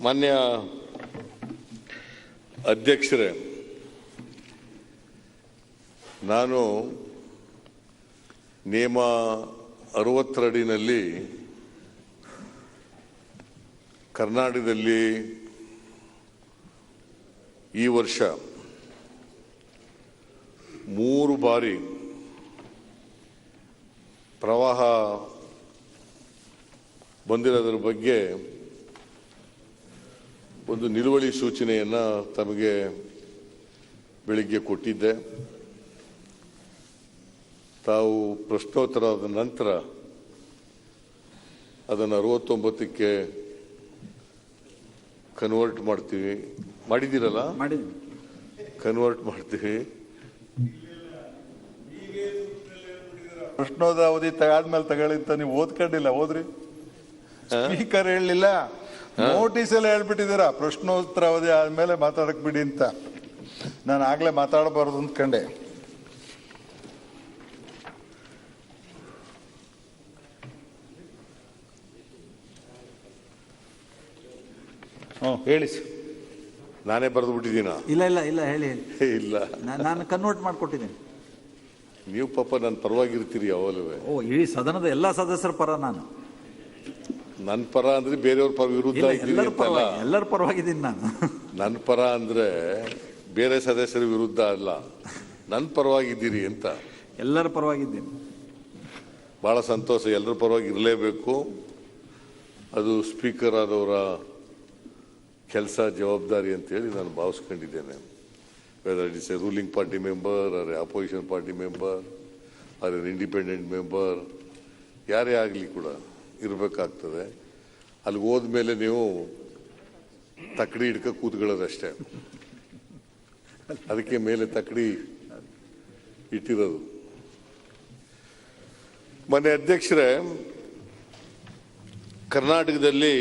ಮಾನ್ಯ ಅಧ್ಯಕ್ಷರೇ, ನಾನು ನಿಯಮ 60 ಅಡಿನಲ್ಲಿ ಕರ್ನಾಟಕದಲ್ಲಿ ಈ ವರ್ಷ 3 ಬಾರಿ ಪ್ರವಾಹ ಬಂದಿರೋದ್ರ ಬಗ್ಗೆ ಒಂದು ನಿಲುವಳಿ ಸೂಚನೆಯನ್ನು ತಮಗೆ ಬೆಳಿಗ್ಗೆ ಕೊಟ್ಟಿದ್ದೆ. ತಾವು ಪ್ರಶ್ನೋತ್ತರದ ನಂತರ ಅದನ್ನು 69ಕ್ಕೆ ಕನ್ವರ್ಟ್ ಮಾಡ್ತೀವಿ. ಮಾಡಿದ್ದೀರಲ್ಲ? ಕನ್ವರ್ಟ್ ಮಾಡ್ತೀವಿ. ಪ್ರಶ್ನೋತ್ತರ ಅವಧಿ ಆದ್ಮೇಲೆ ತಗೊಳ್ಳಿ ಅಂತ ನೀವು ಓದ್ಕೊಂಡಿಲ್ಲ, ಓದ್ರಿ. ಸ್ಪೀಕರ್ ಹೇಳಲಿಲ್ಲ, ನೋಟಿಸ್ ಎಲ್ಲ ಹೇಳ್ಬಿಟ್ಟಿದ್ದೀರಾ ಪ್ರಶ್ನೋತ್ತರ ಅವಧಿ ಆದ್ಮೇಲೆ ಮಾತಾಡಕ್ ಬಿಡಿ ಅಂತ. ನಾನು ಆಗ್ಲೇ ಮಾತಾಡಬಾರ್ದು ಅಂದ್ಕೊಂಡೆ. ಹೇಳಿ. ನಾನೇ ಬರೆದು ಬಿಟ್ಟಿದ್ದೀನ? ಇಲ್ಲ ಇಲ್ಲ ಇಲ್ಲ, ಹೇಳಿ. ಇಲ್ಲ, ನಾನು ಕನ್ವರ್ಟ್ ಮಾಡಿಕೊಟ್ಟಿದ್ದೀನಿ. ನೀವು ಪಾಪ ನನ್ನ ಪರವಾಗಿರ್ತೀರಿ ಯಾವಾಗಲೂ. ಓ, ಇಡೀ ಸದನದ ಎಲ್ಲಾ ಸದಸ್ಯರ ಪರ ನಾನು. ನನ್ನ ಪರ ಅಂದ್ರೆ ಬೇರೆಯವ್ರ ಪರ ವಿರುದ್ಧ ಎಲ್ಲರ ಪರವಾಗಿದ್ದೀನಿ ನಾನು. ನನ್ನ ಪರ ಅಂದ್ರೆ ಬೇರೆ ಸದಸ್ಯರ ವಿರುದ್ಧ ಅಲ್ಲ, ನನ್ನ ಪರವಾಗಿದ್ದೀರಿ ಅಂತ. ಎಲ್ಲರ ಪರವಾಗಿದ್ದೀನಿ. ಬಹಳ ಸಂತೋಷ. ಎಲ್ಲರ ಪರವಾಗಿ ಇರಲೇಬೇಕು. ಅದು ಸ್ಪೀಕರ್ ಆದವರ ಕೆಲಸ, ಜವಾಬ್ದಾರಿ ಅಂತೇಳಿ ನಾನು ಭಾವಿಸ್ಕೊಂಡಿದ್ದೇನೆ. Whether it is a ruling party member or opposition party member or an independent member, ಯಾರೇ ಆಗಲಿ ಕೂಡ ಇರಬೇಕಾಗ್ತದೆ. ಅಲ್ಲಿಗೆ ಹೋದ್ಮೇಲೆ ನೀವು ತಕ್ಕಡಿ ಹಿಡ್ಕ ಕೂತ್ಕೊಳ್ಳೋದಷ್ಟೇ. ಅದಕ್ಕೆ ಮೇಲೆ ತಕ್ಕಡಿ ಇಟ್ಟಿರೋದು. ಮೊನ್ನೆ ಅಧ್ಯಕ್ಷರೇ, ಕರ್ನಾಟಕದಲ್ಲಿ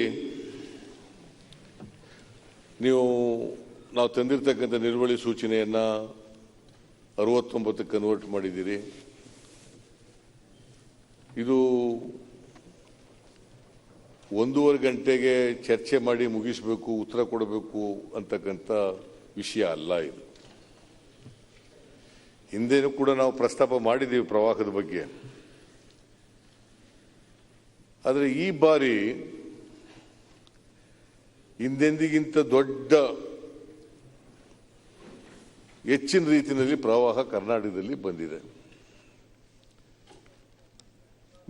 ನಾವು ತಂದಿರತಕ್ಕಂಥ ನಿಲುವಳಿ ಸೂಚನೆಯನ್ನು 69ಕ್ಕೆ ಕನ್ವರ್ಟ್ ಮಾಡಿದ್ದೀರಿ. ಇದು 1.5 ಗಂಟೆಗೆ ಚರ್ಚೆ ಮಾಡಿ ಮುಗಿಸಬೇಕು, ಉತ್ತರ ಕೊಡಬೇಕು ಅಂತಕ್ಕಂಥ ವಿಷಯ ಅಲ್ಲ ಇದು. ಹಿಂದೇನೂ ಕೂಡ ನಾವು ಪ್ರಸ್ತಾಪ ಮಾಡಿದ್ದೀವಿ ಪ್ರವಾಹದ ಬಗ್ಗೆ. ಆದರೆ ಈ ಬಾರಿ ಹಿಂದೆಂದಿಗಿಂತ ದೊಡ್ಡ ಹೆಚ್ಚಿನ ರೀತಿಯಲ್ಲಿ ಪ್ರವಾಹ ಕರ್ನಾಟಕದಲ್ಲಿ ಬಂದಿದೆ.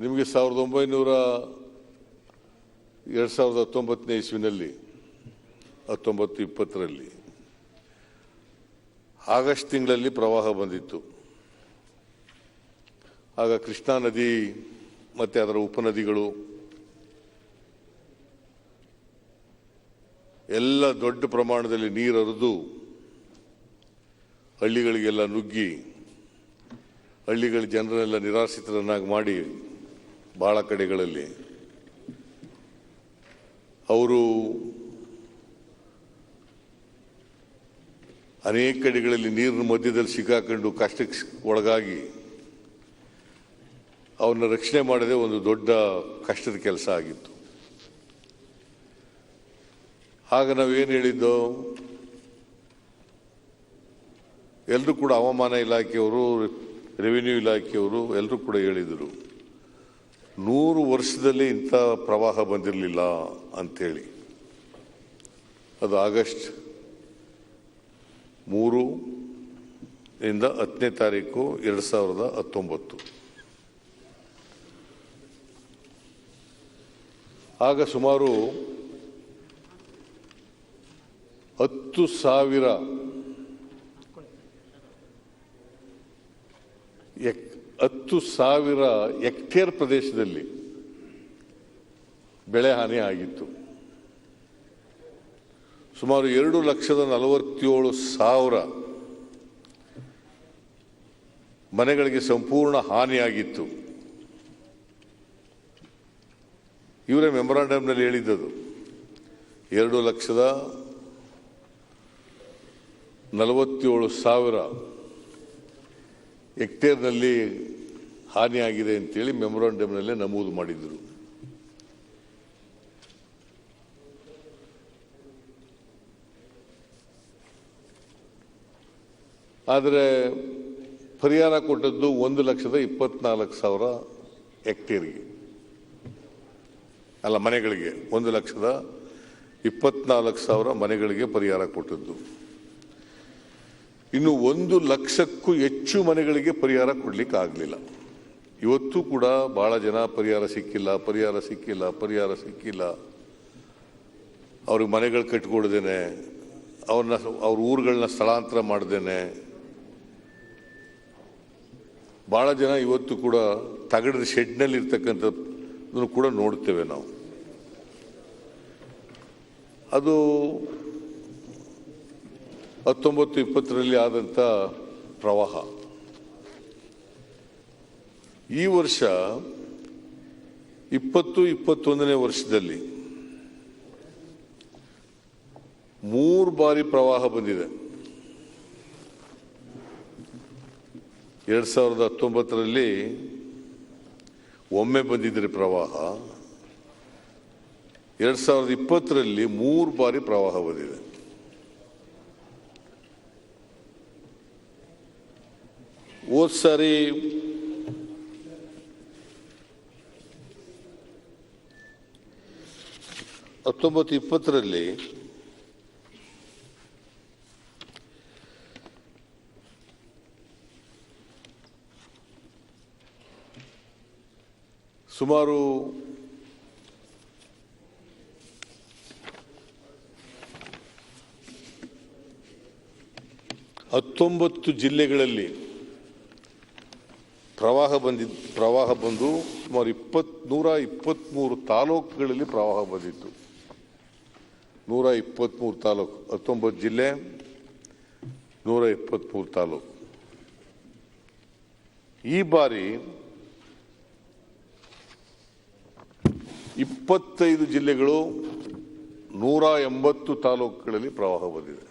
ನಿಮಗೆ 2019ನೇ ಇಸ್ವಿನಲ್ಲಿ 19-20ರಲ್ಲಿ ಆಗಸ್ಟ್ ತಿಂಗಳಲ್ಲಿ ಪ್ರವಾಹ ಬಂದಿತ್ತು. ಆಗ ಕೃಷ್ಣಾ ನದಿ ಮತ್ತು ಅದರ ಉಪನದಿಗಳು ಎಲ್ಲ ದೊಡ್ಡ ಪ್ರಮಾಣದಲ್ಲಿ ನೀರು ಹರಿದು ಹಳ್ಳಿಗಳಿಗೆಲ್ಲ ನುಗ್ಗಿ ಹಳ್ಳಿಗಳ ಜನರನ್ನೆಲ್ಲ ನಿರಾಶ್ರಿತರನ್ನಾಗಿ ಮಾಡಿ ಬಹಳ ಕಡೆಗಳಲ್ಲಿ ಅವರು ಅನೇಕ ಕಡೆಗಳಲ್ಲಿ ನೀರಿನ ಮಧ್ಯದಲ್ಲಿ ಸಿಕ್ಕಾಕೊಂಡು ಕಷ್ಟಕ್ಕೆ ಒಳಗಾಗಿ ಅವ್ರನ್ನ ರಕ್ಷಣೆ ಮಾಡದೆ ಒಂದು ದೊಡ್ಡ ಕಷ್ಟದ ಕೆಲಸ ಆಗಿತ್ತು. ಆಗ ನಾವೇನು ಹೇಳಿದ್ದು, ಎಲ್ಲರೂ ಕೂಡ ಹವಾಮಾನ ಇಲಾಖೆಯವರು, ರೆವಿನ್ಯೂ ಇಲಾಖೆಯವರು ಎಲ್ಲರೂ ಕೂಡ ಹೇಳಿದರು 100 ವರ್ಷದಲ್ಲಿ ಇಂಥ ಪ್ರವಾಹ ಬಂದಿರಲಿಲ್ಲ ಅಂಥೇಳಿ. ಅದು ಆಗಸ್ಟ್ 3 ಇಂದ 10ನೇ ತಾರೀಕು 2019. ಆಗ ಸುಮಾರು 10,000 ಹೆಕ್ಟೇರ್ ಪ್ರದೇಶದಲ್ಲಿ ಬೆಳೆ ಹಾನಿ ಆಗಿತ್ತು. ಸುಮಾರು 2,47,000 ಮನೆಗಳಿಗೆ ಸಂಪೂರ್ಣ ಹಾನಿಯಾಗಿತ್ತು. ಇವರೇ ಮೆಮೊರಾಂಡಮ್ನಲ್ಲಿ ಹೇಳಿದ್ದದು. 2,47,000 ಹೆಕ್ಟೇರ್ನಲ್ಲಿ ಹಾನಿಯಾಗಿದೆ ಅಂತೇಳಿ ಮೆಮೊರಾಂಡಮ್ನಲ್ಲೇ ನಮೂದು ಮಾಡಿದರು. ಆದರೆ ಪರಿಹಾರ ಕೊಟ್ಟದ್ದು 1,24,000 ಹೆಕ್ಟೇರ್ಗೆ ಅಲ್ಲ ಮನೆಗಳಿಗೆ, 1,24,000 ಮನೆಗಳಿಗೆ ಪರಿಹಾರ ಕೊಟ್ಟದ್ದು. ಇನ್ನು 1 ಲಕ್ಷಕ್ಕೂ ಹೆಚ್ಚು ಮನೆಗಳಿಗೆ ಪರಿಹಾರ ಕೊಡ್ಲಿಕ್ಕೆ ಆಗಲಿಲ್ಲ. ಇವತ್ತು ಕೂಡ ಬಹಳ ಜನ ಪರಿಹಾರ ಸಿಕ್ಕಿಲ್ಲ, ಅವ್ರಿಗೆ ಮನೆಗಳು ಕಟ್ಕೊಡ್ದೇನೆ, ಅವ್ರ ಊರುಗಳನ್ನ ಸ್ಥಳಾಂತರ ಮಾಡ್ದೇನೆ ಬಹಳ ಜನ ಇವತ್ತು ಕೂಡ ತಗಡದ ಶೆಡ್ನಲ್ಲಿ ಇರ್ತಕ್ಕಂಥದ್ದನ್ನು ಕೂಡ ನೋಡ್ತೇವೆ ನಾವು. ಅದು 19-20ರಲ್ಲಿ ಆದಂಥ ಪ್ರವಾಹ. ಈ ವರ್ಷ 20-21ನೇ ವರ್ಷದಲ್ಲಿ 3 ಬಾರಿ ಪ್ರವಾಹ ಬಂದಿದೆ. 2019ರಲ್ಲಿ ಒಮ್ಮೆ ಬಂದಿದ್ರೆ ಪ್ರವಾಹ, 2020ರಲ್ಲಿ 3 ಬಾರಿ ಪ್ರವಾಹ ಬಂದಿದೆ. ಹೋದ್ ಸಾರಿ 19-20ರಲ್ಲಿ ಸುಮಾರು 19 ಜಿಲ್ಲೆಗಳಲ್ಲಿ ಪ್ರವಾಹ ಬಂದು ಸುಮಾರು 123 ತಾಲೂಕುಗಳಲ್ಲಿ ಪ್ರವಾಹ ಬಂದಿತ್ತು. 123 ತಾಲೂಕು, 19 ಜಿಲ್ಲೆ, 123 ತಾಲೂಕು. ಈ ಬಾರಿ 25 ಜಿಲ್ಲೆಗಳು, 180 ತಾಲೂಕುಗಳಲ್ಲಿ ಪ್ರವಾಹ ಬಂದಿದೆ.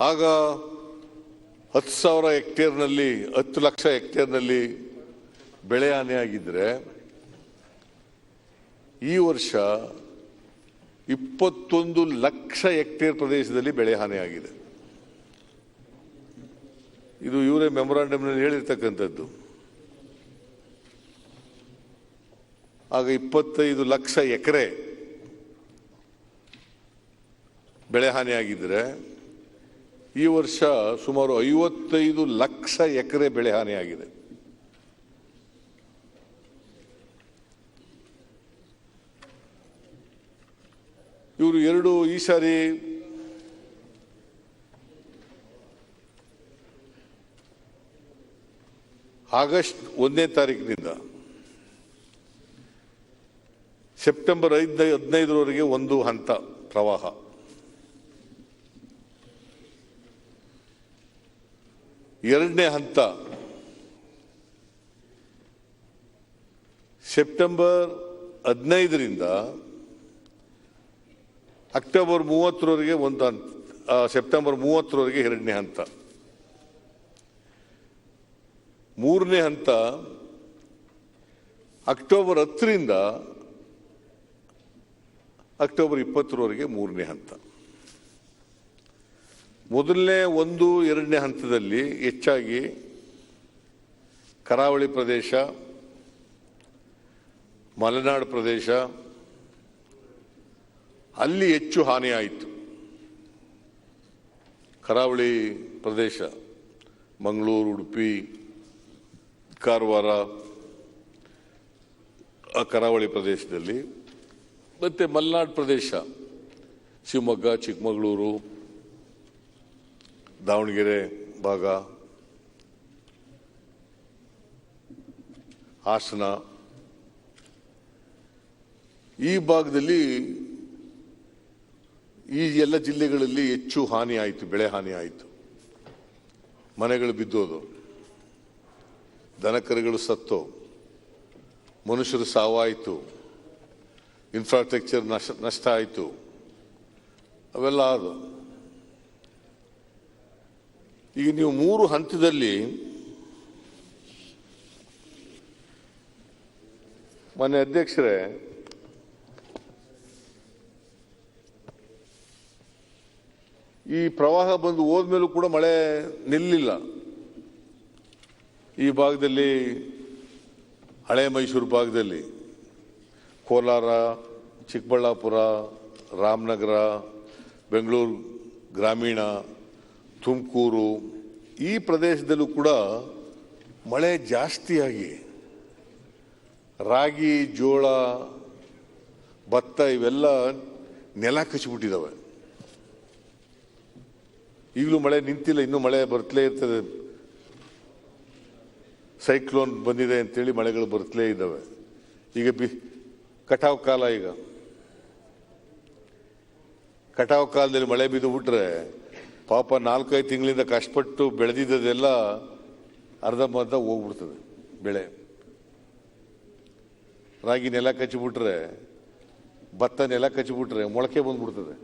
ಆಗ 10,000 ಹೆಕ್ಟೇರ್ನಲ್ಲಿ 10 ಲಕ್ಷ ಹೆಕ್ಟೇರ್ನಲ್ಲಿ ಬೆಳೆ ಹಾನಿಯಾಗಿದ್ರೆ ಈ ವರ್ಷ 21 ಲಕ್ಷ ಹೆಕ್ಟೇರ್ ಪ್ರದೇಶದಲ್ಲಿ ಬೆಳೆ ಹಾನಿಯಾಗಿದೆ. ಇದು ಇವರೇ ಮೆಮೊರಾಂಡಮ್ನಲ್ಲಿ ಹೇಳಿರ್ತಕ್ಕಂಥದ್ದು. ಆಗ 25 ಲಕ್ಷ ಎಕರೆ ಬೆಳೆ ಹಾನಿಯಾಗಿದ್ರೆ ಈ ವರ್ಷ ಸುಮಾರು 55 ಲಕ್ಷ ಎಕರೆ ಬೆಳೆ ಹಾನಿಯಾಗಿದೆ. ಇವರು ಈ ಸಾರಿ ಆಗಸ್ಟ್ 1ನೇ ತಾರೀಕಿನಿಂದ ಸೆಪ್ಟೆಂಬರ್ 15ರವರೆಗೆ ಒಂದು ಹಂತ ಪ್ರವಾಹ, ಎರಡನೇ ಹಂತ ಸೆಪ್ಟೆಂಬರ್ 15ರಿಂದ ಅಕ್ಟೋಬರ್ 30ರವರೆಗೆ ಒಂದು ಹಂತ, ಸೆಪ್ಟೆಂಬರ್ 30ರವರೆಗೆ ಎರಡನೇ ಹಂತ. ಮೂರನೇ ಹಂತ ಅಕ್ಟೋಬರ್ 10ರಿಂದ ಅಕ್ಟೋಬರ್ 20ರವರೆಗೆ ಮೂರನೇ ಹಂತ. ಮೊದಲನೇ 1, 2ನೇ ಹಂತದಲ್ಲಿ ಹೆಚ್ಚಾಗಿ ಕರಾವಳಿ ಪ್ರದೇಶ, ಮಲೆನಾಡು ಪ್ರದೇಶ ಅಲ್ಲಿ ಹೆಚ್ಚು ಹಾನಿಯಾಯಿತು. ಕರಾವಳಿ ಪ್ರದೇಶ ಮಂಗಳೂರು, ಉಡುಪಿ, ಕಾರವಾರ, ಆ ಕರಾವಳಿ ಪ್ರದೇಶದಲ್ಲಿ, ಮತ್ತೆ ಮಲೆನಾಡು ಪ್ರದೇಶ ಶಿವಮೊಗ್ಗ, ಚಿಕ್ಕಮಗಳೂರು, ದಾವಣಗೆರೆ ಭಾಗ, ಹಾಸನ, ಈ ಭಾಗದಲ್ಲಿ ಈ ಎಲ್ಲ ಜಿಲ್ಲೆಗಳಲ್ಲಿ ಹೆಚ್ಚು ಹಾನಿ ಆಯಿತು, ಬೆಳೆ ಹಾನಿ ಆಯಿತು. ಮನೆಗಳು ಬಿದ್ದೋದು, ದನಕರುಗಳು ಸತ್ತೋ, ಮನುಷ್ಯರು ಸಾವಾಯಿತು, ಇನ್ಫ್ರಾಸ್ಟ್ರಕ್ಚರ್ ನಷ್ಟ ಆಯಿತು, ಅವೆಲ್ಲ ಆದ. ಈಗ ನೀವು 3 ಹಂತದಲ್ಲಿ ಮಾನ್ಯ ಅಧ್ಯಕ್ಷರೇ ಈ ಪ್ರವಾಹ ಬಂದು ಹೋದ್ಮೇಲೂ ಕೂಡ ಮಳೆ ನಿಲ್ಲಿಲ್ಲ. ಈ ಭಾಗದಲ್ಲಿ ಹಳೆ ಮೈಸೂರು ಭಾಗದಲ್ಲಿ ಕೋಲಾರ, ಚಿಕ್ಕಬಳ್ಳಾಪುರ, ರಾಮನಗರ, ಬೆಂಗಳೂರು ಗ್ರಾಮೀಣ, ತುಮಕೂರು ಈ ಪ್ರದೇಶದಲ್ಲೂ ಕೂಡ ಮಳೆ ಜಾಸ್ತಿಯಾಗಿ ರಾಗಿ, ಜೋಳ, ಭತ್ತ ಇವೆಲ್ಲ ನೆಲ ಕಚ್ಚಿಬಿಟ್ಟಿದ್ದಾವೆ. ಈಗಲೂ ಮಳೆ ನಿಂತಿಲ್ಲ, ಇನ್ನೂ ಮಳೆ ಬರ್ತಲೇ ಇರ್ತದೆ. ಸೈಕ್ಲೋನ್ ಬಂದಿದೆ ಅಂತೇಳಿ ಮಳೆಗಳು ಬರ್ತಲೇ ಇದ್ದಾವೆ. ಈಗ ಕಟಾವು ಕಾಲ, ಈಗ ಕಟಾವು ಕಾಲದಲ್ಲಿ ಮಳೆ ಬಿದ್ದು ಬಿಟ್ರೆ ಪಾಪ 4-5 ತಿಂಗಳಿಂದ ಕಷ್ಟಪಟ್ಟು ಬೆಳೆದಿದ್ದದೆಲ್ಲ ಅರ್ಧಂಬರ್ಧ ಹೋಗ್ಬಿಡ್ತದೆ ಬೆಳೆ. ರಾಗಿ ನೆಲ ಕಚ್ಚಿಬಿಟ್ರೆ, ಭತ್ತ ನೆಲ ಕಚ್ಚಿಬಿಟ್ರೆ ಮೊಳಕೆ ಬಂದ್ಬಿಡ್ತದೆ.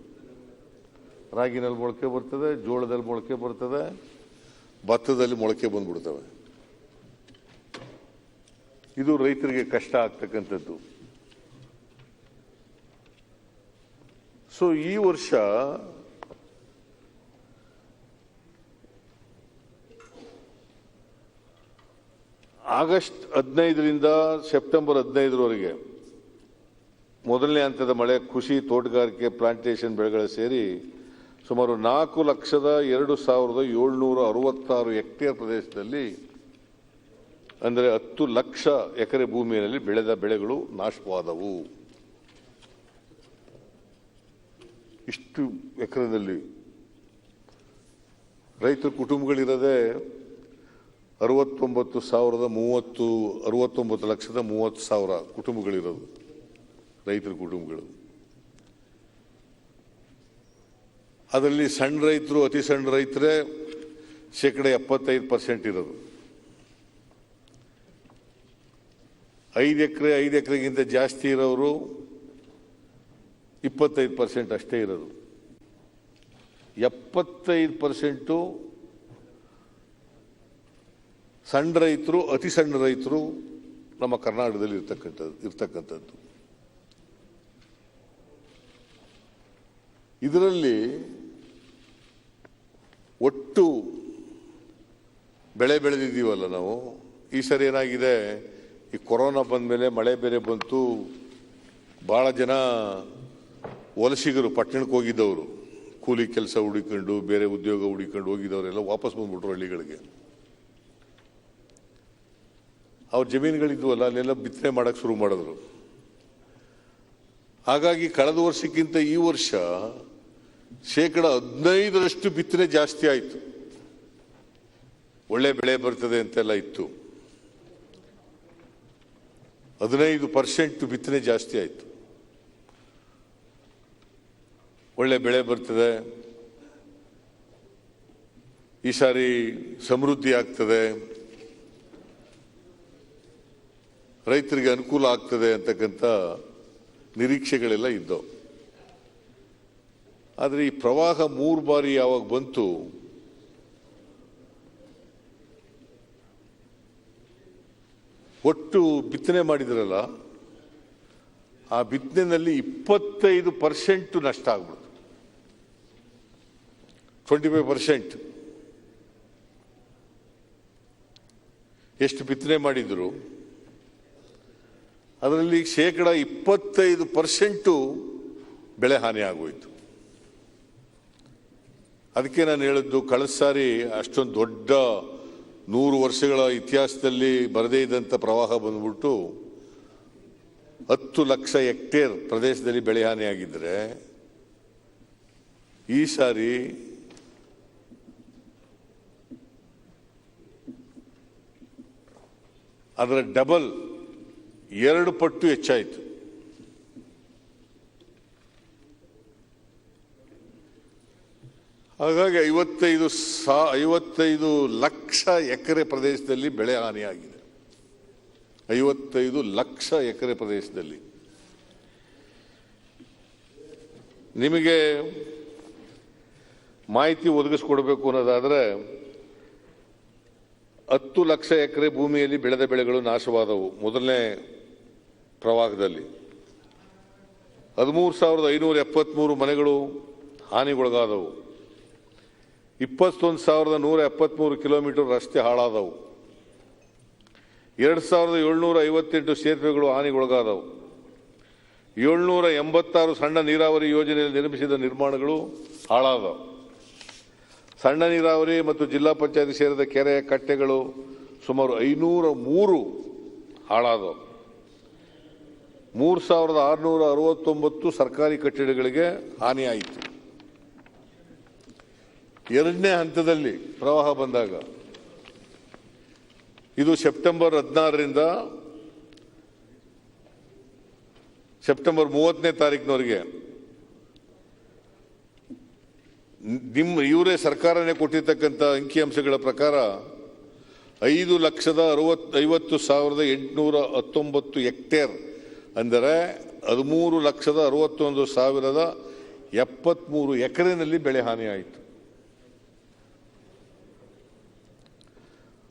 ರಾಗಿನಲ್ಲಿ ಮೊಳಕೆ ಬರ್ತದೆ, ಜೋಳದಲ್ಲಿ ಮೊಳಕೆ ಬರ್ತದೆ, ಭತ್ತದಲ್ಲಿ ಮೊಳಕೆ ಬಂದ್ಬಿಡ್ತವೆ. ಇದು ರೈತರಿಗೆ ಕಷ್ಟ ಆಗ್ತಕ್ಕಂಥದ್ದು. ಸೊ ಈ ವರ್ಷ ಆಗಸ್ಟ್ 15ರಿಂದ ಸೆಪ್ಟೆಂಬರ್ 15ರವರೆಗೆ ಮೊದಲನೇ ಹಂತದ ಮಳೆ ಕೃಷಿ, ತೋಟಗಾರಿಕೆ, ಪ್ಲಾಂಟೇಶನ್ ಬೆಳೆಗಳ ಸೇರಿ ಸುಮಾರು 4,02,766 ಹೆಕ್ಟೇರ್ ಪ್ರದೇಶದಲ್ಲಿ, ಅಂದರೆ 10 ಲಕ್ಷ ಎಕರೆ ಭೂಮಿಯಲ್ಲಿ ಬೆಳೆದ ಬೆಳೆಗಳು ನಾಶವಾದವು. ಇಷ್ಟು ಎಕರೆದಲ್ಲಿ ರೈತರ ಕುಟುಂಬಗಳಿರೋದೇ 69,30,000 ಕುಟುಂಬಗಳಿರೋದು ರೈತರ ಕುಟುಂಬಗಳು. ಅದರಲ್ಲಿ ಸಣ್ಣ ರೈತರು, ಅತಿ ಸಣ್ಣ ರೈತರೇ 75% ಇರೋದು. 5 ಎಕರೆಗಿಂತ ಜಾಸ್ತಿ ಇರೋರು 25% ಅಷ್ಟೇ ಇರೋದು. 75% ಸಣ್ಣ ರೈತರು, ಅತಿ ಸಣ್ಣ ರೈತರು ನಮ್ಮ ಕರ್ನಾಟಕದಲ್ಲಿ ಇರ್ತಕ್ಕಂಥದ್ದು. ಇದರಲ್ಲಿ ಒಟ್ಟು ಬೆಳೆ ಬೆಳೆದಿದ್ದೀವಲ್ಲ ನಾವು, ಈ ಸರಿ ಏನಾಗಿದೆ, ಈ ಕೊರೋನಾ ಬಂದ ಮೇಲೆ ಮಳೆ ಬೇರೆ ಬಂತು. ಭಾಳ ಜನ ವಲಸಿಗರು, ಪಟ್ಟಣಕ್ಕೆ ಹೋಗಿದ್ದವರು, ಕೂಲಿ ಕೆಲಸ ಹುಡುಕೊಂಡು, ಬೇರೆ ಉದ್ಯೋಗ ಹುಡುಕೊಂಡು ಹೋಗಿದ್ದವರೆಲ್ಲ ವಾಪಸ್ ಬಂದ್ಬಿಟ್ರು ಹಳ್ಳಿಗಳಿಗೆ. ಅವ್ರ ಜಮೀನುಗಳಿದ್ವಲ್ಲ, ಅಲ್ಲೆಲ್ಲ ಬಿತ್ತನೆ ಮಾಡಕ್ಕೆ ಶುರು ಮಾಡಿದ್ರು. ಹಾಗಾಗಿ ಕಳೆದ ವರ್ಷಕ್ಕಿಂತ ಈ ವರ್ಷ 15% ಬಿತ್ತನೆ ಜಾಸ್ತಿ ಆಯಿತು. ಒಳ್ಳೆ ಬೆಳೆ ಬರ್ತದೆ ಅಂತೆಲ್ಲ ಇತ್ತು. 15% ಬಿತ್ತನೆ ಜಾಸ್ತಿ ಆಯಿತು. ಒಳ್ಳೆ ಬೆಳೆ ಬರ್ತದೆ, ಈ ಸಾರಿ ಸಮೃದ್ಧಿ ಆಗ್ತದೆ, ರೈತರಿಗೆ ಅನುಕೂಲ ಆಗ್ತದೆ ಅಂತಕ್ಕಂಥ ನಿರೀಕ್ಷೆಗಳೆಲ್ಲ ಇದ್ದವು. ಆದರೆ ಈ ಪ್ರವಾಹ 3 ಬಾರಿ ಯಾವಾಗ ಬಂತು, ಒಟ್ಟು ಬಿತ್ತನೆ ಮಾಡಿದ್ರಲ್ಲ, ಆ ಬಿತ್ತನೆಯಲ್ಲಿ 25% ನಷ್ಟ ಆಗ್ಬಿಡ್ತು. 25% ಎಷ್ಟು ಬಿತ್ತನೆ ಮಾಡಿದ್ರು ಅದರಲ್ಲಿ 25% ಬೆಳೆ ಹಾನಿ ಆಗೋಯ್ತು. ಅದಕ್ಕೆ ನಾನು ಹೇಳಿದ್ದು, ಕಳೆದ ಸಾರಿ ಅಷ್ಟೊಂದು ದೊಡ್ಡ 100 ವರ್ಷಗಳ ಇತಿಹಾಸದಲ್ಲಿ ಬರದೇ ಇದ್ದಂಥ ಪ್ರವಾಹ ಬಂದ್ಬಿಟ್ಟು 10 ಲಕ್ಷ ಹೆಕ್ಟೇರ್ ಪ್ರದೇಶದಲ್ಲಿ ಬೆಳೆ ಹಾನಿಯಾಗಿದ್ದರೆ, ಈ ಸಾರಿ ಅದರ ಡಬಲ್, 2 ಪಟ್ಟು ಹೆಚ್ಚಾಯಿತು. ಹಾಗಾಗಿ 55 ಲಕ್ಷ ಎಕರೆ ಪ್ರದೇಶದಲ್ಲಿ ಬೆಳೆ ಹಾನಿಯಾಗಿದೆ. 55 ಲಕ್ಷ ಎಕರೆ ಪ್ರದೇಶದಲ್ಲಿ. ನಿಮಗೆ ಮಾಹಿತಿ ಒದಗಿಸ್ಕೊಡ್ಬೇಕು ಅನ್ನೋದಾದರೆ, 10 ಲಕ್ಷ ಎಕರೆ ಭೂಮಿಯಲ್ಲಿ ಬೆಳೆದ ಬೆಳೆಗಳು ನಾಶವಾದವು ಮೊದಲನೇ ಪ್ರವಾಹದಲ್ಲಿ. 13,573 ಮನೆಗಳು ಹಾನಿಗೊಳಗಾದವು. 21,173 ಕಿಲೋಮೀಟರ್ ರಸ್ತೆ ಹಾಳಾದವು. 2,758 ಸೇತುವೆಗಳು ಹಾನಿಗೊಳಗಾದವು. 786 ಸಣ್ಣ ನೀರಾವರಿ ಯೋಜನೆಯಲ್ಲಿ ನಿರ್ಮಿಸಿದ ನಿರ್ಮಾಣಗಳು ಹಾಳಾದವು. ಸಣ್ಣ ನೀರಾವರಿ ಮತ್ತು ಜಿಲ್ಲಾ ಪಂಚಾಯತ್ ಸೇರಿದ ಕೆರೆ ಕಟ್ಟೆಗಳು ಸುಮಾರು 503 ಹಾಳಾದವು. 3,669 ಸರ್ಕಾರಿ ಕಟ್ಟಡಗಳಿಗೆ ಹಾನಿಯಾಯಿತು. ಎರಡನೇ ಹಂತದಲ್ಲಿ ಪ್ರವಾಹ ಬಂದಾಗ ಇದು ಸೆಪ್ಟೆಂಬರ್ 16ರಿಂದ ಸೆಪ್ಟೆಂಬರ್ 30ನೇ ತಾರೀಕಿನವರೆಗೆ ಇವರೇ ಸರ್ಕಾರನೇ ಕೊಟ್ಟಿರ್ತಕ್ಕಂಥ ಅಂಕಿಅಂಶಗಳ ಪ್ರಕಾರ 5,50,819 ಹೆಕ್ಟೇರ್ ಅಂದರೆ 13,61,073 ಎಕರೆನಲ್ಲಿ ಬೆಳೆ ಹಾನಿಯಾಯಿತು.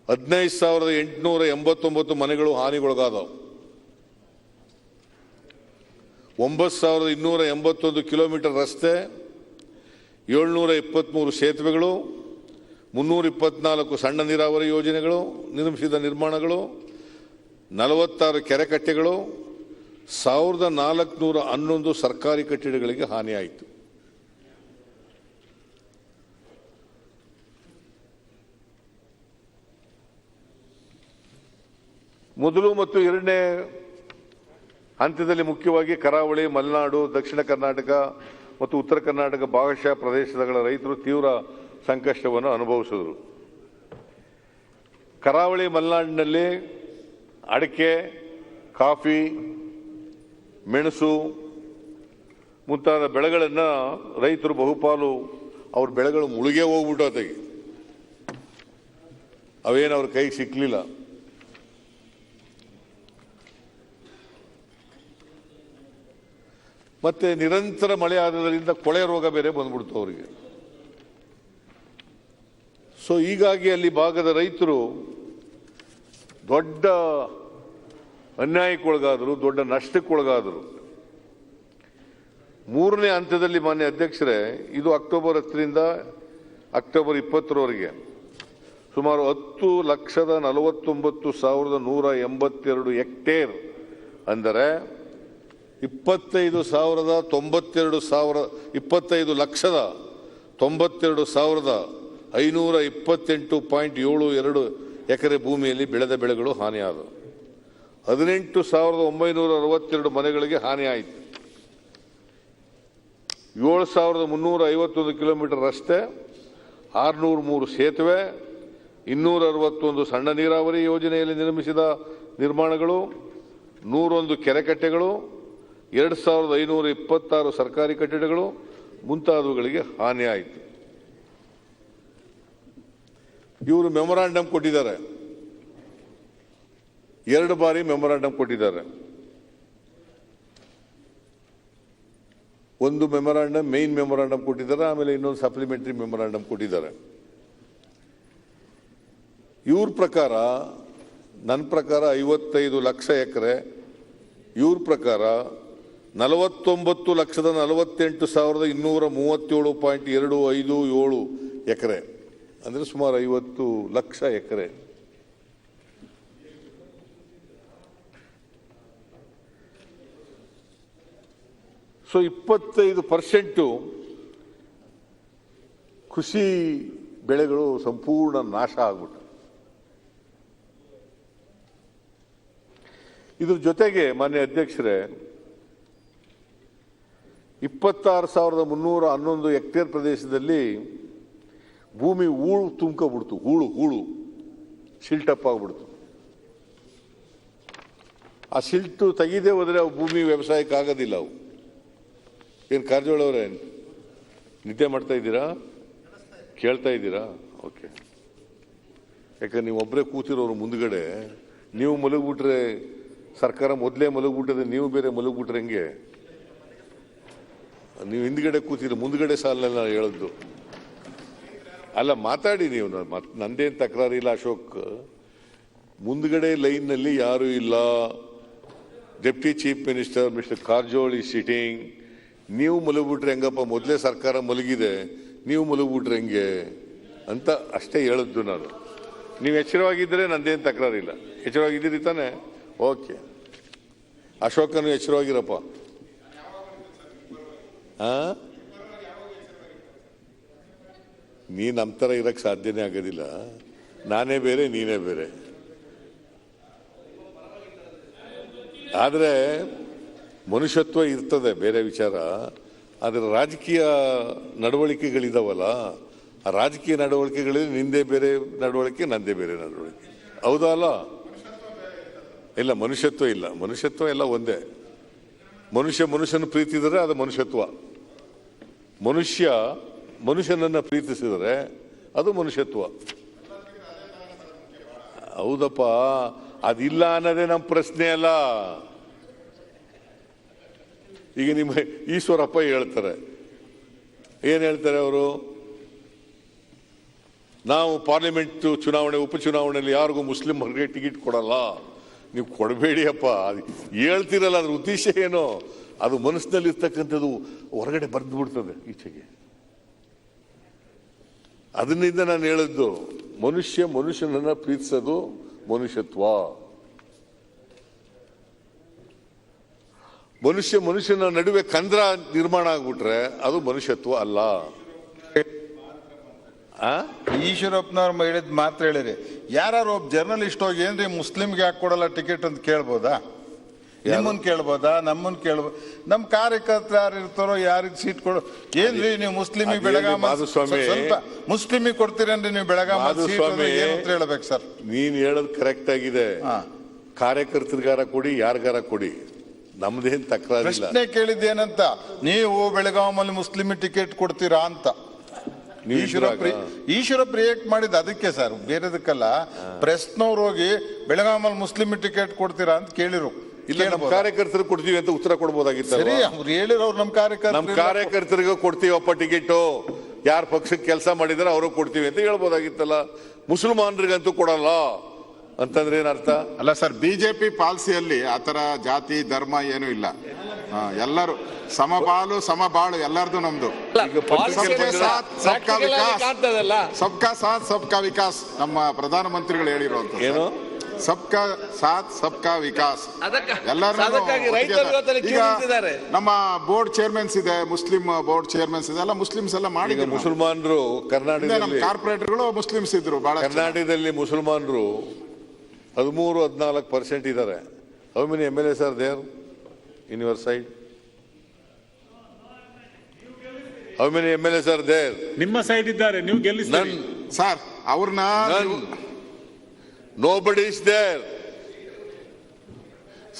15,889 ಮನೆಗಳು ಹಾನಿಗೊಳಗಾದವು. 9,281 ಕಿಲೋಮೀಟರ್ ರಸ್ತೆ, 723 ಸೇತುವೆಗಳು, 324 ಸಣ್ಣ ನೀರಾವರಿ ಯೋಜನೆಗಳು ನಿರ್ಮಿಸಿದ ನಿರ್ಮಾಣಗಳು, 46 ಕೆರೆ ಕಟ್ಟೆಗಳು, 1,411 ಸರ್ಕಾರಿ ಕಟ್ಟಡಗಳಿಗೆ ಹಾನಿಯಾಯಿತು. ಮೊದಲು ಮತ್ತು ಎರಡನೇ ಹಂತದಲ್ಲಿ ಮುಖ್ಯವಾಗಿ ಕರಾವಳಿ, ಮಲೆನಾಡು, ದಕ್ಷಿಣ ಕರ್ನಾಟಕ ಮತ್ತು ಉತ್ತರ ಕರ್ನಾಟಕ ಭಾಗಶಃ ಪ್ರದೇಶಗಳ ರೈತರು ತೀವ್ರ ಸಂಕಷ್ಟವನ್ನು ಅನುಭವಿಸಿದರು. ಕರಾವಳಿ ಮಲೆನಾಡಿನಲ್ಲಿ ಅಡಿಕೆ, ಕಾಫಿ, ಮೆಣಸು ಮುಂತಾದ ಬೆಳೆಗಳನ್ನು ರೈತರು ಬಹುಪಾಲು ಅವ್ರ ಬೆಳೆಗಳು ಮುಳುಗೇ ಹೋಗ್ಬಿಟ್ಟು ಅತೆಗೆ ಅವೇನು ಅವ್ರ ಕೈಗೆ ಸಿಕ್ಕಲಿಲ್ಲ. ಮತ್ತೆ ನಿರಂತರ ಮಳೆ ಆದ್ರಿಂದ ಕೊಳೆ ರೋಗ ಬೇರೆ ಬಂದ್ಬಿಡ್ತು ಅವರಿಗೆ. ಸೊ ಹೀಗಾಗಿ ಅಲ್ಲಿ ಭಾಗದ ರೈತರು ದೊಡ್ಡ ಅನ್ಯಾಯಕ್ಕೊಳಗಾದರು, ದೊಡ್ಡ ನಷ್ಟಕ್ಕೊಳಗಾದರು. ಮೂರನೇ ಹಂತದಲ್ಲಿ ಮಾನ್ಯ ಅಧ್ಯಕ್ಷರೇ, ಇದು ಅಕ್ಟೋಬರ್ 10ರಿಂದ ಅಕ್ಟೋಬರ್ 20ರವರೆಗೆ ಸುಮಾರು 10,49,182 ಹೆಕ್ಟೇರ್ ಅಂದರೆ 25,92,528.72 ಎಕರೆ ಭೂಮಿಯಲ್ಲಿ ಬೆಳೆದ ಬೆಳೆಗಳು ಹಾನಿಯಾದವು. 18,962 ಮನೆಗಳಿಗೆ ಹಾನಿಯಾಯಿತು. 7,351 ಕಿಲೋಮೀಟರ್ ರಸ್ತೆ, 603 ಸೇತುವೆ, 261 ಸಣ್ಣ ನೀರಾವರಿ ಯೋಜನೆಯಲ್ಲಿ ನಿರ್ಮಿಸಿದ ನಿರ್ಮಾಣಗಳು, 101 ಕೆರೆ ಕಟ್ಟೆಗಳು, 2,526 ಸರ್ಕಾರಿ ಕಟ್ಟಡಗಳು ಮುಂತಾದವುಗಳಿಗೆ ಹಾನಿಯಾಯಿತು. ಇವರು ಮೆಮೊರಾಂಡಮ್ ಕೊಟ್ಟಿದ್ದಾರೆ, 2 ಬಾರಿ ಮೆಮೊರಾಂಡಮ್ ಕೊಟ್ಟಿದ್ದಾರೆ. ಒಂದು ಮೆಮೊರಾಂಡಮ್ ಮೇನ್ ಮೆಮೊರಾಂಡಮ್ ಕೊಟ್ಟಿದ್ದಾರೆ, ಆಮೇಲೆ ಇನ್ನೊಂದು ಸಪ್ಲಿಮೆಂಟರಿ ಮೆಮೊರಾಂಡಮ್ ಕೊಟ್ಟಿದ್ದಾರೆ. ಇವ್ರ ಪ್ರಕಾರ, ನನ್ನ ಪ್ರಕಾರ 55 ಲಕ್ಷ ಎಕರೆ, ಇವ್ರ ಪ್ರಕಾರ 49,48,237.257 ಎಕರೆ ಅಂದರೆ ಸುಮಾರು 50 ಲಕ್ಷ ಎಕರೆ. ಸೊ 25% ಕೃಷಿ ಬೆಳೆಗಳು ಸಂಪೂರ್ಣ ನಾಶ ಆಗ್ಬಿಟ್ಟು. ಇದ್ರ ಜೊತೆಗೆ ಮಾನ್ಯ ಅಧ್ಯಕ್ಷರೇ, 26,311 ಹೆಕ್ಟೇರ್ ಪ್ರದೇಶದಲ್ಲಿ ಭೂಮಿ ಹೂಳು ತುಂಬ್ಕೊಬಿಡ್ತು. ಹೂಳು ಶಿಲ್ಟಪ್ ಆಗ್ಬಿಡ್ತು. ಆ ಶಿಲ್ಟು ತೆಗೆದೇ ಹೋದರೆ ಅವು ಭೂಮಿ ವ್ಯವಸಾಯಕ್ಕೆ ಆಗೋದಿಲ್ಲ. ಅವು ಏನು ಕಾರಜೋಳ ಅವರೇ, ನಿದ್ದೆ ಮಾಡ್ತಾ ಇದ್ದೀರಾ? ಕೇಳ್ತಾ ಇದ್ದೀರಾ? ಓಕೆ. ಯಾಕಂದ್ರೆ ನೀವು ಒಬ್ಬರೇ ಕೂತಿರೋರು ಮುಂದ್ಗಡೆ, ನೀವು ಮಲಗ್ಬಿಟ್ರೆ ಸರ್ಕಾರ ಮೊದಲೇ ಮಲಗ್ಬಿಟ್ಟದೆ, ನೀವು ಬೇರೆ ಮಲಗ್ಬಿಟ್ರೆ ಹೆಂಗೆ? ನೀವು ಹಿಂದ್ಗಡೆ ಕೂತಿದ್ರೆ ಮುಂದ್ಗಡೆ ಸಾಲಲ್ಲ ಹೇಳದ್ದು ಅಲ್ಲ. ಮಾತಾಡಿ ನೀವು, ನಂದೇನು ತಕರಾರಿಲ್ಲ ಅಶೋಕ್. ಮುಂದ್ಗಡೆ ಲೈನ್ನಲ್ಲಿ ಯಾರೂ ಇಲ್ಲ. Deputy chief minister mister Karjol is sitting. ನೀವು ಮಲಗ್ಬಿಟ್ರೆ ಹೆಂಗಪ್ಪ? ಮೊದಲೇ ಸರ್ಕಾರ ಮಲಗಿದೆ, ನೀವು ಮಲಗ್ಬಿಟ್ರೆ ಹೆಂಗೆ? ಅಂತ ಅಷ್ಟೇ ಹೇಳಿದ್ದು ನಾನು. ನೀವು ಎಚ್ಚರವಾಗಿದ್ದರೆ ನಂದೇನು ತಕರಾರಿಲ್ಲ. ಎಚ್ಚರವಾಗಿದ್ದೀರಿ ತಾನೆ? ಓಕೆ. ಅಶೋಕನು ಎಚ್ಚರವಾಗಿರಪ್ಪ. ನೀ ನಮ್ಮ ಥರ ಇರಕ್ಕೆ ಸಾಧ್ಯನೇ ಆಗೋದಿಲ್ಲ. ನಾನೇ ಬೇರೆ, ನೀನೇ ಬೇರೆ. ಆದರೆ ಮನುಷ್ಯತ್ವ ಇರ್ತದೆ, ಬೇರೆ ವಿಚಾರ. ಆದರೆ ರಾಜಕೀಯ ನಡವಳಿಕೆಗಳಿದಾವಲ್ಲ, ಆ ರಾಜಕೀಯ ನಡವಳಿಕೆಗಳಲ್ಲಿ ನಿಂದೇ ಬೇರೆ ನಡವಳಿಕೆ, ನಂದೇ ಬೇರೆ ನಡವಳಿಕೆ. ಹೌದಾ ಅಲ್ಲ? ಇಲ್ಲ, ಮನುಷ್ಯತ್ವ ಇಲ್ಲ. ಮನುಷ್ಯತ್ವ ಎಲ್ಲ ಒಂದೇ. ಮನುಷ್ಯನ ಪ್ರೀತಿಸಿದರೆ ಅದು ಮನುಷ್ಯತ್ವ. ಮನುಷ್ಯನನ್ನ ಪ್ರೀತಿಸಿದರೆ ಅದು ಮನುಷ್ಯತ್ವ. ಹೌದಪ್ಪ, ಅದಿಲ್ಲ ಅನ್ನೋದೇ ನಮ್ಮ ಪ್ರಶ್ನೆ ಅಲ್ಲ. ಈಗ ನಿಮ್ಮ ಈಶ್ವರಪ್ಪ ಹೇಳ್ತಾರೆ, ಏನ್ ಹೇಳ್ತಾರೆ ಅವರು? ನಾವು ಪಾರ್ಲಿಮೆಂಟ್ ಚುನಾವಣೆ, ಉಪಚುನಾವಣೆಯಲ್ಲಿ ಯಾರಿಗೂ ಮುಸ್ಲಿಮರಿಗೆ ಟಿಕೆಟ್ ಕೊಡಲ್ಲ. ನೀವು ಕೊಡಬೇಡಿಯಪ್ಪ. ಹೇಳ್ತಿರಲ್ಲ, ಅದ್ರ ಉದ್ದೇಶ ಏನೋ ಅದು ಮನಸ್ಸಿನಲ್ಲಿ ಇರ್ತಕ್ಕಂಥದ್ದು ಹೊರಗಡೆ ಬರೆದು ಬಿಡ್ತದೆ ಈಚೆಗೆ. ಅದನ್ನಿಂದ ನಾನು ಹೇಳಿದ್ದು, ಮನುಷ್ಯನನ್ನ ಪ್ರೀತಿಸೋದು ಮನುಷ್ಯತ್ವ. ಮನುಷ್ಯನ ನಡುವೆ ಕಂದ್ರ ನಿರ್ಮಾಣ ಆಗ್ಬಿಟ್ರೆ ಅದು ಮನುಷ್ಯತ್ವ ಅಲ್ಲ. ಈಶ್ವರಪ್ಪನವ್ರು ಹೇಳಿದ್ ಮಾತ್ರ ಹೇಳಿರಿ. ಯಾರು ಒಬ್ಬ ಜರ್ನಲಿಸ್ಟ್ ಹೋಗಿ ಏನ್ರಿ ಮುಸ್ಲಿಮ್ಗೆ ಯಾಕೆ ಕೊಡಲ್ಲ ಟಿಕೆಟ್ ಅಂತ ಕೇಳ್ಬೋದಾ? ನಿಮ್ಮನ್ ಕೇಳ್ಬೋದಾ? ನಮ್ಮನ್ ಕೇಳ್ಬೋದು. ನಮ್ ಕಾರ್ಯಕರ್ತರು ಯಾರು ಇರ್ತಾರೋ ಯಾರಿಗೆ ಸೀಟ್ ಕೊಡೋ, ಏನ್ರಿ ನೀವು ಮುಸ್ಲಿಮಿಗೆ ಬೆಳಗಾಮ ಸ್ವಲ್ಪ ಮುಸ್ಲಿಮಿಗೆ ಕೊಡ್ತೀರೇನ್ರಿ ನೀವು ಬೆಳಗಾಮ ಸೀಟ್ ಅಂತ ಹೇಳ್ಬೇಕು ಸರ್. ನೀನ್ ಹೇಳೋದು ಕರೆಕ್ಟ್ ಆಗಿದೆ. ಕಾರ್ಯಕರ್ತರಿಗಾರ ಕೊಡಿ, ಯಾರಿಗಾರ ಕೊಡಿ, ನಮ್ದೇನ್ ತಕರಾರಿಲ್ಲ. ಪ್ರಶ್ನೆ ಕೇಳಿದ್ದೇನಂತ, ನೀವು ಬೆಳಗಾಮಲ್ಲಿ ಮುಸ್ಲಿಮಿಗೆ ಟಿಕೆಟ್ ಕೊಡ್ತೀರಾ ಅಂತ ಈಶ್ವರಪ್ಪ ರಿಯಾಕ್ಟ್ ಮಾಡಿದ ಅದಕ್ಕೆ ಸರ್, ಬೇರೆದಕ್ಕಲ್ಲ. ಪ್ರೆಸ್ನವ್ರು ಹೋಗಿ ಬೆಳಗಾಮಲ್ಲಿ ಮುಸ್ಲಿಮ್ ಟಿಕೆಟ್ ಕೊಡ್ತೀರಾ ಅಂತ ಕೇಳಿರು. ಇಲ್ಲ, ನಮ್ಮ ಕಾರ್ಯಕರ್ತರು ಕೊಡ್ತೀವಿ ಅಂತ ಉತ್ತರ ಕೊಡ್ಬೋದಾಗಿತ್ತು. ಸರಿ, ಅವ್ರು ಹೇಳಿರೋ ನಮ್ಮ ಕಾರ್ಯಕರ್ತರಿಗೆ ಕೊಡ್ತೀವಪ್ಪ ಟಿಕೆಟು, ಯಾರ ಪಕ್ಷಕ್ಕೆ ಕೆಲಸ ಮಾಡಿದಾರೆ ಅವರು ಕೊಡ್ತೀವಿ ಅಂತ ಹೇಳ್ಬೋದಾಗಿತ್ತಲ್ಲ. ಮುಸಲ್ಮಾನರಿಗಂತೂ ಕೊಡಲ್ಲ ಅಂತಂದ್ರೆ ಏನರ್ಥ? ಅಲ್ಲ ಸರ್, ಬಿಜೆಪಿ ಪಾಲಿಸಿಯಲ್ಲಿ ಆತರ ಜಾತಿ ಧರ್ಮ ಏನು ಇಲ್ಲ. ಎಲ್ಲರೂ ಸಮಪಾಲು ಸಮಬಾಳು, ಎಲ್ಲರದು ನಮ್ದು. ಸಬ್ಕಾ ಸಾಥ್ ಸಬ್ಕಾ ವಿಕಾಸ್ ನಮ್ಮ ಪ್ರಧಾನಮಂತ್ರಿಗಳು ಹೇಳಿರುವಂತ ಏನು? ಸಬ್ಕಾ ಸಾಥ್ ಸಬ್ಕಾ ವಿಕಾಸ್. ಎಲ್ಲರೂ ಈಗ ನಮ್ಮ ಬೋರ್ಡ್ ಚೇರ್ಮನ್ಸ್ ಇದೆ, ಮುಸ್ಲಿಂ ಬೋರ್ಡ್ ಚೇರ್ಮನ್ಸ್ ಇದೆ, ಎಲ್ಲ ಮುಸ್ಲಿಮ್ಸ್ ಎಲ್ಲ ಮಾಡಿ. ಮುಸಲ್ಮಾನರು ಕರ್ನಾಟಕದಲ್ಲಿ ಕಾರ್ಪೊರೇಟರ್ಗಳು ಮುಸ್ಲಿಮ್ಸ್ ಇದ್ರು ಬಹಳ. ಕರ್ನಾಟಕದಲ್ಲಿ ಮುಸಲ್ಮಾನರು 13-14% ಇದ್ದಾರೆ. How many MLAs are there in your side? How many MLAs are there? ನಿಮ್ಮ ಸೈಡ್ ಇದ್ದಾರೆ, ನೀವು ಗೆಲ್ಲಿಸ್ತೀರಿ ಸರ್ ಅವ್ರನ್ನ. Nobody is there.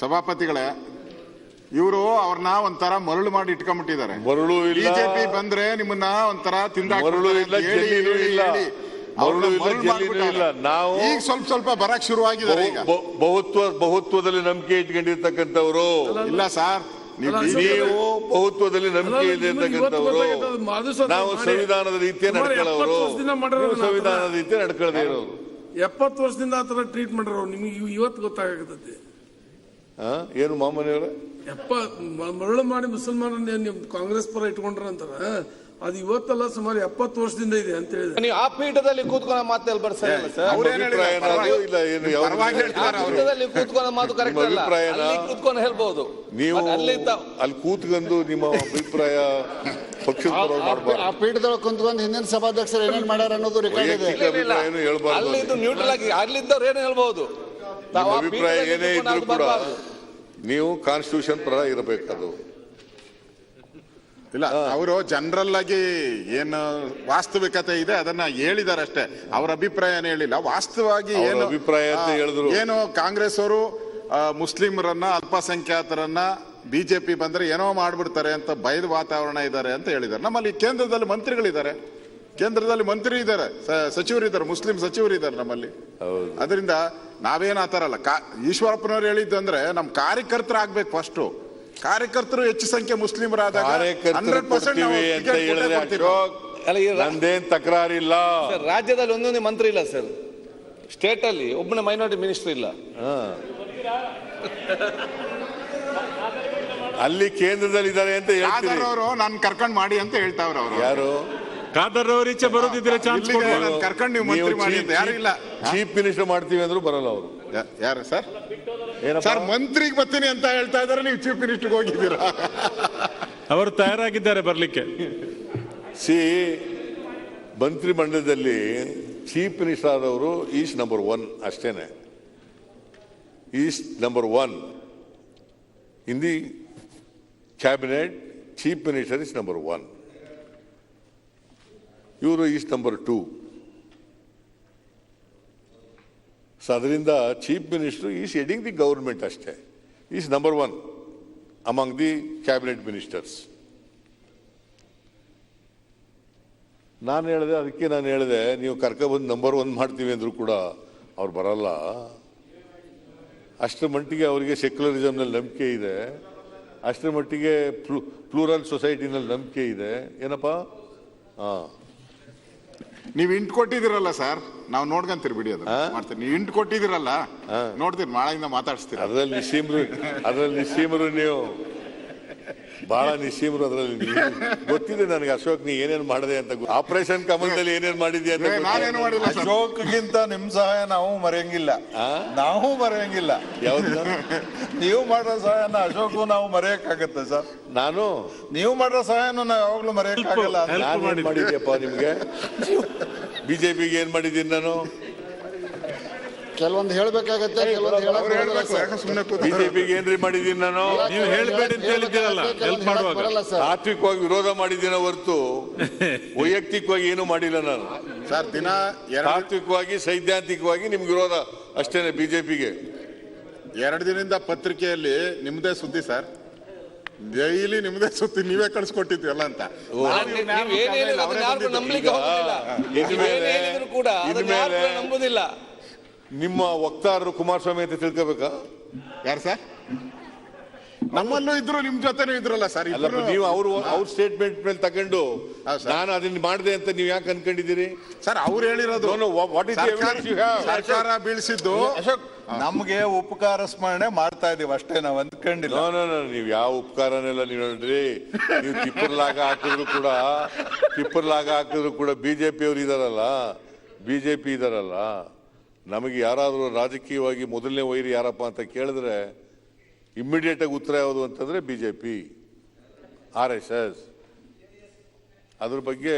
ಸಭಾಪತಿಗಳೇ, ಇವರು ಅವ್ರನ್ನ ಒಂಥರ ಮರಳು ಮಾಡಿ ಇಟ್ಕೊಂಡ್ಬಿಟ್ಟಿದ್ದಾರೆ. ಮರಳು ಇಲ್ಲ. ಬಿಜೆಪಿ ಬಂದ್ರೆ ನಿಮ್ಮನ್ನ ಒಂಥರ ತಿಂದ ಮರಳು ಇಲ್ಲ, ನಾವು ಈಗ ಸ್ವಲ್ಪ ಬರಕ್ ಶುರುವಾಗಿದ್ದಾರೆ. ಈಗ ಬಹುತ್ವದಲ್ಲಿ ನಂಬಿಕೆ ಇಟ್ಕೊಂಡಿರ್ತಕ್ಕಂಥವ್ರು ಇಲ್ಲ ಸರ್. ನೀವು ಬಹುತ್ವದಲ್ಲಿ ನಂಬಿಕೆ ಇರ್ತಕ್ಕಂಥವ್ರು. ನಾವು ಸಂವಿಧಾನದ ರೀತಿಯ ನಡ್ಕೊಳ್ಳೋರು, ಸಂವಿಧಾನದ ರೀತಿಯ ನಡ್ಕೊಳ್ಳದೇ ಇರೋರು. 70 ವರ್ಷದಿಂದ ಆ ತರ ಟ್ರೀಟ್ ಮಾಡ್ಯಾರ. ನಿಮಗೆ ಇವತ್ತು ಗೊತ್ತಾಗತೈತಿ ಏನು ಮಾಮನಿಯವರೇ? ಮರಳು ಮಾಡಿ ಮುಸಲ್ಮಾನ ನೀವು ಕಾಂಗ್ರೆಸ್ ಪರ ಇಟ್ಕೊಂಡ್ರ ಅಂತಾರ. ಅದು ಇವತ್ತಲ್ಲ, ಸುಮಾರು 70 ವರ್ಷದಿಂದ ಇದೆ ಅಂತ ಹೇಳಿದ್ರೆ ನೀವು ಆ ಪೀಠದಲ್ಲಿ ಕೂತ್ಕೊಳ್ಳೋ ಮಾತು ಕೂತ್ಕೊಳ್ಳೋ ಮಾತು ಕರೆಕ್ಟ್ ಅಲ್ಲ. ಅಲ್ಲಿ ಕೂತ್ಕೊಂಡು ಹೇಳ್ಬಹುದು. ನೀವು ಅಲ್ಲಿ ಕೂತ್ಕೊಂಡು ನಿಮ್ಮ ಅಭಿಪ್ರಾಯ ಪಕ್ಷದ ಆ ಪೀಠದೊಳಗೆ ಕುಂತ್ಕೊಂಡು ಹಿಂದಿನ ಸಭಾಧ್ಯಕ್ಷರು ಏನೇನು ಮಾಡ್ಯಾರ ಅನ್ನೋದು ರೆಕಾರ್ಡ್ ಇದೆ. ಅಲ್ಲಿದ್ದು ನ್ಯೂಟ್ರಲ್ ಆಗಿ ಅಲ್ಲಿದ್ದವ್ರು ಏನು ಹೇಳ್ಬಹುದು. ಅಭಿಪ್ರಾಯ ಏನೇ ಇದ್ರು ಕೂಡ ನೀವು ಕಾನ್ಸ್ಟಿಟ್ಯೂಷನ್ ಪ್ರಕಾರ ಇರಬೇಕದು. ಇಲ್ಲ, ಅವರು ಜನರಲ್ ಆಗಿ ಏನು ವಾಸ್ತವಿಕತೆ ಇದೆ ಅದನ್ನ ಹೇಳಿದಾರೆ ಅಷ್ಟೇ. ಅವ್ರ ಅಭಿಪ್ರಾಯ ಹೇಳಿಲ್ಲ. ವಾಸ್ತವವಾಗಿ ಏನು ಅಭಿಪ್ರಾಯ ಅಂತ ಹೇಳಿದ್ರು. ಏನು ಕಾಂಗ್ರೆಸ್ ಅವರು ಮುಸ್ಲಿಮರನ್ನ, ಅಲ್ಪಸಂಖ್ಯಾತರನ್ನ ಬಿಜೆಪಿ ಬಂದ್ರೆ ಏನೋ ಮಾಡ್ಬಿಡ್ತಾರೆ ಅಂತ ಭಯದ ವಾತಾವರಣ ಇದ್ದಾರೆ ಅಂತ ಹೇಳಿದ್ದಾರೆ. ನಮ್ಮಲ್ಲಿ ಕೇಂದ್ರದಲ್ಲಿ ಮಂತ್ರಿಗಳಿದ್ದಾರೆ, ಕೇಂದ್ರದಲ್ಲಿ ಮಂತ್ರಿ ಇದ್ದಾರೆ, ಸಚಿವರಿದ್ದಾರೆ, ಮುಸ್ಲಿಂ ಸಚಿವರಿದ್ದಾರೆ ನಮ್ಮಲ್ಲಿ. ಅದರಿಂದ ನಾವೇನ್ ಆತರಲ್ಲ. ಈಶ್ವರಪ್ಪನವ್ರು ಹೇಳಿದ್ದಂದ್ರೆ ನಮ್ ಕಾರ್ಯಕರ್ತರು ಆಗ್ಬೇಕು. ಫಸ್ಟ್ ಕಾರ್ಯಕರ್ತರು ಹೆಚ್ಚು ಸಂಖ್ಯೆ ಮುಸ್ಲಿಮರಾದಾಗ 100% ನಂದೇನ್ ತಕರಾರಿಲ್ಲ. ರಾಜ್ಯದಲ್ಲಿ ಒಂದೊಂದೇ ಮಂತ್ರಿ ಇಲ್ಲ ಸರ್. ಸ್ಟೇಟ್ ಅಲ್ಲಿ ಒಬ್ಬನೇ ಮೈನಾರಿಟಿ ಮಿನಿಸ್ಟರ್ ಇಲ್ಲ. ಅಲ್ಲಿ ಕೇಂದ್ರದಲ್ಲಿ ಇದ್ದಾರೆ ಅಂತ ಹೇಳ್ತಾರೆ. ನಾನು ಕರ್ಕೊಂಡ್ ಮಾಡಿ ಅಂತ ಹೇಳ್ತಾವ್ರ ಅವರು. ಯಾರು? ಖಾದರ್ ಅವ್ರ ಈಚೆ ಬರೋದಿದ್ರೆ ಚಾನ್ಸ್ ಇಲ್ಲಿಗೆ ನಾನು ಕರ್ಕೊಂಡು ನೀವು ಮಂತ್ರಿ ಮಾಡಿ ಅಂತ ಯಾರು ಇಲ್ಲ. ಚೀಫ್ ಮಿನಿಸ್ಟರ್ ಮಾಡ್ತೀವಿ ಅಂದ್ರೂ ಬರಲ್ಲ ಅವರು. ಯಾರು ಸರ್? ಸರ್ ಮಂತ್ರಿಗೆ ಬರ್ತೀನಿ ಅಂತ ಹೇಳ್ತಾ ಇದಾರೆ, ನೀವು ಚೀಫ್ ಮಿನಿಸ್ಟರ್ಗೆ ಹೋಗಿದ್ದೀರಾ? ಅವರು ತಯಾರಾಗಿದ್ದಾರೆ ಬರ್ಲಿಕ್ಕೆ. ಮಂತ್ರಿ ಮಂಡಲದಲ್ಲಿ ಚೀಫ್ ಮಿನಿಸ್ಟರ್ ಆದವರು ಈಸ್ ನಂಬರ್ 1 ಅಷ್ಟೇನೆ. Is number 1 in the cabinet. Chief minister is number 1. ಇವರು ಈಸ್ ನಂಬರ್ 2. ಸೊ ಅದರಿಂದ chief minister is heading the government ಅಷ್ಟೇ. Is number 1 among the cabinet ministers. ನಾನು ಹೇಳಿದೆ ನೀವು ಕರ್ಕೊಬಂದು ನಂಬರ್ 1 ಮಾಡ್ತೀವಿ ಅಂದ್ರೂ ಕೂಡ ಅವ್ರು ಬರಲ್ಲ. ಅಷ್ಟರ ಮಟ್ಟಿಗೆ ಅವರಿಗೆ ಸೆಕ್ಯುಲರಿಸಮ್ನಲ್ಲಿ ನಂಬಿಕೆ ಇದೆ, ಅಷ್ಟರ ಮಟ್ಟಿಗೆ ಪ್ಲೂರಲ್ ಸೊಸೈಟಿನಲ್ಲಿ ನಂಬಿಕೆ ಇದೆ. ಏನಪ್ಪ? ನೀವು ಇಂಟ್ ಕೊಟ್ಟಿದ್ದೀರಲ್ಲ ಸರ್, ನಾವು ನೋಡ್ಕೊಂತೀರಿ ಬಿಡಿ, ಅದು ಮಾಡ್ತೀರಿ. ನೀವು ಇಂಟ್ ಕೊಟ್ಟಿದ್ದೀರಲ್ಲ, ನೋಡ್ತೀರಿ, ನಾಳೆಯಿಂದ ಮಾತಾಡಿಸ್ತೀರಿ. ಅದರಲ್ಲಿ ನಿಸ್ಸೀಮರು ನೀವು ಬಹಳ ನಿಸ್ಸೀಮರು. ಅದರಲ್ಲಿ ಗೊತ್ತಿದೆ ನನಗೆ ಅಶೋಕ್ ನೀ ಏನೇನ್ ಮಾಡಿದೆ ಅಂತ. ಆಪರೇಷನ್ ಕಮಲದಲ್ಲಿ ಏನೇನ್ ಮಾಡಿದ್ಯಾ ಅಂತ. ನಾನೇನು ಮಾಡಿಲ್ಲ ಸರ್. ಅಶೋಕ್ಗಿಂತ ನಿಮ್ ಸಹಾಯ ನಾವು ಮರೆಯಂಗಿಲ್ಲ. ಯಾವ್ದು? ನೀವು ಮಾಡೋ ಸಹಾಯನ ಅಶೋಕು ನಾವು ಮರೆಯಕ್ಕಾಗತ್ತೆ ಸರ್? ನೀವು ಮಾಡೋ ಸಹಾಯನ ನಾವು ಯಾವಾಗ್ಲೂ ಮರೆಯಕ್ಕಾಗಲ್ಲ. ನಾನು ಮಾಡಿದ್ಯಪ್ಪ ನಿಮ್ಗೆ? ಬಿಜೆಪಿಗೆ ಏನ್ ಮಾಡಿದ್ದೀನಿ ನಾನು? ಕೆಲವೊಂದು ಹೇಳ್ಬೇಕಾಗತ್ತೆ, ಬಿಜೆಪಿಗೆ ಏನ್ರಿ ಮಾಡಿದ್ದೀನಿ ನಾನು? ನೀವು ಹೇಳ್ಬೇಡಿ ಅಂತ ಹೇಳಿದ್ದೀರಲ್ಲ ಹೆಲ್ಪ್ ಮಾಡುವಾಗ. ತಾತ್ವಿಕವಾಗಿ ವಿರೋಧ ಮಾಡಿದ್ದೀನ ಹೊರತು ವೈಯಕ್ತಿಕವಾಗಿ ಏನು ಮಾಡಿಲ್ಲ ನಾನು ಸರ್. ದಿನ ತಾತ್ವಿಕವಾಗಿ ಸೈದ್ಧಾಂತಿಕವಾಗಿ ನಿಮ್ಗೆ ವಿರೋಧ ಅಷ್ಟೇನೆ. ಬಿಜೆಪಿಗೆ 2 ದಿನದಿಂದ ಪತ್ರಿಕೆಯಲ್ಲಿ ನಿಮ್ದೇ ಸುದ್ದಿ ಸರ್, ಡೈಲಿ ನಿಮ್ದೇ ಸುದ್ದಿ, ನೀವೇ ಕಳ್ಸಿಕೊಟ್ಟಿದ್ವಲ್ಲ ಅಂತ. ನಂಬುದಿಲ್ಲ. ನಿಮ್ಮ ವಕ್ತಾರರು ಕುಮಾರಸ್ವಾಮಿ ಅಂತ ತಿಳ್ಕೋಬೇಕಾ? ಯಾರು ಸರ್? ನಮ್ಮಲ್ಲೂ ಇದ್ರು, ನಿಮ್ ಜೊತೆನೂ ಇದ್ರಲ್ಲ ಸರ್. ನೀವು ಅವ್ರ ಸ್ಟೇಟ್ಮೆಂಟ್ ಮೇಲೆ ತಗೊಂಡು ನಾನು ಅದನ್ನ ಮಾಡಿದೆ ಅಂತ ನೀವು ಯಾಕೆ ಅನ್ಕೊಂಡಿದ್ದೀರಿ ಸರ್? ಅವ್ರು ಹೇಳಿರೋದು ಸರ್ಕಾರ ಬೀಳಿಸಿದ್ದು. ಅಶೋಕ್, ನಮ್ಗೆ ಉಪಕಾರ ಸ್ಮರಣೆ ಮಾಡ್ತಾ ಇದೀವಿ ಅಷ್ಟೇ, ನಾವ್ ಅಂದ್ಕೊಂಡಿಲ್ಲ. ನೀವು ಯಾವ ಉಪಕಾರನೆಲ್ಲ ನೀವು ನೋಡ್ರಿ. ನೀವು ಟಿಪ್ಪರ್ಲಾಗ ಹಾಕಿದ್ರು ಕೂಡ ಬಿಜೆಪಿ ಅವರು ಇದಾರಲ್ಲ. ನಮಗೆ ಯಾರಾದರೂ ರಾಜಕೀಯವಾಗಿ ಮೊದಲನೇ ವೈರಿ ಯಾರಪ್ಪ ಅಂತ ಕೇಳಿದ್ರೆ ಇಮ್ಮಿಡಿಯೇಟ್ ಆಗಿ ಉತ್ತರ ಯಾವುದು ಅಂತಂದ್ರೆ ಬಿಜೆಪಿ, RSS. ಅದ್ರ ಬಗ್ಗೆ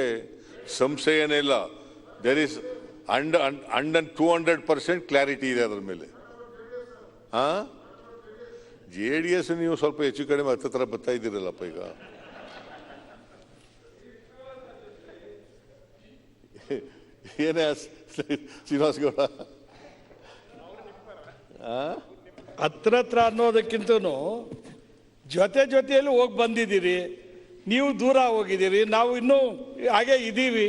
ಸಂಶಯನೇ ಇಲ್ಲ. ದೇರ್ ಇಸ್ 200% ಕ್ಲಾರಿಟಿ ಇದೆ ಅದ್ರ ಮೇಲೆ. JDS ನೀವು ಸ್ವಲ್ಪ ಹೆಚ್ಚು ಕಡಿಮೆ ಹತ್ತಿರ ಬರ್ತಾ ಇದ್ದೀರಲ್ಲಪ್ಪ ಈಗ. ಏನೇ ಶ್ರೀನಿವಾಸ್ ಗೌಡ ಹತ್ರ ಅನ್ನೋದಕ್ಕಿಂತ ಜೊತೆಯಲ್ಲಿ ಹೋಗಿ ಬಂದಿದ್ದೀರಿ, ನೀವು ದೂರ ಹೋಗಿದ್ದೀರಿ, ನಾವು ಇನ್ನೂ ಹಾಗೆ ಇದ್ದೀವಿ.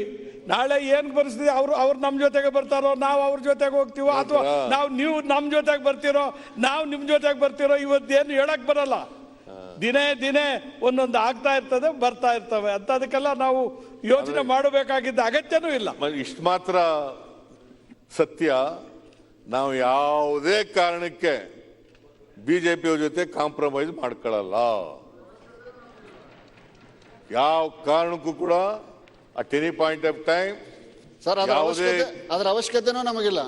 ನಾಳೆ ಏನ್ ಪರಿಸ್ಥಿತಿ, ಅವ್ರು ನಮ್ಮ ಜೊತೆಗೆ ಬರ್ತಾರೋ, ನಾವು ಅವ್ರ ಜೊತೆಗೆ ಹೋಗ್ತೀವೋ, ಅಥವಾ ನೀವು ನಮ್ಮ ಜೊತೆಗೆ ಬರ್ತೀರೋ, ನಾವು ನಿಮ್ಮ ಜೊತೆಗೆ ಬರ್ತೀರೋ, ಇವತ್ತೇನು ಹೇಳಕ್ ಬರಲ್ಲ. ದಿನೇ ಒಂದೊಂದು ಆಗ್ತಾ ಇರ್ತದೆ, ಬರ್ತಾ ಇರ್ತವೆ ಅಂತ. ಅದಕ್ಕೆಲ್ಲ ನಾವು ಯೋಚನೆ ಮಾಡಬೇಕಾಗಿದ್ದ ಅಗತ್ಯನೂ ಇಲ್ಲ. ಇಷ್ಟು ಮಾತ್ರ ಸತ್ಯ, ನಾವು ಯಾವುದೇ ಕಾರಣಕ್ಕೆ ಬಿಜೆಪಿಯವ್ರ ಜೊತೆ ಕಾಂಪ್ರಮೈಸ್ ಮಾಡ್ಕೊಳ್ಳಲ್ಲ. ಯಾವ ಕಾರಣಕ್ಕೂ ಕೂಡ at any point of time. Sir, ಅದರ ಅವಶ್ಯಕತೆನೂ ನಮಗಿಲ್ಲ.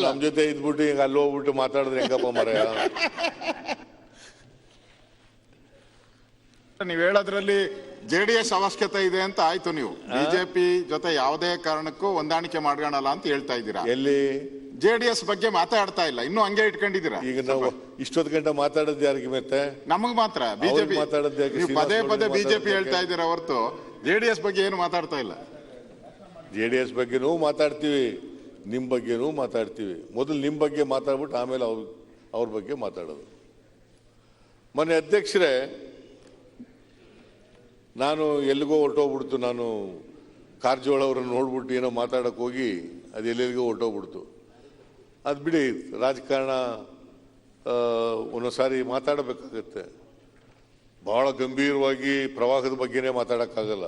ನಮ್ಮ ಜೊತೆ ಇದ್ಬಿಟ್ಟು ಈಗ ಅಲ್ಲಿ ಹೋಗ್ಬಿಟ್ಟು ಮಾತಾಡಿದ್ರೆ ಹೆಂಗಪ್ಪ ಮರೆಯ? ನೀವು ಹೇಳೋದ್ರಲ್ಲಿ JDS ಅವಶ್ಯಕತೆ ಇದೆ ಅಂತ ಆಯ್ತು. ನೀವು ಬಿಜೆಪಿ ಜೊತೆ ಯಾವುದೇ ಕಾರಣಕ್ಕೂ ಹೊಂದಾಣಿಕೆ ಮಾಡ್ಕೊಳ್ಳಲ್ಲ ಅಂತ ಹೇಳ್ತಾ ಇದ್ದೀರಾ. ಎಲ್ಲಿ JDS ಬಗ್ಗೆ ಮಾತಾಡ್ತಾ ಇಲ್ಲ, ಇನ್ನೂ ಹಂಗೆ ಇಟ್ಕೊಂಡಿದ್ದೀರಾ. ಈಗ ನಾವು ಇಷ್ಟೊತ್ತು ಗಂಟೆ ಮಾತಾಡೋದು ಯಾರಿಗೆ? ಮತ್ತೆ ನಮಗ್ ಮಾತ್ರ ಬಿಜೆಪಿ ಪದೇ ಬಿಜೆಪಿ ಹೇಳ್ತಾ ಇದ್ದೀರಾ ಹೊರತು JDS ಬಗ್ಗೆ ಏನು ಮಾತಾಡ್ತಾ ಇಲ್ಲ. JDS ಬಗ್ಗೆನೂ ಮಾತಾಡ್ತೀವಿ, ನಿಮ್ ಬಗ್ಗೆನೂ ಮಾತಾಡ್ತೀವಿ. ಮೊದಲು ನಿಮ್ ಬಗ್ಗೆ ಮಾತಾಡ್ಬಿಟ್ಟು ಆಮೇಲೆ ಅವ್ರ ಬಗ್ಗೆ ಮಾತಾಡೋದು. ಮೊನ್ನೆ ಅಧ್ಯಕ್ಷರೇ, ನಾನು ಎಲ್ಲಿಗೋ ಹೊರಟೋಗ್ಬಿಡ್ತು. ನಾನು ಕಾರಜೋಳ ಅವರನ್ನು ನೋಡ್ಬಿಟ್ಟು ಏನೋ ಮಾತಾಡಕ್ಕೆ ಹೋಗಿ ಅದು ಎಲ್ಲೆಲ್ಲಿಗೋ ಹೊರಟೋಗ್ಬಿಡ್ತು. ಅದು ಬಿಡಿ, ರಾಜಕಾರಣ ಒಂದೊಂದ್ಸಾರಿ ಮಾತಾಡಬೇಕಾಗತ್ತೆ. ಬಹಳ ಗಂಭೀರವಾಗಿ ಪ್ರವಾಹದ ಬಗ್ಗೆನೇ ಮಾತಾಡೋಕ್ಕಾಗಲ್ಲ.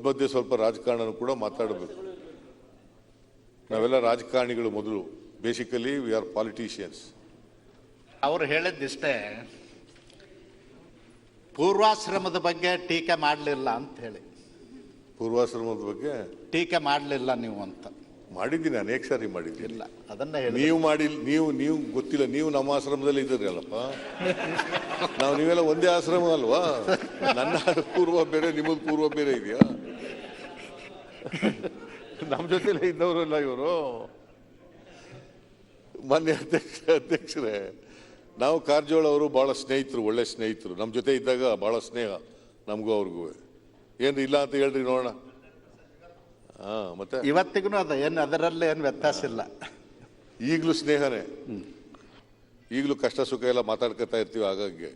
ಮಧ್ಯೆ ಸ್ವಲ್ಪ ರಾಜಕಾರಣನೂ ಕೂಡ ಮಾತಾಡಬೇಕು. ನಾವೆಲ್ಲ ರಾಜಕಾರಣಿಗಳು ಮೊದಲು. Basically we are politicians. ಅವರು ಹೇಳಿದ್ದಿಷ್ಟೇ, ಪೂರ್ವಾಶ್ರಮದ ಬಗ್ಗೆ ಟೀಕೆ ಮಾಡಲಿಲ್ಲ ಅಂತ ಹೇಳಿ. ಪೂರ್ವಾಶ್ರಮದ ಬಗ್ಗೆ ಟೀಕೆ ಮಾಡಲಿಲ್ಲ ನೀವು ಅಂತ. ಮಾಡಿದ್ದೀನಿ, ಅನೇಕ ಸಾರಿ ಮಾಡಿದ್ದೀನಿ. ಇಲ್ಲ, ಅದನ್ನ ಹೇಳಿ. ನೀವು ಮಾಡಿಲ್ಲ, ನೀವು ಗೊತ್ತಿಲ್ಲ, ನೀವು ನಮ್ಮ ಆಶ್ರಮದಲ್ಲಿ ಇದ್ದೀರಿ ಅಲ್ಲಪ್ಪ. ನೀವೆಲ್ಲ ಒಂದೇ ಆಶ್ರಮ ಅಲ್ವಾ? ನನ್ನ ಪೂರ್ವ ಬೇರೆ, ನಿಮ್ಮದು ಪೂರ್ವ ಬೇರೆ ಇದೆಯಾ? ನಮ್ಮ ಜೊತೆಲೇ ಇದ್ದವರಲ್ಲ ಇವರು. ಮಾನ್ಯ ಅಧ್ಯಕ್ಷರೇ, ನಾವು ಕಾರಜೋಳ ಅವರು ಬಹಳ ಸ್ನೇಹಿತರು, ಒಳ್ಳೆ ಸ್ನೇಹಿತರು. ನಮ್ಮ ಜೊತೆ ಇದ್ದಾಗ ಬಹಳ ಸ್ನೇಹ ನಮಗೂ ಅವ್ರಿಗೂ. ಏನು ಇಲ್ಲ ಅಂತ ಹೇಳ್ರಿ ನೋಡೋಣ. ಮತ್ತೆ ಇವತ್ತಿಗೂ ಏನು ಅದರಲ್ಲಿ ಏನು ವ್ಯತ್ಯಾಸ ಇಲ್ಲ. ಈಗಲೂ ಸ್ನೇಹನೇ, ಈಗಲೂ ಕಷ್ಟ ಸುಖ ಎಲ್ಲ ಮಾತಾಡ್ಕೊತಾ ಇರ್ತೀವಿ ಆಗಾಗ್ಗೆ.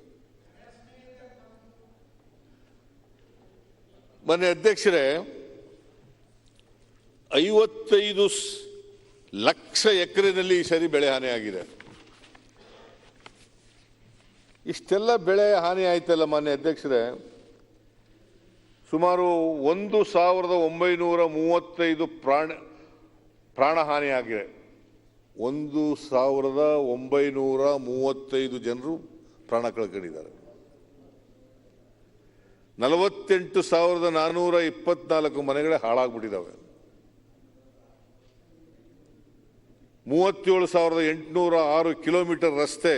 ಮೊನ್ನೆ ಅಧ್ಯಕ್ಷರೇ, 55 ಲಕ್ಷ ಎಕರೆನಲ್ಲಿ ಈ ಸರಿ ಬೆಳೆ ಹಾನಿ ಆಗಿದೆ. ಇಷ್ಟೆಲ್ಲ ಬೆಳೆ ಹಾನಿ ಆಯ್ತಲ್ಲ ಮಾನ್ಯ ಅಧ್ಯಕ್ಷರೇ, ಸುಮಾರು 1935 ಪ್ರಾಣ ಹಾನಿ ಆಗಿದೆ. 1935 ಜನರು ಪ್ರಾಣ ಕಳ್ಕೊಂಡಿದ್ದಾರೆ. 48,424 ಮನೆಗಳೇ ಹಾಳಾಗ್ಬಿಟ್ಟಿದ್ದಾವೆ. 37,806 ಕಿಲೋಮೀಟರ್ ರಸ್ತೆ,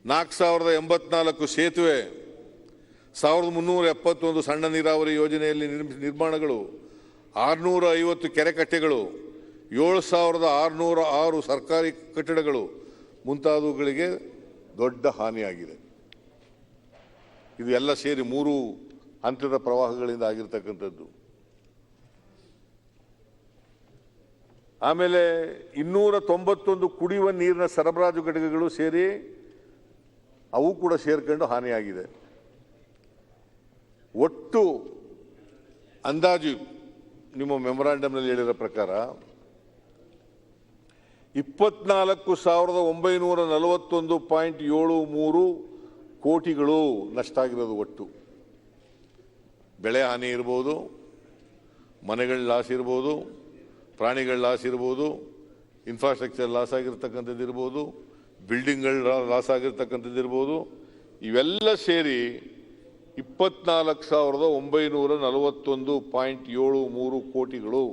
4,084 ಸೇತುವೆ, 1,371 ಸಣ್ಣ ನೀರಾವರಿ ಯೋಜನೆಯಲ್ಲಿ ನಿರ್ಮಾಣಗಳು, 650 ಕೆರೆಕಟ್ಟೆಗಳು, 7,606 ಸರ್ಕಾರಿ ಕಟ್ಟಡಗಳು ಮುಂತಾದವುಗಳಿಗೆ ದೊಡ್ಡ ಹಾನಿಯಾಗಿದೆ. ಇದು ಎಲ್ಲ ಸೇರಿ 3 ಹಂತದ ಪ್ರವಾಹಗಳಿಂದ ಆಗಿರ್ತಕ್ಕಂಥದ್ದು. ಆಮೇಲೆ 291 ಕುಡಿಯುವ ನೀರಿನ ಸರಬರಾಜು ಘಟಕಗಳು ಸೇರಿ ಅವು ಕೂಡ ಸೇರ್ಕೊಂಡು ಹಾನಿಯಾಗಿದೆ. ಒಟ್ಟು ಅಂದಾಜು ನಿಮ್ಮ ಮೆಮೊರಾಂಡಮ್ನಲ್ಲಿ ಹೇಳಿರೋ ಪ್ರಕಾರ 24,941.73 ಕೋಟಿಗಳು ನಷ್ಟ ಆಗಿರೋದು. ಒಟ್ಟು ಬೆಳೆ ಹಾನಿ ಇರ್ಬೋದು, ಮನೆಗಳ ಲಾಸ್ ಇರ್ಬೋದು, ಪ್ರಾಣಿಗಳ ಲಾಸ್ ಇರ್ಬೋದು, ಇನ್ಫ್ರಾಸ್ಟ್ರಕ್ಚರ್ ಲಾಸ್ ಆಗಿರ್ತಕ್ಕಂಥದ್ದು ಇರ್ಬೋದು, ಬಿಲ್ಡಿಂಗ್ಗಳ ಲಾಸ್ ಆಗಿರ್ತಕ್ಕಂಥದ್ದು ಇರ್ಬೋದು. ಇವೆಲ್ಲ ಸೇರಿ 24,941.73 ಕೋಟಿಗಳು,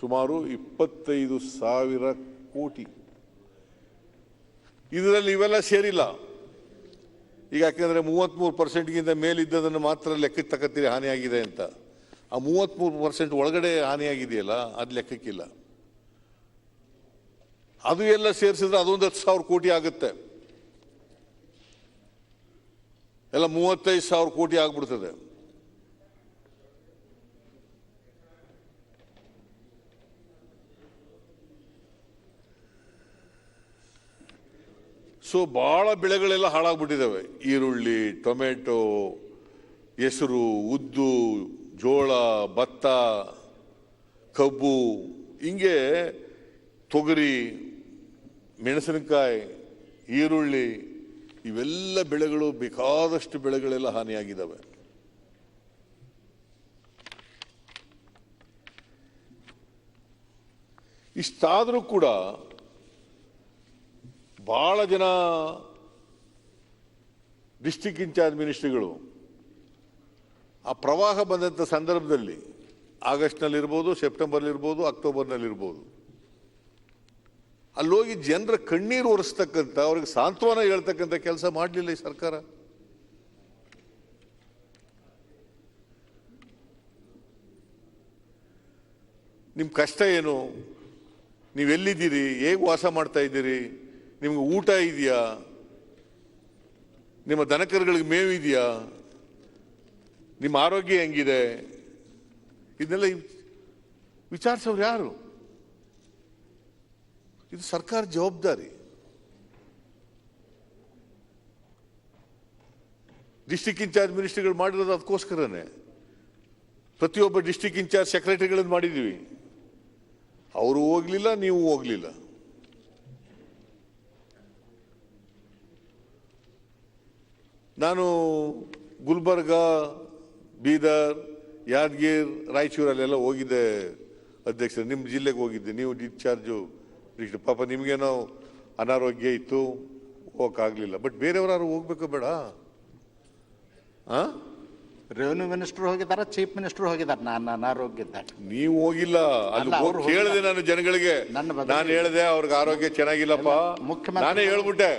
ಸುಮಾರು 25,000 ಕೋಟಿ. ಇದರಲ್ಲಿ ಇವೆಲ್ಲ ಸೇರಿಲ್ಲ. ಈಗ ಯಾಕೆಂದರೆ 33%ಗಿಂತ ಮೇಲಿದ್ದದನ್ನು ಮಾತ್ರ ಲೆಕ್ಕಕ್ಕೆ ತಕ್ಕತ್ತೀರಿ ಹಾನಿಯಾಗಿದೆ ಅಂತ. ಆ 33% ಒಳಗಡೆ ಹಾನಿಯಾಗಿದೆಯಲ್ಲ, ಅದು ಲೆಕ್ಕಕ್ಕಿಲ್ಲ. ಅದು ಎಲ್ಲ ಸೇರಿಸಿದ್ರೆ ಅದೊಂದು 10,000 ಕೋಟಿ ಆಗುತ್ತೆ. ಎಲ್ಲ 35,000 ಕೋಟಿ ಆಗ್ಬಿಡ್ತದೆ. ಸೊ ಭಾಳ ಬೆಳೆಗಳೆಲ್ಲ ಹಾಳಾಗ್ಬಿಟ್ಟಿದ್ದಾವೆ. ಈರುಳ್ಳಿ, ಟೊಮೆಟೊ, ಹೆಸರು, ಉದ್ದು, ಜೋಳ, ಭತ್ತ, ಕಬ್ಬು, ಹಿಂಗೆ ತೊಗರಿ, ಮೆಣಸಿನಕಾಯಿ, ಈರುಳ್ಳಿ, ಇವೆಲ್ಲ ಬೆಳೆಗಳು, ಬೇಕಾದಷ್ಟು ಬೆಳೆಗಳೆಲ್ಲ ಹಾನಿಯಾಗಿದ್ದಾವೆ. ಇಷ್ಟಾದರೂ ಕೂಡ ಬಹಳ ಜನ ಡಿಸ್ಟ್ರಿಕ್ಟ್ ಇನ್ಚಾರ್ಜ್ ಮಿನಿಸ್ಟ್ರಿಗಳು ಆ ಪ್ರವಾಹ ಬಂದಂಥ ಸಂದರ್ಭದಲ್ಲಿ ಆಗಸ್ಟ್ನಲ್ಲಿರ್ಬೋದು, ಸೆಪ್ಟೆಂಬರ್ಲಿರ್ಬೋದು, ಅಕ್ಟೋಬರ್ನಲ್ಲಿರ್ಬೋದು, ಅಲ್ಲೋಗಿ ಜನರ ಕಣ್ಣೀರು ಒರೆಸ್ತಕ್ಕಂಥ, ಅವ್ರಿಗೆ ಸಾಂತ್ವನ ಹೇಳ್ತಕ್ಕಂಥ ಕೆಲಸ ಮಾಡಲಿಲ್ಲ ಈ ಸರ್ಕಾರ. ನಿಮ್ಮ ಕಷ್ಟ ಏನು, ನೀವೆಲ್ಲಿದ್ದೀರಿ, ಹೇಗೆ ವಾಸ ಮಾಡ್ತಾ ಇದ್ದೀರಿ, ನಿಮ್ಗೆ ಊಟ ಇದೆಯಾ, ನಿಮ್ಮ ದನಕರುಗಳಿಗೆ ಮೇವಿದೆಯಾ, ನಿಮ್ಮ ಆರೋಗ್ಯ ಹೆಂಗಿದೆ, ಇದನ್ನೆಲ್ಲ ವಿಚಾರಿಸೋರು ಯಾರು? ಇದು ಸರ್ಕಾರ ಜವಾಬ್ದಾರಿ. ಡಿಸ್ಟ್ರಿಕ್ಟ್ ಇನ್ಚಾರ್ಜ್ ಮಿನಿಸ್ಟ್ರಿಗಳು ಮಾಡಿರೋದು ಅದಕ್ಕೋಸ್ಕರನೇ. ಪ್ರತಿಯೊಬ್ಬ ಡಿಸ್ಟ್ರಿಕ್ಟ್ ಇನ್ಚಾರ್ಜ್ ಸೆಕ್ರೆಟರಿಗಳನ್ನು ಮಾಡಿದ್ದೀವಿ. ಅವರು ಹೋಗ್ಲಿಲ್ಲ, ನೀವು ಹೋಗ್ಲಿಲ್ಲ. ನಾನು ಗುಲ್ಬರ್ಗ, ಬೀದರ್, ಯಾದಗಿರ್, ರಾಯಚೂರಲ್ಲೆಲ್ಲ ಹೋಗಿದ್ದೆ ಅಧ್ಯಕ್ಷರು. ನಿಮ್ಮ ಜಿಲ್ಲೆಗೆ ಹೋಗಿದ್ದೆ, ನೀವು ಡಿಸ್ಚಾರ್ಜು. ಪಾಪ ನಿಮಗೇನೋ ಅನಾರೋಗ್ಯ ಇತ್ತು, ಹೋಗೋಕ್ಕಾಗಲಿಲ್ಲ. ಬಟ್ ಬೇರೆಯವರು ಹೋಗ್ಬೇಕು ಬೇಡ? ರೆವಿನ್ಯೂ ಮಿನಿಸ್ಟರ್ ಹೋಗಿದಾರ, ಚೀಫ್ ಮಿನಿಸ್ಟರ್ ಹೋಗಿದಾರೆ, ನಾನು ಅನಾರೋಗ್ಯದ. ನೀವು ಹೋಗಿಲ್ಲ, ಅಲ್ಲಿ ಅಲ್ಲ, ಅವ್ರು ಕೇಳಿದೆ ನಾನು ಜನಗಳಿಗೆ. ನಾನು ಹೇಳಿದೆ ಅವ್ರಿಗೆ ಆರೋಗ್ಯ ಚೆನ್ನಾಗಿಲ್ಲಪ್ಪ, ನಾನೇ ಹೇಳ್ಬಿಟ್ಟೆ.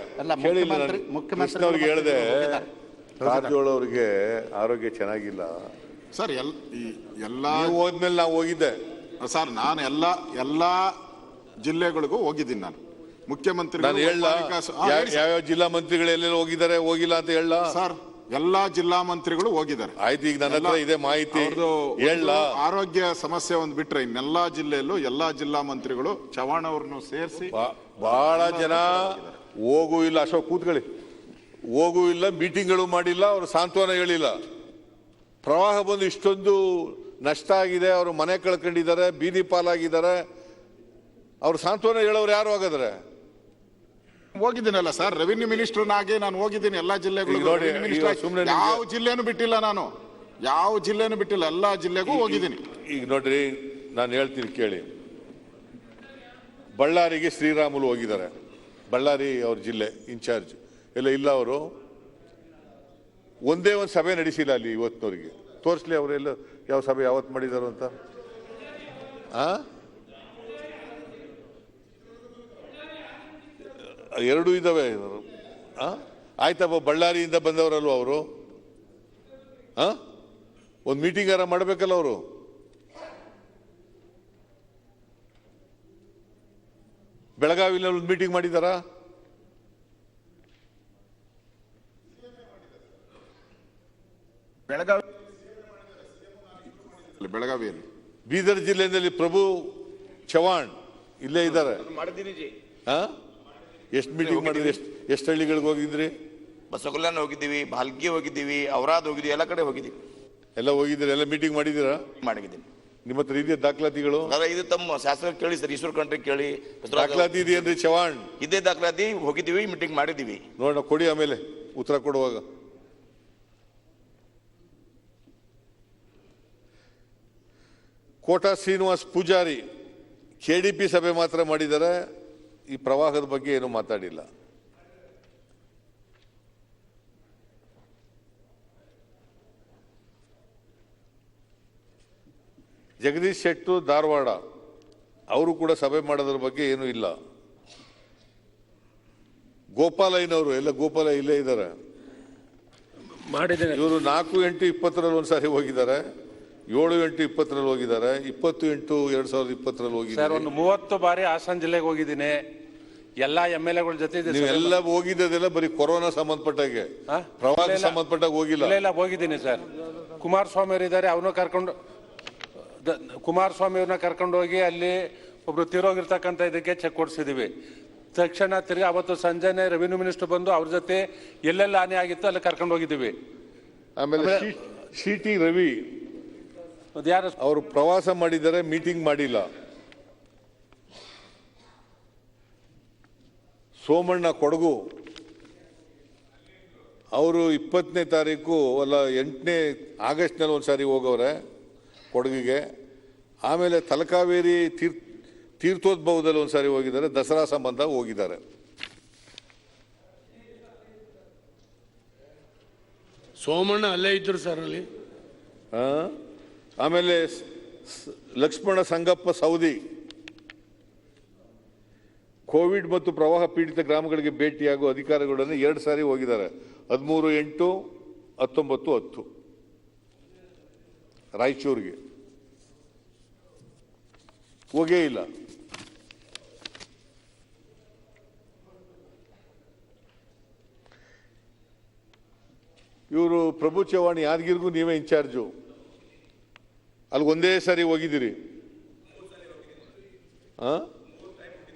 ಮುಖ್ಯಮಂತ್ರಿ ಅವ್ರಿಗೆ ಹೇಳಿದೆ ಕಾರಜೋಳ ಅವ್ರಿಗೆ ಆರೋಗ್ಯ ಚೆನ್ನಾಗಿಲ್ಲ ಸರ್. ಎಲ್ಲ ಹೋದ್ಮೇಲೆ ನಾವು ಹೋಗಿದ್ದೆ ಸರ್. ನಾನು ಎಲ್ಲ ಜಿಲ್ಲೆಗಳಿಗೂ ಹೋಗಿದ್ದೀನಿ. ನಾನು ಮುಖ್ಯಮಂತ್ರಿ ನಾನು ಹೇಳ ಯಾವ ಜಿಲ್ಲಾ ಮಂತ್ರಿಗಳು ಎಲ್ಲೆಲ್ಲ ಹೋಗಿದ್ದಾರೆ, ಹೋಗಿಲ್ಲ ಅಂತ ಹೇಳ ಸರ್. ಎಲ್ಲಾ ಜಿಲ್ಲಾ ಮಂತ್ರಿಗಳು ಹೋಗಿದ್ದಾರೆ. ಆಯ್ತು, ಈಗ ನನ್ನ ಹತ್ರ ಇದೆ ಮಾಹಿತಿ. ಆರೋಗ್ಯ ಸಮಸ್ಯೆ ಒಂದು ಬಿಟ್ರೆ ಇನ್ನೆಲ್ಲಾ ಜಿಲ್ಲೆಯಲ್ಲೂ ಎಲ್ಲಾ ಜಿಲ್ಲಾ ಮಂತ್ರಿಗಳು ಚವ್ಹಾಣ್ ಅವ್ರನ್ನು ಸೇರಿಸಿ ಬಹಳ ಜನ ಹೋಗೂ ಇಲ್ಲ. ಅಶೋಕ್ ಕೂತ್ಕೊಳ್ಳಿ. ಹೋಗೂ ಇಲ್ಲ, ಮೀಟಿಂಗ್ಗಳು ಮಾಡಿಲ್ಲ, ಅವರು ಸಾಂತ್ವನ ಹೇಳಿಲ್ಲ. ಪ್ರವಾಹ ಬಂದು ಇಷ್ಟೊಂದು ನಷ್ಟ ಆಗಿದೆ, ಅವರು ಮನೆ ಕಳ್ಕೊಂಡಿದ್ದಾರೆ, ಬೀದಿ ಪಾಲಾಗಿದ್ದಾರೆ, ಅವ್ರು ಸಾಂತ್ವನ ಹೇಳೋರು ಯಾರು ಹಾಗಾದ್ರೆ? ಹೋಗಿದ್ದೀನಲ್ಲ ಸರ್, ರೆವಿನ್ಯೂ ಮಿನಿಸ್ಟರ್ನಾಗೆ ನಾನು ಹೋಗಿದ್ದೀನಿ ಎಲ್ಲಾ ಜಿಲ್ಲೆಗಳು. ಯಾವ ಜಿಲ್ಲೆನೂ ಬಿಟ್ಟಿಲ್ಲ, ನಾನು ಯಾವ ಜಿಲ್ಲೆನೂ ಬಿಟ್ಟಿಲ್ಲ, ಎಲ್ಲಾ ಜಿಲ್ಲೆಗೂ ಹೋಗಿದ್ದೀನಿ. ಈಗ ನೋಡ್ರಿ, ನಾನು ಹೇಳ್ತೀನಿ ಕೇಳಿ. ಬಳ್ಳಾರಿಗೆ ಶ್ರೀರಾಮುಲು ಹೋಗಿದ್ದಾರೆ, ಬಳ್ಳಾರಿ ಅವ್ರ ಜಿಲ್ಲೆ ಇನ್ಚಾರ್ಜ್ ಎಲ್ಲ ಇಲ್ಲ. ಅವರು ಒಂದೇ ಒಂದು ಸಭೆ ನಡೆಸಿಲ್ಲ ಅಲ್ಲಿ ಇವತ್ತಿನವರಿಗೆ. ತೋರಿಸ್ಲಿ ಅವರೆಲ್ಲ ಯಾವ ಸಭೆ ಯಾವತ್ತು ಮಾಡಿದಾರು ಅಂತ. ಎರಡೂ ಇದ್ದಾವೆ. ಆಯ್ತಪ್ಪ, ಬಳ್ಳಾರಿಯಿಂದ ಬಂದವರಲ್ವ ಅವರು? ಒಂದು ಮೀಟಿಂಗ್ ಯಾರ ಮಾಡಬೇಕಲ್ಲ ಅವರು? ಬೆಳಗಾವಿಯಲ್ಲಿ ಒಂದು ಮೀಟಿಂಗ್ ಮಾಡಿದಾರಾ? ಬೆಳಗಾವಿಯಲ್ಲಿ. ಬೀದರ್ ಜಿಲ್ಲೆಯಲ್ಲಿ ಪ್ರಭು ಚವ್ಹಾಣ್ ಇಲ್ಲೇ ಇದ್ದಾರೆ. ಎಷ್ಟು ಮೀಟಿಂಗ್ ಮಾಡಿದ್ರಿ? ಎಷ್ಟು ಹಳ್ಳಿಗಳಿಗೆ ಹೋಗಿದ್ರಿ? ಬಸವಕಲ್ಯಾಣ ಹೋಗಿದ್ದೀವಿ, ಭಾಲ್ಗಿ ಹೋಗಿದ್ದೀವಿ, ಔರಾದ್ ಹೋಗಿದ್ದೀವಿ, ಎಲ್ಲ ಕಡೆ ಹೋಗಿದ್ದೀವಿ. ಎಲ್ಲ ಹೋಗಿದ್ದೀರಾ? ಎಲ್ಲ ಮೀಟಿಂಗ್ ಮಾಡಿದ್ದೀರಾ? ಮಾಡಿದ್ದೀನಿ. ನಿಮ್ಮ ಹತ್ರ ಇದೆಯಾ ದಾಖಲಾತಿಗಳು? ಇದು ತಮ್ಮ ಶಾಸಕ ಕೇಳಿ ಸರ್, ಈಶ್ವರ್ ಕಂಟ್ರಿ ಕೇಳಿ. ದಾಖಲಾತಿ ಇದೆಯೇನ್ರಿ ಚವ್ಹಾಣ್? ಇದೇ ದಾಖಲಾತಿ, ಹೋಗಿದ್ದೀವಿ, ಮೀಟಿಂಗ್ ಮಾಡಿದ್ದೀವಿ. ನೋಡೋಣ, ಕೊಡಿ ಆಮೇಲೆ ಉತ್ತರ ಕೊಡುವಾಗ. ಕೋಟಾ ಶ್ರೀನಿವಾಸ್ ಪೂಜಾರಿ ಕೆಡಿಪಿ ಸಭೆ ಮಾತ್ರ ಮಾಡಿದ್ದಾರೆ, ಈ ಪ್ರವಾಹದ ಬಗ್ಗೆ ಏನು ಮಾತಾಡಿಲ್ಲ. ಜಗದೀಶ್ ಶೆಟ್ಟು ಧಾರವಾಡ, ಅವರು ಕೂಡ ಸಭೆ ಮಾಡೋದ್ರ ಬಗ್ಗೆ ಏನೂ ಇಲ್ಲ. ಗೋಪಾಲಯ್ಯನವರು ಎಲ್ಲ ಗೋಪಾಲ ಇಲ್ಲೇ ಇದ್ದಾರೆ. ಇವರು 4/8/20 ಒಂದ್ಸಾರಿ ಹೋಗಿದ್ದಾರೆ, 7/8/20 ಹೋಗಿದ್ದಾರೆ, 20/8/2020 ಹೋಗಿದ್ದಾರೆ. ಒಂದು 30 ಬಾರಿ ಹಾಸನ ಜಿಲ್ಲೆಗೆ ಹೋಗಿದ್ದೀನಿ. ಎಲ್ಲಾ MLA ಜೊತೆ ನೀವೆಲ್ಲ ಹೋಗಿದ್ದೆಲ್ಲ ಬರೀ ಕೊರೋನಾ ಸಂಬಂಧಪಟ್ಟಾಗೆ, ಪ್ರವಾಹ ಸಂಬಂಧಪಟ್ಟಾಗ ಹೋಗಿಲ್ಲ. ಇಲ್ಲ, ಹೋಗಿದ್ದೀನಿ ಸರ್. ಕುಮಾರಸ್ವಾಮಿ ಅವರು ಇದ್ದಾರೆ, ಅವ್ರನ್ನ ಕರ್ಕೊಂಡು, ಕುಮಾರಸ್ವಾಮಿ ಅವ್ರನ್ನ ಕರ್ಕೊಂಡು ಹೋಗಿ ಅಲ್ಲಿ ಒಬ್ರು ತೀರೋಗಿರ್ತಕ್ಕಂಥ ಇದಕ್ಕೆ ಚೆಕ್ ಕೊಡಿಸಿದೀವಿ. ತಕ್ಷಣ ತಿರ್ಗಿ ಅವತ್ತು ಸಂಜೆನೆ ರೆವಿನ್ಯೂ ಮಿನಿಸ್ಟರ್ ಬಂದು ಅವ್ರ ಜೊತೆ ಎಲ್ಲೆಲ್ಲ ಹಾನಿ ಆಗಿತ್ತು ಅಲ್ಲಿ ಕರ್ಕೊಂಡು ಹೋಗಿದ್ದೀವಿ. ಆಮೇಲೆ CT ರವಿ ಯಾರು ಅವರು ಪ್ರವಾಸ ಮಾಡಿದ್ದಾರೆ, ಮೀಟಿಂಗ್ ಮಾಡಿಲ್ಲ. ಸೋಮಣ್ಣ ಕೊಡಗು ಅವರು 20ನೇ ತಾರೀಕು ಅಲ್ಲ 8ನೇ ಆಗಸ್ಟ್ನಲ್ಲಿ ಒಂದ್ಸಾರಿ ಹೋಗವ್ರೆ ಕೊಡಗಿಗೆ. ಆಮೇಲೆ ತಲಕಾವೇರಿ ತೀರ್ಥೋದ್ಭವದಲ್ಲಿ ಒಂದ್ಸಾರಿ ಹೋಗಿದ್ದಾರೆ, ದಸರಾ ಸಂಬಂಧ ಹೋಗಿದ್ದಾರೆ. ಸೋಮಣ್ಣ ಅಲ್ಲೇ ಇದ್ರು ಸರ್ ಅಲ್ಲಿ. ಆಮೇಲೆ ಲಕ್ಷ್ಮಣ ಸಂಗಪ್ಪ ಸೌದಿ ಕೋವಿಡ್ ಮತ್ತು ಪ್ರವಾಹ ಪೀಡಿತ ಗ್ರಾಮಗಳಿಗೆ ಭೇಟಿಯಾಗುವ ಅಧಿಕಾರಿಗಳನ್ನು 2 ಸಾರಿ ಹೋಗಿದ್ದಾರೆ. 13/8/19/10 ರಾಯಚೂರಿಗೆ ಹೋಗೇ ಇಲ್ಲ. ಇವರು ಪ್ರಭು ಚವ್ಹಾಣ್ ಯಾದಗಿರಿಗೂ ನೀವೇ ಇನ್ಚಾರ್ಜು, ಅಲ್ಲಿ ಒಂದೇ ಸಾರಿ ಹೋಗಿದ್ದೀರಿ.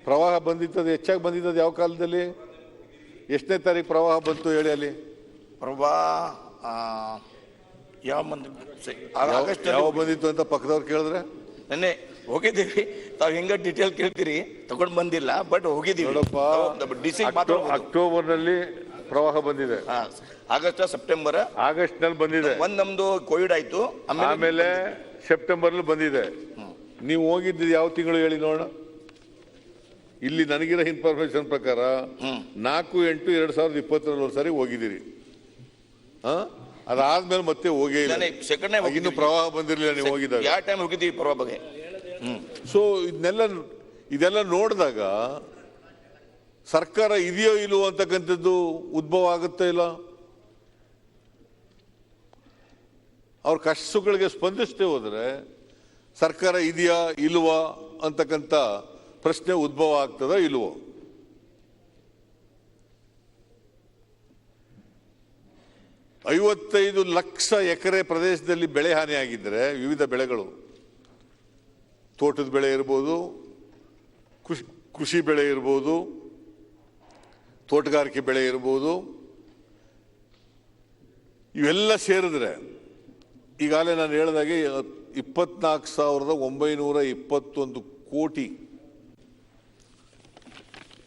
ಪ್ರವಾಹ ಬಂದಿತ್ತದು ಹೆಚ್ಚಾಗಿ ಬಂದಿದ್ದದು ಯಾವ ಕಾಲದಲ್ಲಿ? ಎಷ್ಟನೇ ತಾರೀಕು ಪ್ರವಾಹ ಬಂತು ಹೇಳಿ? ಅಲ್ಲಿ ಪ್ರವಾಹ ಯಾವ ಬಂದಿತ್ತು ಅಂತ ಪಕ್ಕದವ್ರು ಕೇಳಿದ್ರೆ? ನೆನ್ನೆ ಹೋಗಿದ್ದೀವಿ. ತಾವು ಹೆಂಗ ಡೀಟೇಲ್ ಕೇಳ್ತೀರಿ, ತಗೊಂಡು ಬಂದಿಲ್ಲ, ಬಟ್ ಹೋಗಿದ್ದೀವಿ. ಅಕ್ಟೋಬರ್ನಲ್ಲಿ ಪ್ರವಾಹ ಬಂದಿದೆ, ಸೆಪ್ಟೆಂಬರ್ ಆಗಸ್ಟ್ನಲ್ಲಿ ಬಂದಿದೆ. ನಮ್ದು ಕೋವಿಡ್ ಆಯ್ತು, ಆಮೇಲೆ ಸೆಪ್ಟೆಂಬರ್ ಬಂದಿದೆ. ನೀವು ಹೋಗಿದ್ದು ಯಾವ ತಿಂಗಳು ಹೇಳಿ ನೋಡೋಣ? ಇಲ್ಲಿ ನನಗಿರೋ ಇನ್ಫಾರ್ಮೇಶನ್ ಪ್ರಕಾರ 4/8/2020 ಒಂದ್ಸರಿ ಹೋಗಿದ್ದೀರಿ. ಅದಾದ್ಮೇಲೆ ಮತ್ತೆ ಹೋಗೇ ಇಲ್ಲ. ಇನ್ನು ಪ್ರವಾಹ ಬಂದಿರಲಿಲ್ಲ ನೀವು ಹೋಗಿದಾಗ. ಯಾವ ಟೈಮ್ ಹೋಗಿದ್ದೀವಿ ಪ್ರವಾಹ ಬಗ್ಗೆ. ಸೊ ಇದೆಲ್ಲ ನೋಡಿದಾಗ ಸರ್ಕಾರ ಇದೆಯೋ ಇಲ್ವೋ ಅಂತಕ್ಕಂಥದ್ದು ಉದ್ಭವ ಆಗುತ್ತೆ ಇಲ್ಲ. ಅವ್ರ ಕಷ್ಟ ಸುಖಗಳಿಗೆ ಸ್ಪಂದಿಸದೆ ಹೋದ್ರೆ ಸರ್ಕಾರ ಇದೆಯಾ ಇಲ್ವಾ ಅಂತಕ್ಕಂಥ ಪ್ರಶ್ನೆ ಉದ್ಭವ ಆಗ್ತದ ಇಲ್ವೋ. ಐವತ್ತೈದು ಲಕ್ಷ ಎಕರೆ ಪ್ರದೇಶದಲ್ಲಿ ಬೆಳೆ ಹಾನಿಯಾಗಿದ್ದರೆ ವಿವಿಧ ಬೆಳೆಗಳು, ತೋಟದ ಬೆಳೆ ಇರ್ಬೋದು, ಕೃಷಿ ಬೆಳೆ ಇರ್ಬೋದು, ತೋಟಗಾರಿಕೆ ಬೆಳೆ ಇರ್ಬೋದು, ಇವೆಲ್ಲ ಸೇರಿದ್ರೆ ಈಗಾಗಲೇ ನಾನು ಹೇಳಿದಾಗೆ 24,921 ಕೋಟಿ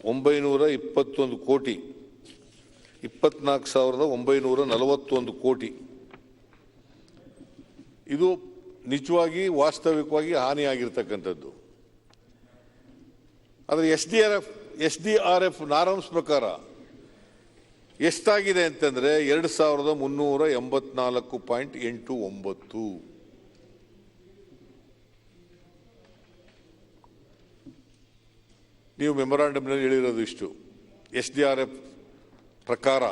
24,941 ಕೋಟಿ ಇದು ನಿಜವಾಗಿ ವಾಸ್ತವಿಕವಾಗಿ ಹಾನಿಯಾಗಿರ್ತಕ್ಕಂಥದ್ದು. ಆದರೆ SDRF ನಾರ್ಮ್ಸ್ ಪ್ರಕಾರ ಎಷ್ಟಾಗಿದೆ ಅಂತಂದ್ರೆ 2,384.89. ನೀವು ಮೆಮೊರಾಂಡಮ್ನಲ್ಲಿ ಹೇಳಿರೋದು ಇಷ್ಟು. SDRF ಪ್ರಕಾರ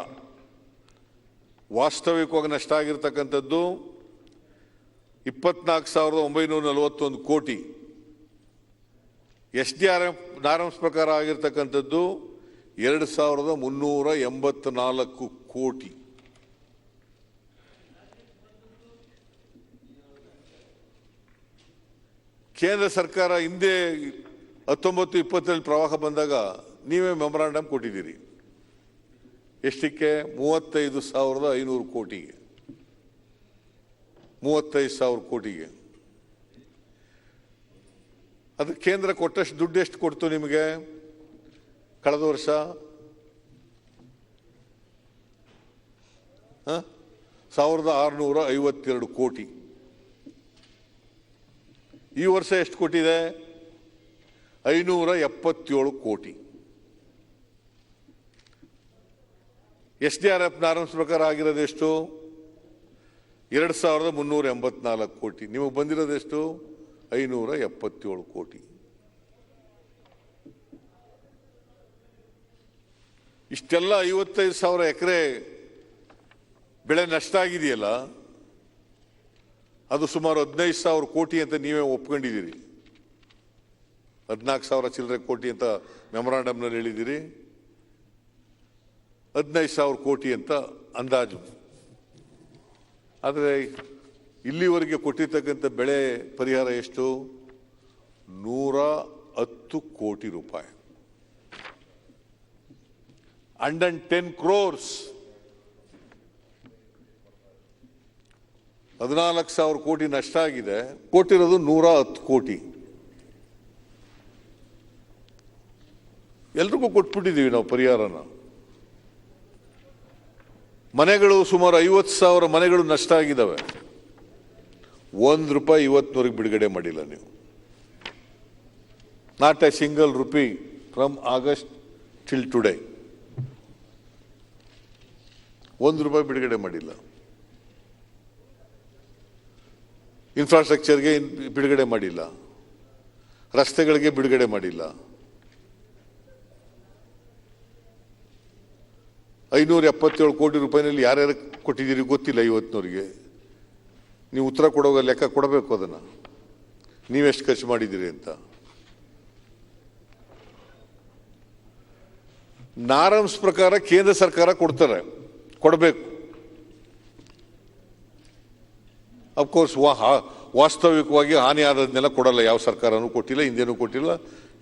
ವಾಸ್ತವಿಕವಾಗಿ ನಷ್ಟ ಆಗಿರ್ತಕ್ಕಂಥದ್ದು 24,941 ಕೋಟಿ. SDRF ನಾರ್ಮ್ಸ್ ಪ್ರಕಾರ ಆಗಿರ್ತಕ್ಕಂಥದ್ದು 2,384 ಕೋಟಿ. ಕೇಂದ್ರ ಸರ್ಕಾರ ಹಿಂದೆ 19-20 ಪ್ರವಾಹ ಬಂದಾಗ ನೀವೇ ಮೆಮೊರಾಂಡಮ್ ಕೊಟ್ಟಿದ್ದೀರಿ. ಎಷ್ಟಕ್ಕೆ? 35,500 ಕೋಟಿಗೆ, 35,000 ಕೋಟಿಗೆ. ಅದು ಕೇಂದ್ರ ಕೊಟ್ಟಷ್ಟು ದುಡ್ಡು ಎಷ್ಟು ಕೊಡ್ತು ನಿಮಗೆ ಕಳೆದ ವರ್ಷ? 1,652 ಕೋಟಿ. ಈ ವರ್ಷ ಎಷ್ಟು ಕೊಟ್ಟಿದೆ? 577 ಕೋಟಿ. SDRF ನಾರ್ಮ್ಸ್ ಪ್ರಕಾರ ಆಗಿರೋದು ಎಷ್ಟು? 2,384 ಕೋಟಿ. ನಿಮಗೆ ಬಂದಿರೋದು ಎಷ್ಟು? 577 ಕೋಟಿ. ಇಷ್ಟೆಲ್ಲ 55,000 ಎಕರೆ ಬೆಳೆ ನಷ್ಟ ಆಗಿದೆಯಲ್ಲ, ಅದು ಸುಮಾರು 15,000 ಕೋಟಿ ಅಂತ ನೀವೇ ಒಪ್ಕೊಂಡಿದ್ದೀರಿ. 14,000 ಚಿಲ್ಲರೆ ಕೋಟಿ ಅಂತ ಮೆಮೊರಾಂಡಮ್ನಲ್ಲಿ ಹೇಳಿದ್ದೀರಿ, 15,000 ಕೋಟಿ ಅಂತ ಅಂದಾಜು. ಆದರೆ ಇಲ್ಲಿವರೆಗೆ ಕೊಟ್ಟಿರ್ತಕ್ಕಂಥ ಬೆಳೆ ಪರಿಹಾರ ಎಷ್ಟು? 110 ಕೋಟಿ ರೂಪಾಯಿ. 110 crores. 14,000 ಕೋಟಿ ನಷ್ಟ ಆಗಿದೆ, ಕೊಟ್ಟಿರೋದು 110 ಕೋಟಿ. ಎಲ್ರಿಗೂ ಕೊಟ್ಬಿಟ್ಟಿದ್ದೀವಿ ನಾವು ಪರಿಹಾರನ. ಮನೆಗಳು ಸುಮಾರು 50,000 ಮನೆಗಳು ನಷ್ಟ ಆಗಿದ್ದಾವೆ. 1 ರೂಪಾಯಿ ಇವತ್ತಿನವರೆಗೆ ಬಿಡುಗಡೆ ಮಾಡಿಲ್ಲ ನೀವು. Not A single rupee from August till today. 1 ರೂಪಾಯಿ ಬಿಡುಗಡೆ ಮಾಡಿಲ್ಲ. ಇನ್ಫ್ರಾಸ್ಟ್ರಕ್ಚರ್ಗೆ ಬಿಡುಗಡೆ ಮಾಡಿಲ್ಲ, ರಸ್ತೆಗಳಿಗೆ ಬಿಡುಗಡೆ ಮಾಡಿಲ್ಲ. 577 ಕೋಟಿ ರೂಪಾಯಿನಲ್ಲಿ ಯಾರ್ಯಾರು ಕೊಟ್ಟಿದ್ದೀರಿ ಗೊತ್ತಿಲ್ಲ ಇವತ್ತಿನವರಿಗೆ. ನೀವು ಉತ್ತರ ಕೊಡೋವಾಗ ಲೆಕ್ಕ ಕೊಡಬೇಕು ಅದನ್ನು, ನೀವೆಷ್ಟು ಖರ್ಚು ಮಾಡಿದ್ದೀರಿ ಅಂತ. ನಾರ್ಮ್ಸ್ ಪ್ರಕಾರ ಕೇಂದ್ರ ಸರ್ಕಾರ ಕೊಡಬೇಕು. ಅಫ್ಕೋರ್ಸ್ ವಾಸ್ತವಿಕವಾಗಿ ಹಾನಿ ಆದದನ್ನೆಲ್ಲ ಕೊಡಲ್ಲ. ಯಾವ ಸರ್ಕಾರನೂ ಕೊಟ್ಟಿಲ್ಲ, ಹಿಂದೇನೂ ಕೊಟ್ಟಿಲ್ಲ,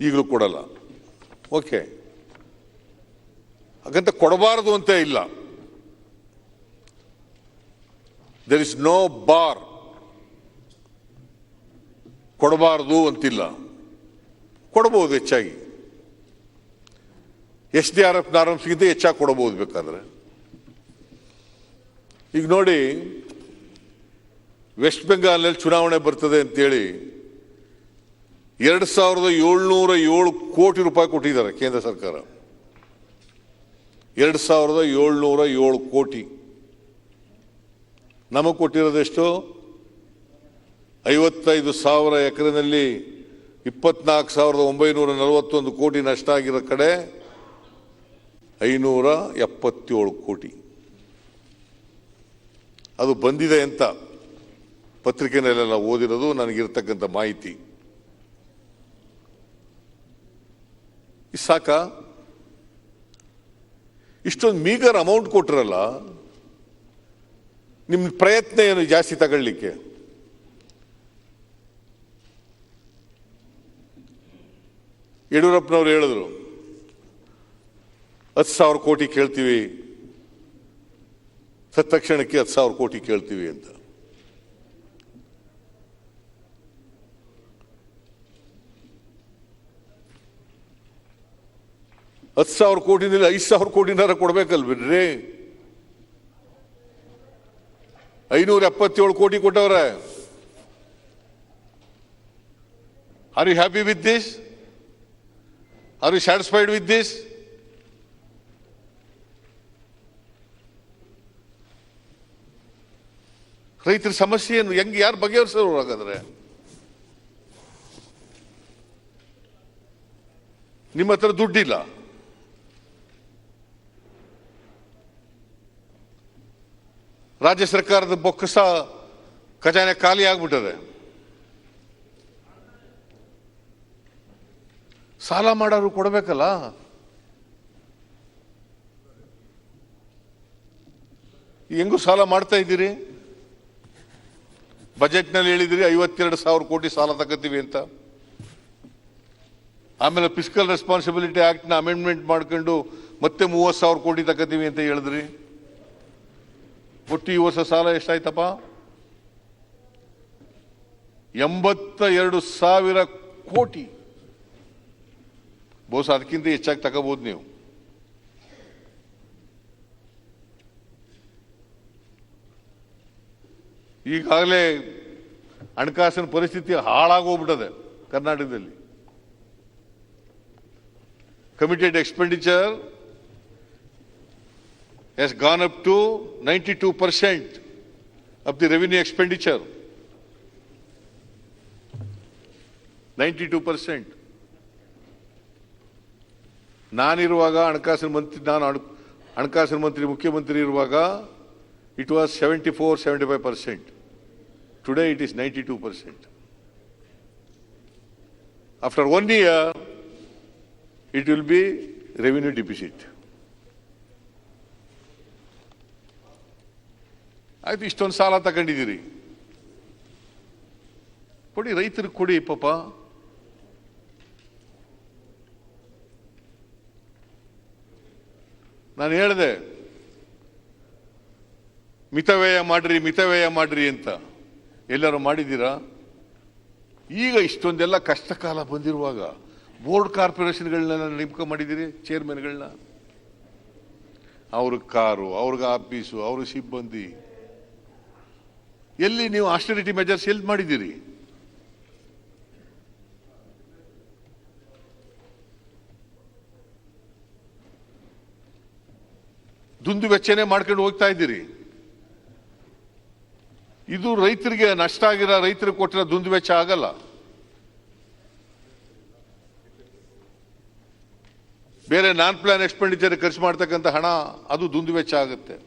ಈಗಲೂ ಕೊಡಲ್ಲ. ಓಕೆ, ಹಾಗಂತ ಕೊಡಬಾರದು ಅಂತ ಇಲ್ಲ. There is no bar. ಕೊಡಬಾರದು ಅಂತಿಲ್ಲ, ಕೊಡಬಹುದು ಹೆಚ್ಚಾಗಿ. SDRF ನಾರ್ಮ್ಸ್ಗಿಂತ ಹೆಚ್ಚಾಗಿ ಕೊಡಬಹುದು ಬೇಕಾದ್ರೆ. ಈಗ ನೋಡಿ, ವೆಸ್ಟ್ ಬೆಂಗಾಲ್ನಲ್ಲಿ ಚುನಾವಣೆ ಬರ್ತದೆ ಅಂತೇಳಿ 2,707 ಕೋಟಿ ರೂಪಾಯಿ ಕೊಟ್ಟಿದ್ದಾರೆ ಕೇಂದ್ರ ಸರ್ಕಾರ. 2,707 ಕೋಟಿ. ನಮಗೆ ಕೊಟ್ಟಿರೋದೆಷ್ಟು? 55,000 ಎಕರೆನಲ್ಲಿ 24,941 ಕೋಟಿ ನಷ್ಟ ಆಗಿರೋ ಕಡೆ 577 ಕೋಟಿ ಅದು ಬಂದಿದೆ ಅಂತ ಪತ್ರಿಕೆನಲ್ಲೆಲ್ಲ ಓದಿರೋದು ನನಗಿರ್ತಕ್ಕಂಥ ಮಾಹಿತಿ. ಸಾಕ? ಇಷ್ಟೊಂದು ಮೀಗರ್ ಅಮೌಂಟ್ ಕೊಟ್ರಲ್ಲ, ನಿಮ್ಮ ಪ್ರಯತ್ನ ಏನು ಜಾಸ್ತಿ ತಗೊಳ್ಳಿಕ್ಕೆ? ಯಡಿಯೂರಪ್ಪನವ್ರು ಹೇಳಿದ್ರು 10,000 ಕೋಟಿ ಕೇಳ್ತೀವಿ, ತಕ್ಷಣಕ್ಕೆ 10,000 ಕೋಟಿ ಕೇಳ್ತೀವಿ ಅಂತ. $10,000 ಕೋಟಿನಲ್ಲಿ 5,000 ಕೋಟಿನಾರ ಕೊಡ್ಬೇಕಲ್ಬಿಡ್ರಿ. 577 ಕೋಟಿ ಕೊಟ್ಟವ್ರೆ. Are you happy with this? Are you satisfied with this? ರೈತರ ಸಮಸ್ಯೆಯನ್ನು ಹೆಂಗೆ ಯಾರು ಬಗೆಹರಿಸೋರು? ಹಾಗಾದ್ರೆ ನಿಮ್ಮ ಹತ್ರ ದುಡ್ಡಿಲ್ಲ, ರಾಜ್ಯ ಸರ್ಕಾರದ ಬೊಕ್ಕಸ ಖಜಾನೆ ಖಾಲಿ ಆಗ್ಬಿಟ್ಟದೆ. ಸಾಲ ಮಾಡೋರು ಕೊಡಬೇಕಲ್ಲ. ಹೆಂಗೂ ಸಾಲ ಮಾಡ್ತಾ ಇದ್ದೀರಿ. ಬಜೆಟ್ನಲ್ಲಿ ಹೇಳಿದಿರಿ 52,000 ಕೋಟಿ ಸಾಲ ತಗೋತೀವಿ ಅಂತ. ಆಮೇಲೆ ಫಿಸ್ಕಲ್ ರೆಸ್ಪಾನ್ಸಿಬಿಲಿಟಿ ಆಕ್ಟ್ ನ ಅಮೆಂಡ್ಮೆಂಟ್ ಮಾಡ್ಕೊಂಡು ಮತ್ತೆ 30,000 ಕೋಟಿ ತಗೋತೀವಿ ಅಂತ ಹೇಳಿದ್ರಿ. ಒಟ್ಟು ಈ ವರ್ಷ ಸಾಲ ಎಷ್ಟಾಯ್ತಪ್ಪ? 82,000 ಕೋಟಿ. ಬಹುಶಃ ಅದಕ್ಕಿಂತ ಹೆಚ್ಚಾಗಿ ತಗೋಬಹುದು ನೀವು. ಈಗಾಗಲೇ ಹಣಕಾಸಿನ ಪರಿಸ್ಥಿತಿ ಹಾಳಾಗೋಗ್ಬಿಟ್ಟದೆ ಕರ್ನಾಟಕದಲ್ಲಿ. Committed expenditure has gone up to 92% of the revenue expenditure. 92%. ನಾನಿರುವಾಗ ಹಣಕಾಸಿನ ಮಂತ್ರಿ ಮುಖ್ಯಮಂತ್ರಿ ಇರುವಾಗ it was 74-75%. Today it is 92%. After 1 year, it will be revenue deficit. ಆಯ್ತು, ಇಷ್ಟೊಂದು ಸಾಲ ತಗೊಂಡಿದ್ದೀರಿ, ಕೊಡಿ, ರೈತರಿಗೆ ಕೊಡಿ ಪಾಪ. ನಾನು ಹೇಳಿದೆ ಮಿತವ್ಯಯ ಮಾಡ್ರಿ ಅಂತ. ಎಲ್ಲರೂ ಮಾಡಿದ್ದೀರಾ? ಈಗ ಇಷ್ಟೊಂದೆಲ್ಲ ಕಷ್ಟ ಕಾಲ ಬಂದಿರುವಾಗ ಬೋರ್ಡ್ ಕಾರ್ಪೊರೇಷನ್ಗಳನ್ನ ನೇಮಕ ಮಾಡಿದ್ದೀರಿ, ಚೇರ್ಮನ್ಗಳನ್ನ. ಅವ್ರಿಗೆ ಕಾರು, ಅವ್ರಿಗೆ ಆಫೀಸು, ಅವ್ರ ಸಿಬ್ಬಂದಿ. ಎಲ್ಲಿ ನೀವು ಆಸ್ಟೆರಿಟಿ ಮೆಜರ್ಸ್ ಎಲ್ಲಿ ಮಾಡಿದ್ದೀರಿ? ದುಂದು ವೆಚ್ಚನೆ ಮಾಡ್ಕೊಂಡು ಹೋಗ್ತಾ ಇದ್ದೀರಿ. ಇದು ರೈತರಿಗೆ ನಷ್ಟ ಆಗಿರೋ, ರೈತರಿಗೆ ಕೊಟ್ಟಿರೋ ದುಂದು ವೆಚ್ಚ ಆಗಲ್ಲ. ಬೇರೆ ನಾನ್ ಪ್ಲಾನ್ ಎಕ್ಸ್ಪೆಂಡಿಚರ್ ಖರ್ಚು ಮಾಡ್ತಕ್ಕಂಥ ಹಣ ಅದು ದುಂದು ವೆಚ್ಚ ಆಗುತ್ತೆ.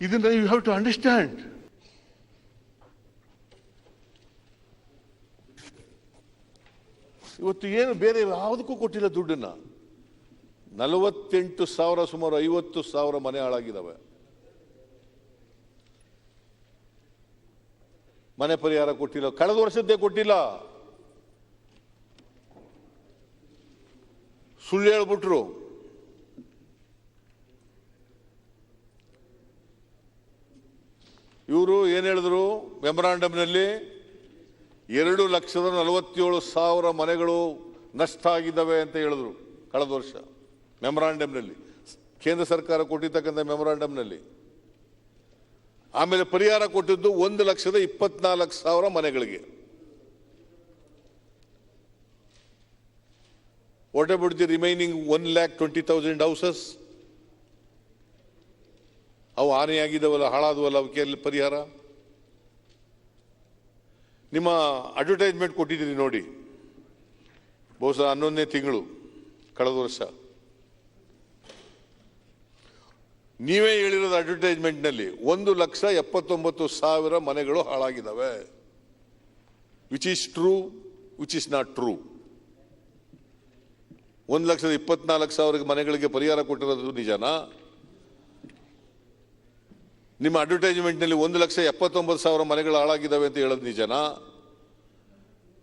ಇದನ್ನ ಯು ಹ್ಯಾವ್ ಟು ಅಂಡರ್ಸ್ಟ್ಯಾಂಡ್. ಇವತ್ತು ಏನು ಬೇರೆ ಯಾವುದಕ್ಕೂ ಕೊಟ್ಟಿಲ್ಲ ದುಡ್ಡನ್ನ. 48,000 ಸುಮಾರು 50,000 ಮನೆ ಹಾಳಾಗಿದ್ದಾವೆ. ಮನೆ ಪರಿಹಾರ ಕೊಟ್ಟಿಲ್ಲ, ಕಳೆದ ವರ್ಷದ್ದೇ ಕೊಟ್ಟಿಲ್ಲ. ಸುಳ್ಳು ಹೇಳ್ಬಿಟ್ರು. ಇವರು ಏನ್ ಹೇಳಿದ್ರು ಮೆಮೊರಾಂಡಮ್ನಲ್ಲಿ? 2,47,000 ಮನೆಗಳು ನಷ್ಟ ಆಗಿದ್ದಾವೆ ಅಂತ ಹೇಳಿದ್ರು ಕಳೆದ ವರ್ಷ ಮೆಮೊರಾಂಡಮ್ನಲ್ಲಿ, ಕೇಂದ್ರ ಸರ್ಕಾರ ಕೊಟ್ಟಿರ್ತಕ್ಕಂಥ ಮೆಮೊರಾಂಡಮ್ನಲ್ಲಿ. ಆಮೇಲೆ ಪರಿಹಾರ ಕೊಟ್ಟಿದ್ದು 1,24,000 ಮನೆಗಳಿಗೆ. What about the remaining 1,20,000 houses? ಅವು ಹಾನಿಯಾಗಿದ್ದಾವಲ್ಲ, ಹಾಳಾದವಲ್ಲ, ಅವಕ್ಕೆ ಪರಿಹಾರ? ನಿಮ್ಮ ಅಡ್ವರ್ಟೈಸ್ಮೆಂಟ್ ಕೊಟ್ಟಿದ್ದೀರಿ ನೋಡಿ, ಬಹುಶಃ 11ನೇ ತಿಂಗಳು ಕಳೆದ ವರ್ಷ. ನೀವೇ ಹೇಳಿರೋದು ಅಡ್ವರ್ಟೈಸ್ಮೆಂಟ್ನಲ್ಲಿ 1,79,000 ಮನೆಗಳು ಹಾಳಾಗಿದ್ದಾವೆ. Which is true, which is not true. 1,24,000 ಮನೆಗಳಿಗೆ ಪರಿಹಾರ ಕೊಟ್ಟಿರೋದು ನಿಜನಾ? ನಿಮ್ಮ ಅಡ್ವರ್ಟೈಸ್ಮೆಂಟ್ನಲ್ಲಿ 1,79,000 ಮನೆಗಳು ಹಾಳಾಗಿದ್ದಾವೆ ಅಂತ ಹೇಳೋದು ನಿಜನಾ?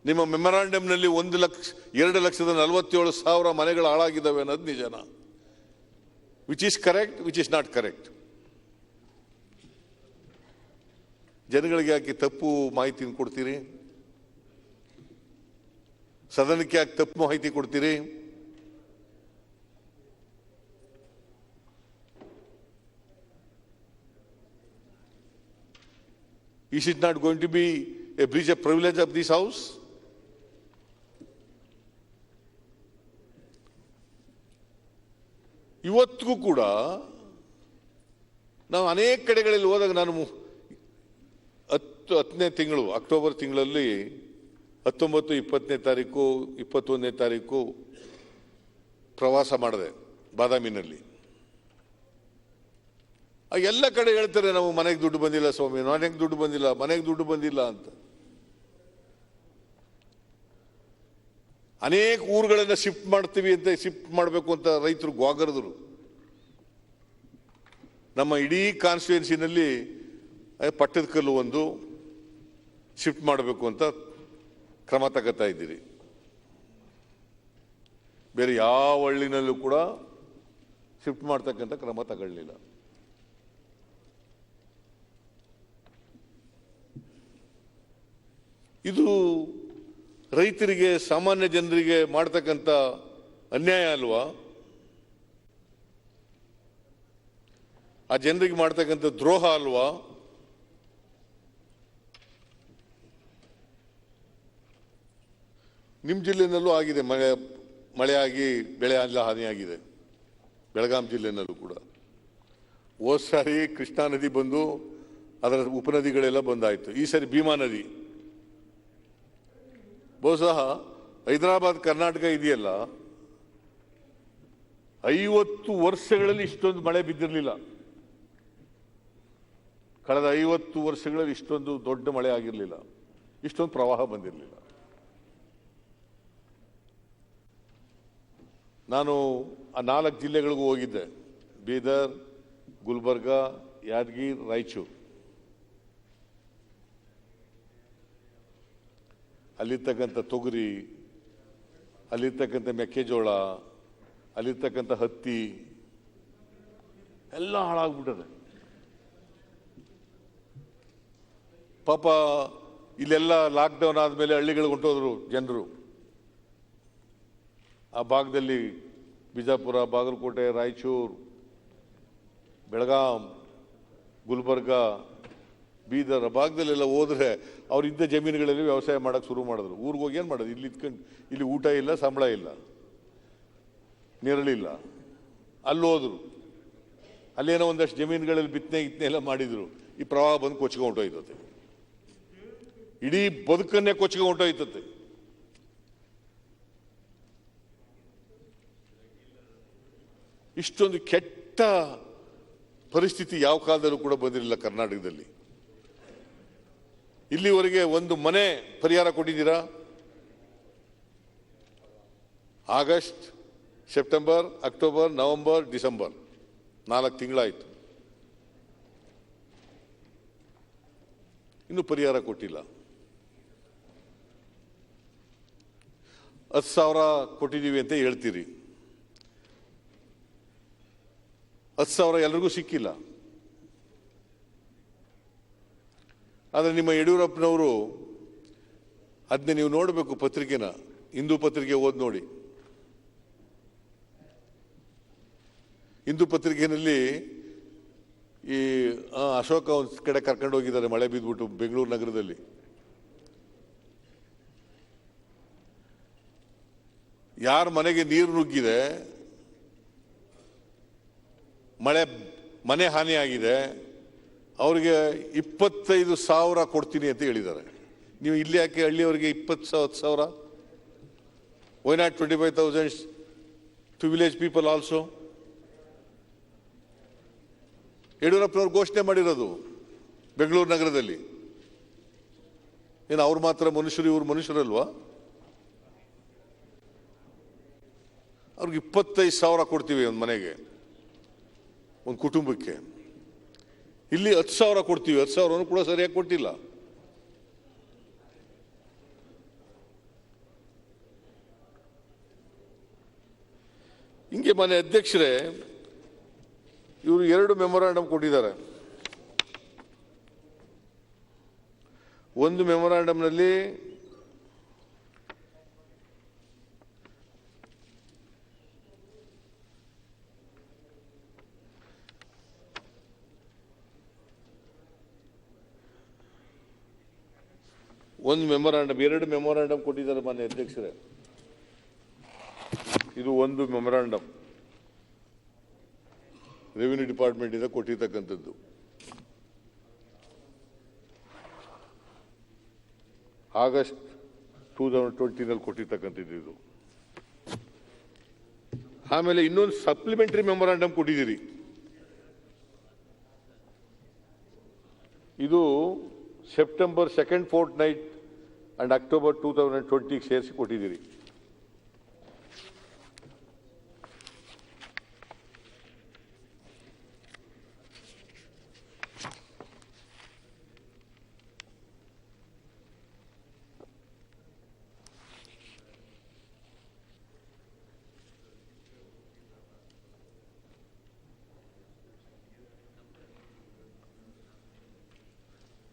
ನಿಮ್ಮ ಮೆಮೊರಾಂಡಮ್ನಲ್ಲಿ 2,47,000 ಮನೆಗಳು ಹಾಳಾಗಿದ್ದಾವೆ ಅನ್ನೋದು ನಿಜನಾ? Which is correct, which is not correct? ಜನಗಳಿಗೆ ಯಾಕೆ ತಪ್ಪು ಮಾಹಿತಿ ಕೊಡ್ತೀರಿ? ಸದನಕ್ಕೆ ಯಾಕೆ ತಪ್ಪು ಮಾಹಿತಿ ಕೊಡ್ತೀರಿ? Is it not going to be a breach of privilege of this house? ಇವತ್ತಿಗೂ ಕೂಡ ನಾವು ಅನೇಕ ಕಡೆಗಳಲ್ಲಿ ಹೋದಾಗ, ನಾನು 10ನೇ ತಿಂಗಳು ಅಕ್ಟೋಬರ್ ತಿಂಗಳಲ್ಲಿ 19, 20ನೇ ತಾರೀಕು 21ನೇ ತಾರೀಕು ಪ್ರವಾಸ ಮಾಡಿದೆ ಬಾದಾಮಿನಲ್ಲಿ. ಎಲ್ಲ ಕಡೆ ಹೇಳ್ತಾರೆ, ನಾವು ಮನೆಗೆ ದುಡ್ಡು ಬಂದಿಲ್ಲ ಸ್ವಾಮಿ, ಮನೆಗೆ ದುಡ್ಡು ಬಂದಿಲ್ಲ, ಮನೆಗೆ ದುಡ್ಡು ಬಂದಿಲ್ಲ ಅಂತ. ಅನೇಕ ಊರುಗಳನ್ನ ಶಿಫ್ಟ್ ಮಾಡ್ತೀವಿ ಅಂತ, ಶಿಫ್ಟ್ ಮಾಡಬೇಕು ಅಂತ ರೈತರು ಗೋಗರದರು. ನಮ್ಮ ಇಡೀ ಕಾನ್ಸ್ಟಿಟ್ಯೂನ್ಸಿನಲ್ಲಿ ಪಟ್ಟದಕಲ್ಲು ಒಂದು ಶಿಫ್ಟ್ ಮಾಡಬೇಕು ಅಂತ ಕ್ರಮ ತಗೋತಾ ಇದ್ದೀರಿ. ಬೇರೆ ಯಾವ ಹಳ್ಳಿನಲ್ಲೂ ಕೂಡ ಶಿಫ್ಟ್ ಮಾಡ್ತಕ್ಕಂಥ ಕ್ರಮ ತಗೊಳ್ಳಿಲ್ಲ. ಇದು ರೈತರಿಗೆ, ಸಾಮಾನ್ಯ ಜನರಿಗೆ ಮಾಡ್ತಕ್ಕಂಥ ಅನ್ಯಾಯ ಅಲ್ವಾ? ಆ ಜನರಿಗೆ ಮಾಡ್ತಕ್ಕಂಥ ದ್ರೋಹ ಅಲ್ವಾ? ನಿಮ್ಮ ಜಿಲ್ಲೆನಲ್ಲೂ ಆಗಿದೆ, ಮಳೆ ಆಗಿ ಬೆಳೆ ಎಲ್ಲ ಹಾನಿಯಾಗಿದೆ. ಬೆಳಗಾಂ ಜಿಲ್ಲೆನಲ್ಲೂ ಕೂಡ ಹೋದ ಸಾರಿ ಕೃಷ್ಣಾ ನದಿ ಬಂದು ಅದರ ಉಪನದಿಗಳೆಲ್ಲ ಬಂದಾಯಿತು. ಈ ಸಾರಿ ಭೀಮಾ ನದಿ. ಬಹುಶಃ ಹೈದರಾಬಾದ್ ಕರ್ನಾಟಕ ಇದೆಯಲ್ಲ, 50 ವರ್ಷಗಳಲ್ಲಿ ಇಷ್ಟೊಂದು ಮಳೆ ಬಿದ್ದಿರಲಿಲ್ಲ. ಕಳೆದ 50 ವರ್ಷಗಳಲ್ಲಿ ಇಷ್ಟೊಂದು ದೊಡ್ಡ ಮಳೆ ಆಗಿರಲಿಲ್ಲ, ಇಷ್ಟೊಂದು ಪ್ರವಾಹ ಬಂದಿರಲಿಲ್ಲ. ನಾನು ಆ 4 ಜಿಲ್ಲೆಗಳಿಗೂ ಹೋಗಿದ್ದೆ: ಬೀದರ್, ಗುಲ್ಬರ್ಗ, ಯಾದಗಿರಿ, ರಾಯಚೂರು. ಅಲ್ಲಿರ್ತಕ್ಕಂಥ ತೊಗರಿ, ಅಲ್ಲಿರ್ತಕ್ಕಂಥ ಮೆಕ್ಕೆಜೋಳ, ಅಲ್ಲಿರ್ತಕ್ಕಂಥ ಹತ್ತಿ ಎಲ್ಲ ಹಾಳಾಗ್ಬಿಟ್ಟದೆ. ಪಾಪ ಇಲ್ಲೆಲ್ಲ ಲಾಕ್ಡೌನ್ ಆದಮೇಲೆ ಹಳ್ಳಿಗಳಿಗೆ ಹೊಂಟೋದ್ರು ಜನರು. ಆ ಭಾಗದಲ್ಲಿ ಬಿಜಾಪುರ, ಬಾಗಲಕೋಟೆ, ರಾಯಚೂರು, ಬೆಳಗಾಂ, ಗುಲ್ಬರ್ಗ, ಬೀದರ್ ಭಾಗದಲ್ಲೆಲ್ಲ ಹೋದ್ರೆ ಅವರಿದ್ದ ಜಮೀನುಗಳಲ್ಲಿ ವ್ಯವಸಾಯ ಮಾಡೋಕ್ಕೆ ಶುರು ಮಾಡಿದ್ರು. ಊರಿಗೆ ಹೋಗಿ ಏನು ಮಾಡೋದು? ಇಲ್ಲಿ ಇದ್ಕೊಂಡು ಇಲ್ಲಿ ಊಟ ಇಲ್ಲ, ಸಂಬಳ ಇಲ್ಲ, ನೆರಳಿಲ್ಲ. ಅಲ್ಲಿ ಹೋದ್ರು, ಅಲ್ಲೇನೋ ಒಂದಷ್ಟು ಜಮೀನುಗಳಲ್ಲಿ ಬಿತ್ತನೆ ಎಲ್ಲ ಮಾಡಿದ್ರು. ಈ ಪ್ರವಾಹ ಬಂದು ಕೊಚ್ಕೊಂಡು ಹೊಂಟೋಯ್ತತೆ, ಇಡೀ ಬದುಕನ್ನೇ ಕೊಚ್ಕೊಂಡು ಹೊಂಟೋಯ್ತತೆ. ಇಷ್ಟೊಂದು ಕೆಟ್ಟ ಪರಿಸ್ಥಿತಿ ಯಾವ ಕಾಲದಲ್ಲೂ ಕೂಡ ಬಂದಿರಲಿಲ್ಲ ಕರ್ನಾಟಕದಲ್ಲಿ. ಇಲ್ಲಿವರೆಗೆ ಒಂದು ಮನೆ ಪರಿಹಾರ ಕೊಟ್ಟಿದ್ದೀರಾ? August, September, October, November, December 4 ತಿಂಗಳಾಯಿತು, ಇನ್ನೂ ಪರಿಹಾರ ಕೊಟ್ಟಿಲ್ಲ. 10,000 ಕೊಟ್ಟಿದ್ದೀವಿ ಅಂತ ಹೇಳ್ತೀರಿ. 10,000 ಎಲ್ರಿಗೂ ಸಿಕ್ಕಿಲ್ಲ. ಆದರೆ ನಿಮ್ಮ ಯಡಿಯೂರಪ್ಪನವರು ಅದನ್ನ ನೀವು ನೋಡಬೇಕು, ಪತ್ರಿಕೆನ, ಹಿಂದೂ ಪತ್ರಿಕೆ ಓದಿ ನೋಡಿ. ಹಿಂದೂ ಪತ್ರಿಕೆಯಲ್ಲಿ ಈ ಅಶೋಕ ಒಂದು ಕಡೆ ಕರ್ಕೊಂಡು ಹೋಗಿದ್ದಾರೆ, ಮಳೆ ಬಿದ್ದುಬಿಟ್ಟು ಬೆಂಗಳೂರು ನಗರದಲ್ಲಿ. ಯಾರ ಮನೆಗೆ ನೀರು ನುಗ್ಗಿದೆ, ಮನೆ ಹಾನಿಯಾಗಿದೆ, ಅವರಿಗೆ 25,000 ಕೊಡ್ತೀನಿ ಅಂತ ಹೇಳಿದ್ದಾರೆ. ನೀವು ಇಲ್ಲಿ ಯಾಕೆ ಹಳ್ಳಿಯವರಿಗೆ 20,000? Why not 25,000 to village people also? ಯಡಿಯೂರಪ್ಪನವ್ರು ಘೋಷಣೆ ಮಾಡಿರೋದು ಬೆಂಗಳೂರು ನಗರದಲ್ಲಿ. ಏನು ಅವ್ರು ಮಾತ್ರ ಮನುಷ್ಯರು, ಇವ್ರು ಮನುಷ್ಯರಲ್ವಾ? ಅವ್ರಿಗೆ 25,000 ಕೊಡ್ತೀವಿ ಒಂದು ಮನೆಗೆ, ಒಂದು ಕುಟುಂಬಕ್ಕೆ. ಇಲ್ಲಿ 10,000 ಕೊಡ್ತೀವಿ. 10,000 ಕೂಡ ಸರಿಯಾಗಿ ಕೊಟ್ಟಿಲ್ಲ. ಹಿಂಗೆ ಮನೆ ಅಧ್ಯಕ್ಷರೇ ಇವರು 2 ಮೆಮೊರಾಂಡಮ್ ಕೊಟ್ಟಿದ್ದಾರೆ. ಒಂದು ಮೆಮೊರಾಂಡಮ್ನಲ್ಲಿ ಎರಡು ಮೆಮೊರಾಂಡಮ್ ಕೊಟ್ಟಿದ್ದಾರೆ ಮಾನ್ಯ ಅಧ್ಯಕ್ಷರೇ. ಇದು ಒಂದು ಮೆಮೊರಾಂಡಮ್ ರೆವಿನ್ಯೂ ಡಿಪಾರ್ಟ್ಮೆಂಟ್ ಇಂದ ಕೊಟ್ಟಿರ್ತಕ್ಕಂಥದ್ದು. ಆಗಸ್ಟ್ 2020 ಕೊಟ್ಟಿರ್ತಕ್ಕಂಥದ್ದು ಇದು. ಆಮೇಲೆ ಇನ್ನೊಂದು ಸಪ್ಲಿಮೆಂಟರಿ ಮೆಮೊರಾಂಡಮ್ ಕೊಟ್ಟಿದ್ದೀರಿ. ಇದು September 2nd fortnight and October 2020 ಸೇರಿಸಿ ಕೊಟ್ಟಿದ್ದೀರಿ.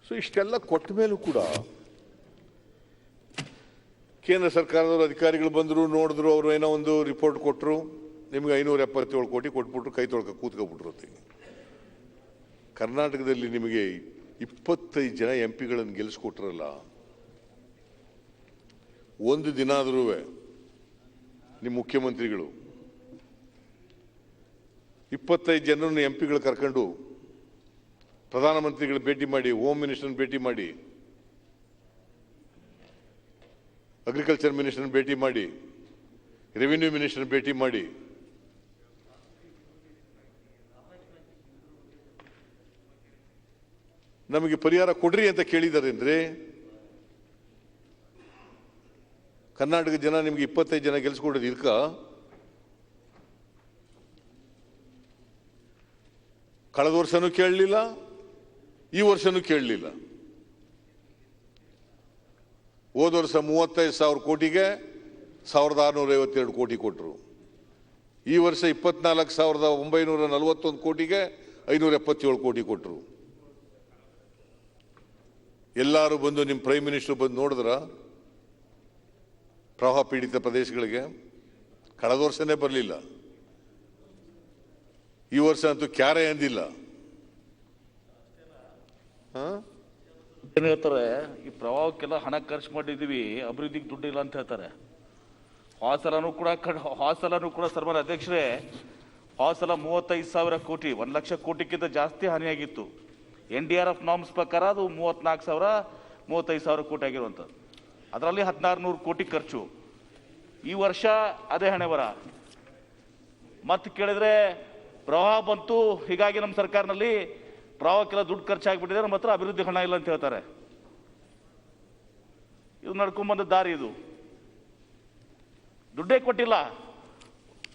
ಸೊ ಇಷ್ಟೆಲ್ಲ ಕೊಟ್ಟ ಮೇಲೂ ಕೂಡ ಕೇಂದ್ರ ಸರ್ಕಾರದವರು ಅಧಿಕಾರಿಗಳು ಬಂದರು, ನೋಡಿದ್ರು, ಅವರು ಏನೋ ಒಂದು ರಿಪೋರ್ಟ್ ಕೊಟ್ಟರು, ನಿಮ್ಗೆ 577 ಕೋಟಿ ಕೊಟ್ಬಿಟ್ರು, ಕೈ ತೊಳ್ಕ ಕೂತ್ಕೊಬಿಟ್ರು. ಕರ್ನಾಟಕದಲ್ಲಿ ನಿಮಗೆ 25 ಜನ MP ಗಳನ್ನು ಗೆಲ್ಲಿಸ್ಕೊಟ್ರಲ್ಲ, ಒಂದು ದಿನ ಆದ್ರೂ ನಿಮ್ಮ ಮುಖ್ಯಮಂತ್ರಿಗಳು 25 ಜನರನ್ನು MP ಕರ್ಕೊಂಡು ಪ್ರಧಾನಮಂತ್ರಿಗಳು ಭೇಟಿ ಮಾಡಿ, ಹೋಮ್ ಮಿನಿಸ್ಟರ್ ಭೇಟಿ ಮಾಡಿ, ಅಗ್ರಿಕಲ್ಚರ್ ಮಿನಿಸ್ಟರ್ ಭೇಟಿ ಮಾಡಿ, ರೆವಿನ್ಯೂ ಮಿನಿಸ್ಟರ್ ಭೇಟಿ ಮಾಡಿ, ನಮಗೆ ಪರಿಹಾರ ಕೊಡ್ರಿ ಅಂತ ಕೇಳಿದ್ದಾರೆ ಅಂದ್ರೆ ಕರ್ನಾಟಕ ಜನ ನಿಮಗೆ 25 ಜನ ಗೆಲ್ಸ್ಕೊಡೋದು ಇದಕ್ಕ? ಕಳೆದ ವರ್ಷನೂ ಕೇಳಲಿಲ್ಲ, ಈ ವರ್ಷನೂ ಕೇಳಲಿಲ್ಲ. ಹೋದ ವರ್ಷ 35,000 ಕೋಟಿಗೆ 1,652 ಕೋಟಿ ಕೊಟ್ಟರು. ಈ ವರ್ಷ 24,941 ಕೋಟಿಗೆ 577 ಕೋಟಿ ಕೊಟ್ಟರು. ಎಲ್ಲರೂ ಬಂದು ನಿಮ್ಮ ಪ್ರೈಮ್ ಮಿನಿಸ್ಟರ್ ಬಂದು ನೋಡಿದ್ರ ಪ್ರವಾಹ ಪೀಡಿತ ಪ್ರದೇಶಗಳಿಗೆ? ಕಳೆದ ವರ್ಷನೇ ಬರಲಿಲ್ಲ, ಈ ವರ್ಷ ಅಂತೂ ಕ್ಯಾರೆ ಅಂದಿಲ್ಲ. ಏನ್ ಹೇಳ್ತಾರೆ, ಈ ಪ್ರವಾಹಕ್ಕೆಲ್ಲ ಹಣ ಖರ್ಚು ಮಾಡಿದೀವಿ, ಅಭಿವೃದ್ಧಿಗೆ ದುಡ್ಡಿಲ್ಲ ಅಂತ ಹೇಳ್ತಾರೆ. ಹಾಸಲನೂ ಕೂಡ ಸನ್ಮಾನ್ಯ ಅಧ್ಯಕ್ಷರೇ, ಹಾಸಲ 35,000 ಕೋಟಿ, 1 ಲಕ್ಷ ಕೋಟಿಗಿಂತ ಜಾಸ್ತಿ ಹಾನಿಯಾಗಿತ್ತು. NDRF ನಾರ್ಮ್ಸ್ ಪ್ರಕಾರ ಅದು 35,000 ಕೋಟಿ ಆಗಿರುವಂಥದ್ದು. ಅದರಲ್ಲಿ 1,600 ಕೋಟಿ ಖರ್ಚು. ಈ ವರ್ಷ ಅದೇ ಹಣೆ ಬರ. ಮತ್ತೆ ಕೇಳಿದ್ರೆ ಪ್ರವಾಹ ಬಂತು, ಹೀಗಾಗಿ ನಮ್ಮ ಸರ್ಕಾರದಲ್ಲಿ ಪ್ರವಾಹಕ್ಕೆಲ್ಲ ದುಡ್ಡು ಖರ್ಚಾಗ್ಬಿಟ್ಟಿದೆ, ನಮ್ಮ ಹತ್ರ ಅಭಿವೃದ್ಧಿ ಹಣ ಇಲ್ಲ ಅಂತ ಹೇಳ್ತಾರೆ. ಇದು ನಡ್ಕೊಂಡ್ಬಂದ ದಾರಿ. ಇದು ದುಡ್ಡೇ ಕೊಟ್ಟಿಲ್ಲ.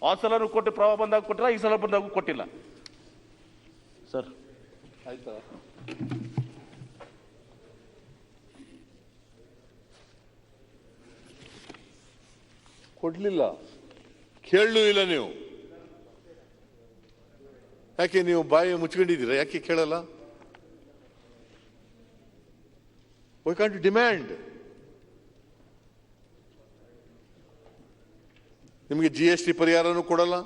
ಆ ಸಲನೂ ಕೊಟ್ಟು ಪ್ರವಾಹ ಬಂದಾಗ ಕೊಟ್ಟಿಲ್ಲ, ಈ ಸಲ ಬಂದಾಗ ಕೊಟ್ಟಿಲ್ಲ. ಸರ್ ಆಯ್ತಾ? ಕೊಡ್ಲಿಲ್ಲ, ಕೇಳಲೂ ಇಲ್ಲ. ನೀವು ಯಾಕೆ ನೀವು ಬಾಯಿ ಮುಚ್ಕೊಂಡಿದ್ದೀರಾ? ಯಾಕೆ ಕೇಳಲ್ಲ? Why can't you demand? ನಿಮಗೆ GST ಪರಿಹಾರನೂ ಕೊಡಲ್ಲ,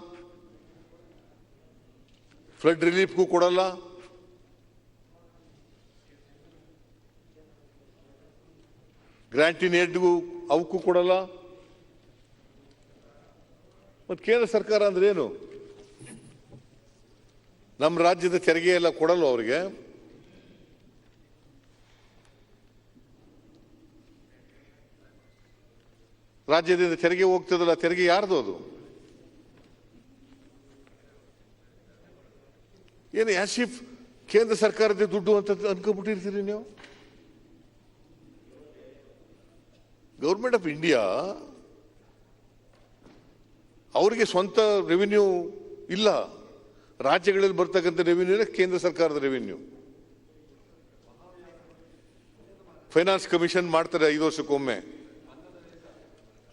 ಫ್ಲಡ್ ರಿಲೀಫ್ಗೂ ಕೊಡಲ್ಲ, ಗ್ರಾಂಟ್ ಇನ್ ಏಡ್ಗೂ ಅವಕ್ಕೂ ಕೊಡಲ್ಲ. ಮತ್ತು ಕೇಂದ್ರ ಸರ್ಕಾರ ಅಂದ್ರೆ ಏನು? ನಮ್ಮ ರಾಜ್ಯದ ತೆರಿಗೆ ಎಲ್ಲ ಕೊಡಲ್ವ ಅವರಿಗೆ? ರಾಜ್ಯದಿಂದ ತೆರಿಗೆ ಹೋಗ್ತದಲ್ಲ, ತೆರಿಗೆ ಯಾರ್ದು ಅದು? ಏನು ಯಾಸಿಫ್ ಕೇಂದ್ರ ಸರ್ಕಾರದ ದುಡ್ಡು ಅಂತ ಅನ್ಕೊಂಡ್ಬಿಟ್ಟಿರ್ತೀರಿ ನೀವು? ಗೌರ್ಮೆಂಟ್ ಆಫ್ ಇಂಡಿಯಾ ಅವರಿಗೆ ಸ್ವಂತ ರೆವಿನ್ಯೂ ಇಲ್ಲ. ರಾಜ್ಯಗಳಲ್ಲಿ ಬರ್ತಕ್ಕಂಥ ರೆವಿನ್ಯೂನ ಕೇಂದ್ರ ಸರ್ಕಾರದ ರೆವಿನ್ಯೂ. ಫೈನಾನ್ಸ್ ಕಮಿಷನ್ ಮಾಡ್ತಾರೆ 5 ವರ್ಷಕ್ಕೊಮ್ಮೆ.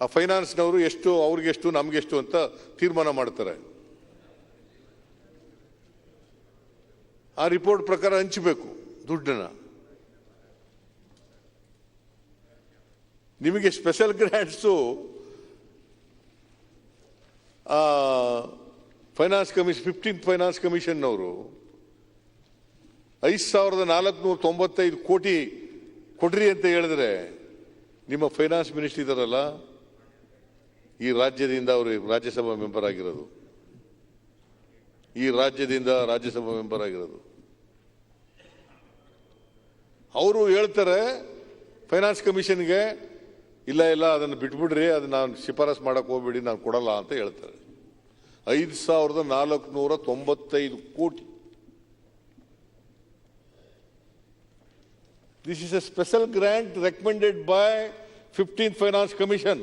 ಆ ಫೈನಾನ್ಸ್ನವರು ಎಷ್ಟು, ಅವ್ರಿಗೆಷ್ಟು ನಮ್ಗೆಷ್ಟು ಅಂತ ತೀರ್ಮಾನ ಮಾಡ್ತಾರೆ. ಆ ರಿಪೋರ್ಟ್ ಪ್ರಕಾರ ಹಂಚಬೇಕು ದುಡ್ಡನ್ನ. ನಿಮಗೆ special grants finance commission 15th finance ಕಮಿಷನ್ನವರು 5,495 ಕೋಟಿ ಕೊಡ್ರಿ ಅಂತ ಹೇಳಿದ್ರೆ, ನಿಮ್ಮ ಫೈನಾನ್ಸ್ ಮಿನಿಸ್ಟರ್ ಇದಾರಲ್ಲ, ಈ ರಾಜ್ಯದಿಂದ ಅವರು ರಾಜ್ಯಸಭಾ ಮೆಂಬರ್ ಆಗಿರೋದು, ಈ ರಾಜ್ಯದಿಂದ ರಾಜ್ಯಸಭಾ ಮೆಂಬರ್ ಆಗಿರೋದು. ಅವರು ಹೇಳ್ತಾರೆ ಫೈನಾನ್ಸ್ ಕಮಿಷನ್ಗೆ, ಇಲ್ಲ ಇಲ್ಲ ಅದನ್ನು ಬಿಟ್ಬಿಡ್ರಿ, ಅದನ್ನ ನಾನು ಶಿಫಾರಸ್ ಮಾಡಕ್ ಹೋಗ್ಬೇಡಿ, ನಾನು ಕೊಡಲ್ಲ ಅಂತ ಹೇಳ್ತಾರೆ. 5,495 ಕೋಟಿ. This is a special grant recommended by 15th Finance Commission.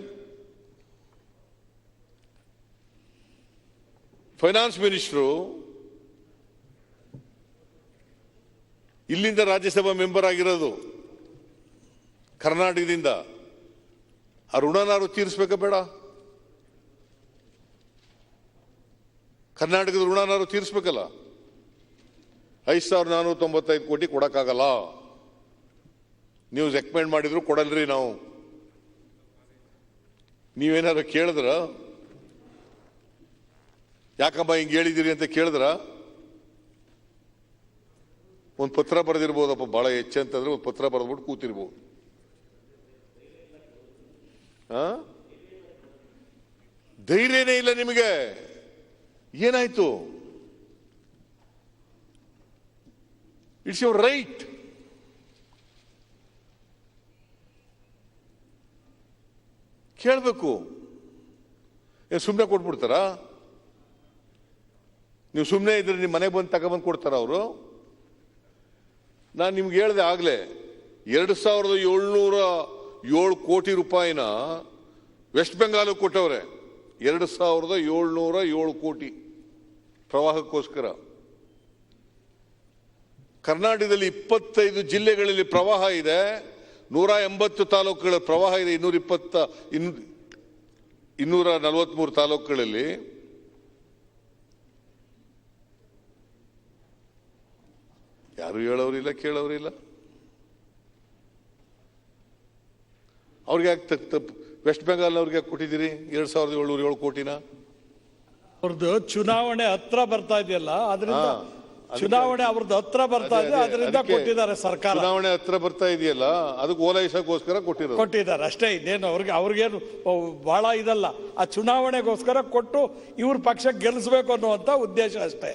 Finance minister ಇಲ್ಲಿಂದ ರಾಜ್ಯಸಭಾ ಮೆಂಬರ್ ಆಗಿರೋದು, ಕರ್ನಾಟಕದಿಂದ. ಆ ಋಣನಾರು ತೀರಿಸ್ಬೇಕಾ ಬೇಡ? ಕರ್ನಾಟಕದ ಋಣನಾರು ತೀರಿಸ್ಬೇಕಲ್ಲ. 5,495 ಕೋಟಿ ಕೊಡಕ್ಕಾಗಲ್ಲ. ನೀವು ರೆಕಮೆಂಡ್ ಮಾಡಿದ್ರು ಕೊಡಲ್ರಿ ನಾವು. ನೀವೇನಾದ್ರು ಕೇಳಿದ್ರ? ಯಾಕಮ್ಮ ಹಿಂಗೆ ಹೇಳಿದಿರಿ ಅಂತ ಕೇಳಿದ್ರ? ಒಂದು ಪತ್ರ ಬರೆದಿರ್ಬೋದಪ್ಪ, ಬಹಳ ಹೆಚ್ಚಂತಂದ್ರೆ ಒಂದು ಪತ್ರ ಬರೆದ್ಬಿಟ್ಟು ಕೂತಿರ್ಬೋದು. ಧೈರ್ಯನೇ ಇಲ್ಲ ನಿಮಗೆ. ಏನಾಯ್ತು? It's your right. ಕೇಳಬೇಕು. ಏನು ಸುಮ್ಮನೆ ಕೊಟ್ಬಿಡ್ತಾರಾ? ನೀವು ಸುಮ್ಮನೆ ಇದ್ರೆ ನಿಮ್ಮ ಮನೆಗೆ ಬಂದು ತಗೊಬಂದು ಕೊಡ್ತಾರ ಅವರು? ನಾನು ನಿಮ್ಗೆ ಹೇಳಿದೆ ಆಗ್ಲೇ, 2,707 ಕೋಟಿ ರೂಪಾಯಿನ ವೆಸ್ಟ್ ಬೆಂಗಾಲ್ ಕೊಟ್ಟವ್ರೆ. 2,707 ಕೋಟಿ ಪ್ರವಾಹಕ್ಕೋಸ್ಕರ. ಕರ್ನಾಟಕದಲ್ಲಿ 25 ಜಿಲ್ಲೆಗಳಲ್ಲಿ ಪ್ರವಾಹ ಇದೆ, 180 ತಾಲೂಕುಗಳ ಪ್ರವಾಹ ಇದೆ, 243 ತಾಲೂಕುಗಳಲ್ಲಿ. ಯಾರು ಹೇಳೋರಿಲ್ಲ, ಕೇಳೋರಿಲ್ಲ. ಅವ್ರಿಗೆ ಯಾಕೆ ವೆಸ್ಟ್ ಬೆಂಗಾಲ್ನವ್ರಿಗೆ ಯಾಕೆ ಕೊಟ್ಟಿದ್ದೀರಿ 2,707 ಕೋಟಿನ? ಅವ್ರದ್ದು ಚುನಾವಣೆ ಹತ್ರ ಬರ್ತಾ ಇದೆಯಲ್ಲ, ಅದರಿಂದ ಚುನಾವಣೆ ಅವ್ರದ್ದು ಹತ್ರ ಬರ್ತಾ ಇದೆ, ಅದರಿಂದ ಕೊಟ್ಟಿದ್ದಾರೆ ಸರ್ಕಾರ. ಚುನಾವಣೆ ಹತ್ರ ಬರ್ತಾ ಇದೆಯಲ್ಲ, ಅದಕ್ಕೆ ಓಲೈಸಕ್ಕೋಸ್ಕರ ಕೊಟ್ಟಿದ್ದಾರೆ ಅಷ್ಟೇ. ಇನ್ನೇನು ಅವ್ರಿಗೇನು ಬಹಳ ಇದಲ್ಲ. ಆ ಚುನಾವಣೆಗೋಸ್ಕರ ಕೊಟ್ಟು ಇವ್ರ ಪಕ್ಷ ಗೆಲ್ಲಿಸ್ಬೇಕು ಅನ್ನುವಂತ ಉದ್ದೇಶ ಅಷ್ಟೇ.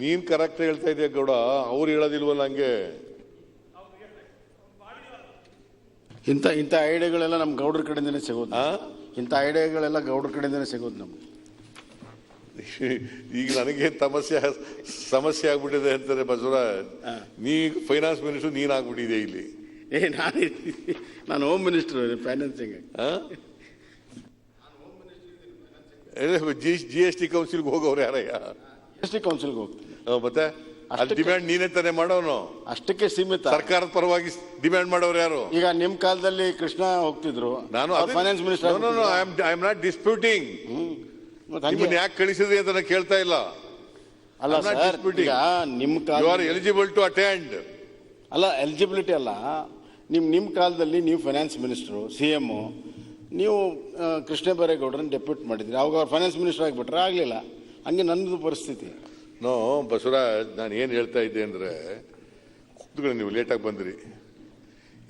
ನೀನ್ ಕರೆಕ್ಟ್ ಹೇಳ್ತಾ ಇದೆಯಾ ಗೌಡ, ಅವ್ರು ಹೇಳೋದಿಲ್ವಲ್ಲ ಹಂಗೆ. ಇಂಥ ಐಡಿಯಾಗಳೆಲ್ಲ ನಮ್ಮ ಗೌಡ್ರ ಕಡೆಯಿಂದನೇ ಸಿಗೋದು. ಇಂಥ ಐಡಿಯಾಗಳೆಲ್ಲ ಗೌಡ್ರ ಕಡೆಯಿಂದನೇ ಸಿಗೋದು ನಮ್ಗೆ. ಈಗ ನನಗೆ ಸಮಸ್ಯೆ ಆಗ್ಬಿಟ್ಟಿದೆ ಅಂತಾರೆ ಬಸವರಾಜ್. ನೀ ಫೈನಾನ್ಸ್ ಮಿನಿಸ್ಟರ್ ನೀನ್ ಆಗ್ಬಿಟ್ಟಿದೆ ಇಲ್ಲಿ. ನಾನು ಹೋಮ್ ಮಿನಿಸ್ಟರ್ ಫೈನಾನ್ಸಿಂಗ್. GST ಕೌನ್ಸಿಲ್ಗೆ ಹೋಗೋರು ಯಾರಯ್ಯ? GST ಕೌನ್ಸಿಲ್ಗೆ ಹೋಗ್ತೀನಿ. ಮತ್ತೆ ಅಲ್ಲಿ ಡಿಮ್ಯಾಂಡ್ ನೀನೇ ತಾನೇ ಮಾಡೋನು? ಅಷ್ಟಕ್ಕೆ ಸೀಮಿತ. ಸರ್ಕಾರದ ಪರವಾಗಿ ಡಿಮ್ಯಾಂಡ್ ಮಾಡೋರು ಯಾರು? ಈಗ ನಿಮ್ ಕಾಲದಲ್ಲಿ ಕೃಷ್ಣ ಹೋಗ್ತಿದ್ರು, ನಾನು finance minister. I am not disputing. ನಿಮ್ಮನ್ನ ಯಾಕೆ ಕಳಿಸಿದ್ರಿ ಅಂತ ನಾನು ಕೇಳ್ತಾ ಇಲ್ಲ. ಅಲ್ಲ ಸರ್, ಈಗ ನಿಮ್ ಕಾಲ you are eligible to attend. ಅಲ್ಲ, ಎಲಿಜಿಬಿಲಿಟಿ ಅಲ್ಲ. ನಿಮ್ ಕಾಲದಲ್ಲಿ ನೀವು ಫೈನಾನ್ಸ್ ಮಿನಿಸ್ಟರ್, CM, ನೀವು ಕೃಷ್ಣ ಬೈರೇಗೌಡರನ್ನ ಡೆಪ್ಯೂಟ್ ಮಾಡಿದ್ರಿ. ಅವಾಗ ಅವ್ರು ಫೈನಾನ್ಸ್ ಮಿನಿಸ್ಟರ್ ಆಗಿಬಿಟ್ರೆ ಆಗ್ಲಿಲ್ಲ. ಹಂಗೆ ನನ್ನದು ಪರಿಸ್ಥಿತಿ. ನೋ ಬಸವರಾಜ್, ನಾನು ಏನು ಹೇಳ್ತಾ ಇದ್ದೆ ಅಂದರೆ, ನೀವು ಲೇಟಾಗಿ ಬಂದ್ರಿ.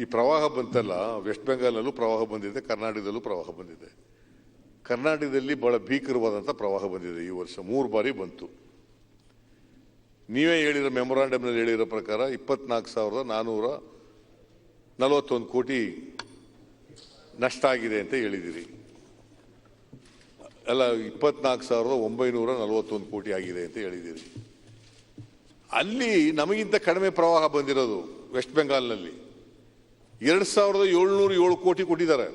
ಈ ಪ್ರವಾಹ ಬಂತಲ್ಲ, ವೆಸ್ಟ್ ಬೆಂಗಾಲಲ್ಲೂ ಪ್ರವಾಹ ಬಂದಿದೆ, ಕರ್ನಾಟಕದಲ್ಲೂ ಪ್ರವಾಹ ಬಂದಿದೆ. ಕರ್ನಾಟಕದಲ್ಲಿ ಬಹಳ ಭೀಕರವಾದಂಥ ಪ್ರವಾಹ ಬಂದಿದೆ ಈ ವರ್ಷ. 3 ಬಾರಿ ಬಂತು. ನೀವೇ ಹೇಳಿರೋ ಮೆಮೊರಾಂಡಮ್ನಲ್ಲಿ ಹೇಳಿರೋ ಪ್ರಕಾರ 24,441 ಕೋಟಿ ನಷ್ಟ ಆಗಿದೆ ಅಂತ ಹೇಳಿದಿರಿ. ಅಲ್ಲ, 24,941 ಕೋಟಿ ಆಗಿದೆ ಅಂತ ಹೇಳಿದಿರಿ. ಅಲ್ಲಿ ನಮಗಿಂತ ಕಡಿಮೆ ಪ್ರವಾಹ ಬಂದಿರೋದು ವೆಸ್ಟ್ ಬೆಂಗಾಲ್ನಲ್ಲಿ 2,707 ಕೋಟಿ ಕೊಟ್ಟಿದ್ದಾರೆ.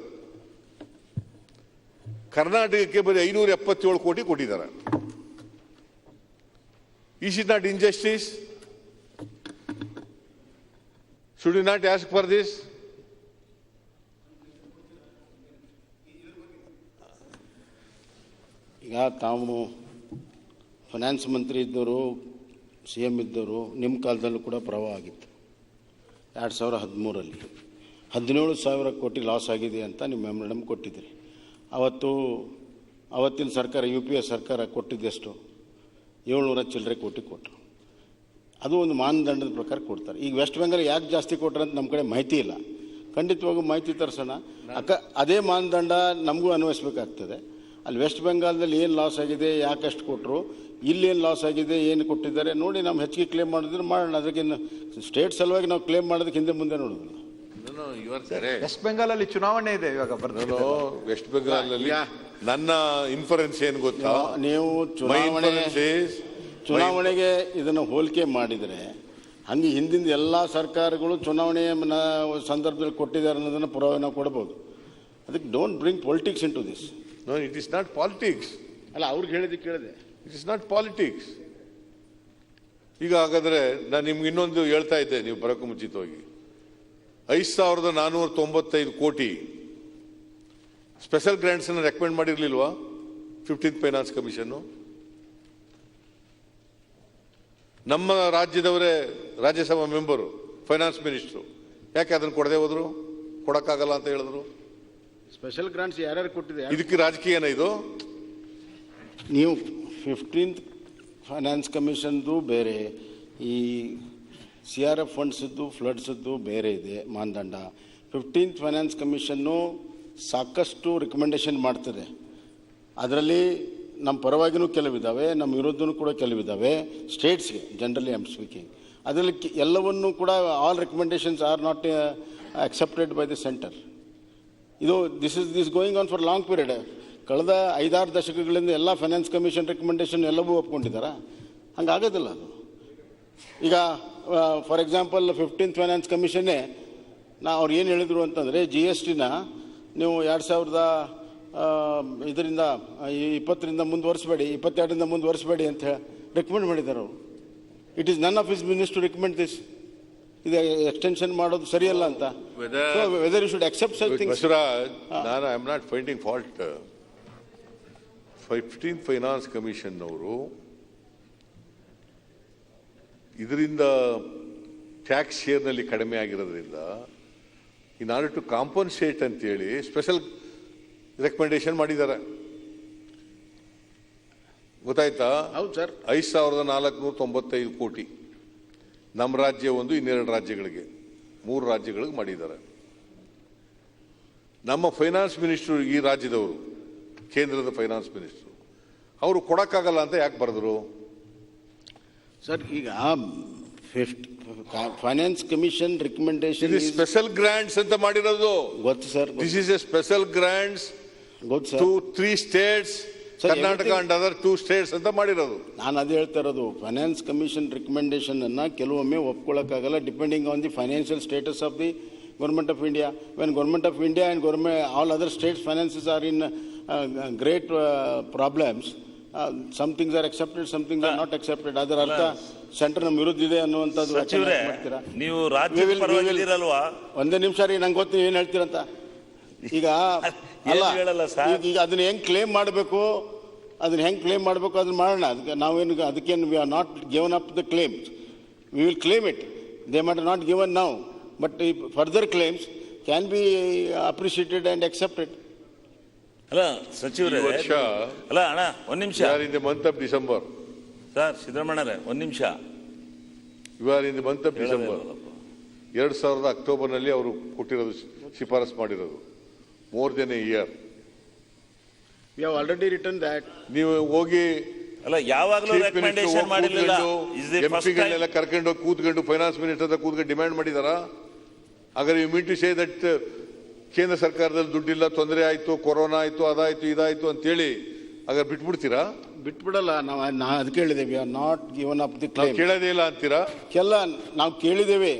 ಕರ್ನಾಟಕಕ್ಕೆ ಬರೀ 577 ಕೋಟಿ ಕೊಟ್ಟಿದ್ದಾರೆ. Is it not injustice? Should you not ask for this? ಈಗ ತಾವು ಫೈನಾನ್ಸ್ ಮಂತ್ರಿ ಇದ್ದವರು, CM ಇದ್ದವರು, ನಿಮ್ಮ ಕಾಲದಲ್ಲೂ ಕೂಡ ಪ್ರವಾಹ ಆಗಿತ್ತು. 2013ರಲ್ಲಿ 17,000 ಕೋಟಿ ಲಾಸ್ ಆಗಿದೆ ಅಂತ ನೀವು ಮೆಮೊರಾಂಡಮ್ ಕೊಟ್ಟಿದ್ದೀರಿ. ಅವತ್ತಿನ ಸರ್ಕಾರ UPA ಸರ್ಕಾರ ಕೊಟ್ಟಿದ್ದೆಷ್ಟು? 700 ಚಿಲ್ಲರೆ ಕೋಟಿ ಕೊಟ್ಟರು. ಅದು ಒಂದು ಮಾನದಂಡದ ಪ್ರಕಾರ ಕೊಡ್ತಾರೆ. ಈಗ ವೆಸ್ಟ್ ಬೆಂಗಾಲ್ ಯಾಕೆ ಜಾಸ್ತಿ ಕೊಟ್ಟರು ಅಂತ ನಮ್ಮ ಕಡೆ ಮಾಹಿತಿ ಇಲ್ಲ. ಖಂಡಿತವಾಗೂ ಮಾಹಿತಿ ತರಿಸೋಣ. ಅದೇ ಮಾನದಂಡ ನಮಗೂ ಅನ್ವಯಿಸಬೇಕಾಗ್ತದೆ. ಅಲ್ಲಿ ವೆಸ್ಟ್ ಬೆಂಗಾಲ್ದಲ್ಲಿ ಏನು ಲಾಸ್ ಆಗಿದೆ, ಯಾಕಷ್ಟು ಕೊಟ್ಟರು, ಇಲ್ಲೇನು ಲಾಸ್ ಆಗಿದೆ, ಏನು ಕೊಟ್ಟಿದ್ದಾರೆ ನೋಡಿ. ನಾವು ಹೆಚ್ಚಿಗೆ ಕ್ಲೇಮ್ ಮಾಡಿದ್ರೆ ಮಾಡೋಣ. ಅದಕ್ಕಿಂತ ಸ್ಟೇಟ್ ಸಲುವಾಗಿ ನಾವು ಕ್ಲೇಮ್ ಮಾಡೋದಕ್ಕೆ ಹಿಂದೆ ಮುಂದೆ ನೋಡೋದಿಲ್ಲ. ವೆಸ್ಟ್ ಬೆಂಗಾಲಲ್ಲಿ ಚುನಾವಣೆ ಇದೆ ಇವಾಗ. ವೆಸ್ಟ್ ಬೆಂಗಾಲಲ್ಲಿ ನನ್ನ ಇನ್ಫರೆನ್ಸ್ ಏನು ಗೊತ್ತಾ, ನೀವು ಚುನಾವಣೆಗೆ ಇದನ್ನು ಹೋಲಿಕೆ ಮಾಡಿದರೆ ಹಂಗೆ ಹಿಂದಿನ ಎಲ್ಲ ಸರ್ಕಾರಗಳು ಚುನಾವಣೆಯ ಸಂದರ್ಭದಲ್ಲಿ ಕೊಟ್ಟಿದ್ದಾರೆ ಅನ್ನೋದನ್ನು ಪುರಾವೆ ನಾವು ಕೊಡಬಹುದು. ಅದಕ್ಕೆ don't bring politics into this. No, it is not politics. ಅಲ್ಲ, ಅವ್ರಿಗೆ ಹೇಳಿದ್ದಕ್ಕೆ ಕೇಳಿದೆ. It is not politics. ಈಗ ಹಾಗಾದ್ರೆ ನಾನು ನಿಮ್ಗೆ ಇನ್ನೊಂದು ಹೇಳ್ತಾ ಇದ್ದೆ, ನೀವು ಬರೋಕ್ಕೂ ಮುಂಚಿತವಾಗಿ 5,495 ಕೋಟಿ ಸ್ಪೆಷಲ್ ಗ್ರಾಂಟ್ಸ್ ಅನ್ನು ರೆಕಮೆಂಡ್ ಮಾಡಿರ್ಲಿಲ್ವಾ 15th ಫೈನಾನ್ಸ್ ಕಮಿಷನ್? ನಮ್ಮ ರಾಜ್ಯದವರೇ ರಾಜ್ಯಸಭಾ ಮೆಂಬರು, ಫೈನಾನ್ಸ್ ಮಿನಿಸ್ಟ್ರು, ಯಾಕೆ ಅದನ್ನು ಕೊಡದೆ ಹೋದ್ರು? ಕೊಡಕ್ಕಾಗಲ್ಲ ಅಂತ ಹೇಳಿದ್ರು. ಸ್ಪೆಷಲ್ ಗ್ರಾಂಟ್ಸ್ ಯಾರ್ಯಾರು ಕೊಟ್ಟಿದೆ? ಇದಕ್ಕೆ ರಾಜಕೀಯನ ಇದು? ನೀವು 15th ಫೈನಾನ್ಸ್ ಕಮಿಷನ್ದು ಬೇರೆ, ಈ CRF ಫಂಡ್ಸದ್ದು, ಫ್ಲಡ್ಸದ್ದು ಬೇರೆ ಇದೆ ಮಾನದಂಡ. 15th ಫೈನಾನ್ಸ್ ಕಮಿಷನ್ನು ಸಾಕಷ್ಟು ರಿಕಮೆಂಡೇಶನ್ ಮಾಡ್ತದೆ. ಅದರಲ್ಲಿ ನಮ್ಮ ಪರವಾಗಿನೂ ಕೆಲವಿದ್ದಾವೆ, ನಮ್ಮ ವಿರುದ್ಧನೂ ಕೂಡ ಕೆಲವಿದ್ದಾವೆ. ಸ್ಟೇಟ್ಸ್ಗೆ ಜನರಲಿ ಐ ಆಮ್ ಸ್ಪೀಕಿಂಗ್. ಅದರಲ್ಲಿ ಎಲ್ಲವನ್ನೂ ಕೂಡ all recommendations are not accepted by the centre. ಇದು this going on for long period. ಕಳೆದ 5-6 ದಶಕಗಳಿಂದ ಎಲ್ಲ ಫೈನಾನ್ಸ್ ಕಮಿಷನ್ ರೆಕಮೆಂಡೇಶನ್ ಎಲ್ಲವೂ ಒಪ್ಕೊಂಡಿದ್ದಾರೆ. ಹಂಗಾಗೋದಿಲ್ಲ ಅದು. ಈಗ ಫಾರ್ ಎಕ್ಸಾಂಪಲ್ 15th ಫೈನಾನ್ಸ್ ಕಮಿಷನ್ನೇ ಅವ್ರು ಏನು ಹೇಳಿದರು ಅಂತಂದರೆ, GSTನ ನೀವು 2020ರಿಂದ ಮುಂದುವರಿಸಬೇಡಿ, 22ರಿಂದ ಮುಂದುವರಿಸಬೇಡಿ ಅಂತ ಹೇಳಿ ರೆಕಮೆಂಡ್ ಮಾಡಿದ್ದಾರೆ ಅವರು. It is none of his minister to recommend this. ಇದು ಎಕ್ಸ್ಟೆನ್ಷನ್ ಮಾಡೋದು ಸರಿಯಲ್ಲ ಅಂತ. Whether you should accept such things. Basavaraj, ನಾನು I am not finding fault. 15th finance commission ಅವರು ಇದರಿಂದ ಟ್ಯಾಕ್ಸ್ ಶೇರ್ನಲ್ಲಿ ಕಡಿಮೆ ಆಗಿರೋದ್ರಿಂದ ಇನ್ ಆರ್ಡರ್ ಟು ಕಾಂಪನ್ಸೇಟ್ ಅಂತೇಳಿ ಸ್ಪೆಷಲ್ ರೆಕಮೆಂಡೇಶನ್ ಮಾಡಿದ್ದಾರೆ. ಗೊತ್ತಾಯ್ತಾ? ಹೌದು ಸರ್. 5,495 ಕೋಟಿ ನಮ್ಮ ರಾಜ್ಯ ಒಂದು, 2 ರಾಜ್ಯಗಳಿಗೆ, 3 ರಾಜ್ಯಗಳಿಗೆ ಮಾಡಿದ್ದಾರೆ. ನಮ್ಮ ಫೈನಾನ್ಸ್ ಮಿನಿಸ್ಟ್ರು, ಈ ರಾಜ್ಯದವರು, ಕೇಂದ್ರದ ಫೈನಾನ್ಸ್ ಮಿನಿಸ್ಟ್ರು, ಅವರು ಕೊಡಕ್ಕಾಗಲ್ಲ ಅಂತ ಯಾಕೆ ಬರೆದ್ರು ಸರ್? ಈಗ finance commission recommendation special grants ಅಂತ ಮಾಡಿರೋದು. ಗೊತ್ತು sir. This is a special grants to 3 states, Karnataka and other 2 states ಅಂತ ಮಾಡಿರೋದು. ನಾನು ಅದು ಹೇಳ್ತಾ ಇರೋದು, ಫೈನಾನ್ಸ್ ಕಮಿಷನ್ ರಿಕಮೆಂಡೇಶನ್ ಅನ್ನ ಕೆಲವೊಮ್ಮೆ ಒಪ್ಕೊಳ್ಳೋಕ್ಕಾಗಲ್ಲ, depending on the financial status of the Government of India. When Government of India and all other states' finances are in great problems, some things are accepted, some things are not accepted. ಅದರ ಅರ್ಥ centre ನಮ್ಮ ವಿರುದ್ಧ ಇದೆ ಅನ್ನುವಂಥದ್ದು ಮಾಡ್ತೀರಾ? ನೀವು ರಾಜ್ಯ ಪರವಾಗಿದ್ದೀರಲ್ವಾ? ಒಂದೇ ನಿಮಿಷ ರೀ, ನಂಗೆ ಗೊತ್ತು ಏನು ಹೇಳ್ತೀರಂತ. ಈಗ ಅಲ್ಲ, ಈಗ ಅದನ್ನ ಹೆಂಗ್ ಕ್ಲೇಮ್ ಮಾಡಬೇಕು, ಅದನ್ನ ಮಾಡೋಣ. ಅದಕ್ಕೆ ನಾವೇನು ಅದಕ್ಕೇನು V are not given up the claims. We will claim it. They mat not given now, but further claims can be appreciated and accepted. ಅಲ್ಲ ಸಚಿವರೇ, ಅಲ್ಲ ಅಣ್ಣ ಒಂದು ನಿಮಿಷ. in the month of December. Sir ಸಿದ್ದರಾಮಣ್ಣರೇ ಒಂದು ನಿಮಿಷ. You are in the month of December. 2000 ಅಕ್ಟೋಬರ್ನಲ್ಲಿ ಅವರು ಕೊಟ್ಟಿರೋದು, ಶಿಫಾರಸ್ ಮಾಡಿರೋದು. More than A year. We have already written that. ನೀವು ಹೋಗಿ ಅಲ್ಲ ಯಾವಾಗಲೂ ರೆಕಮೆಂಡೇಶನ್ ಮಾಡಿರಲಿಲ್ಲ. ಎಂಪಿಗಳನ್ನೆಲ್ಲ ಕರ್ಕೊಂಡು ಹೋಗಿ ಕೂತ್ಕೊಂಡು ಫೈನಾನ್ಸ್ ಮಿನಿಸ್ಟರ್ ಹತ್ರ ಕೂತ್ಕೊಂಡು ಡಿಮ್ಯಾಂಡ್ ಮಾಡಿದಾರಾ? ಹಾಗಾದ್ರೆ you mean to say that ಕೇಂದ್ರ ಸರ್ಕಾರದಲ್ಲಿ ದುಡ್ಡಿಲ್ಲ, ತೊಂದರೆ ಆಯ್ತು, ಕೊರೋನಾ ಆಯ್ತು, ಅದಾಯ್ತು, ಇದಾಯ್ತು ಅಂತೇಳಿ ಹಾಗಾದ್ರೆ ಬಿಟ್ಬಿಡ್ತೀರಾ? ಬಿಟ್ಬಿಡಲ್ಲ. ನಾವು ಅದಕ್ಕೆ ಹೇಳಿದ್ದೇವೆ, are not given up the claim. ಕೇಳೋದೇ ಇಲ್ಲ ಅಂತೀರಾ? ನಾವು ಕೇಳಿದ್ದೇವೆ.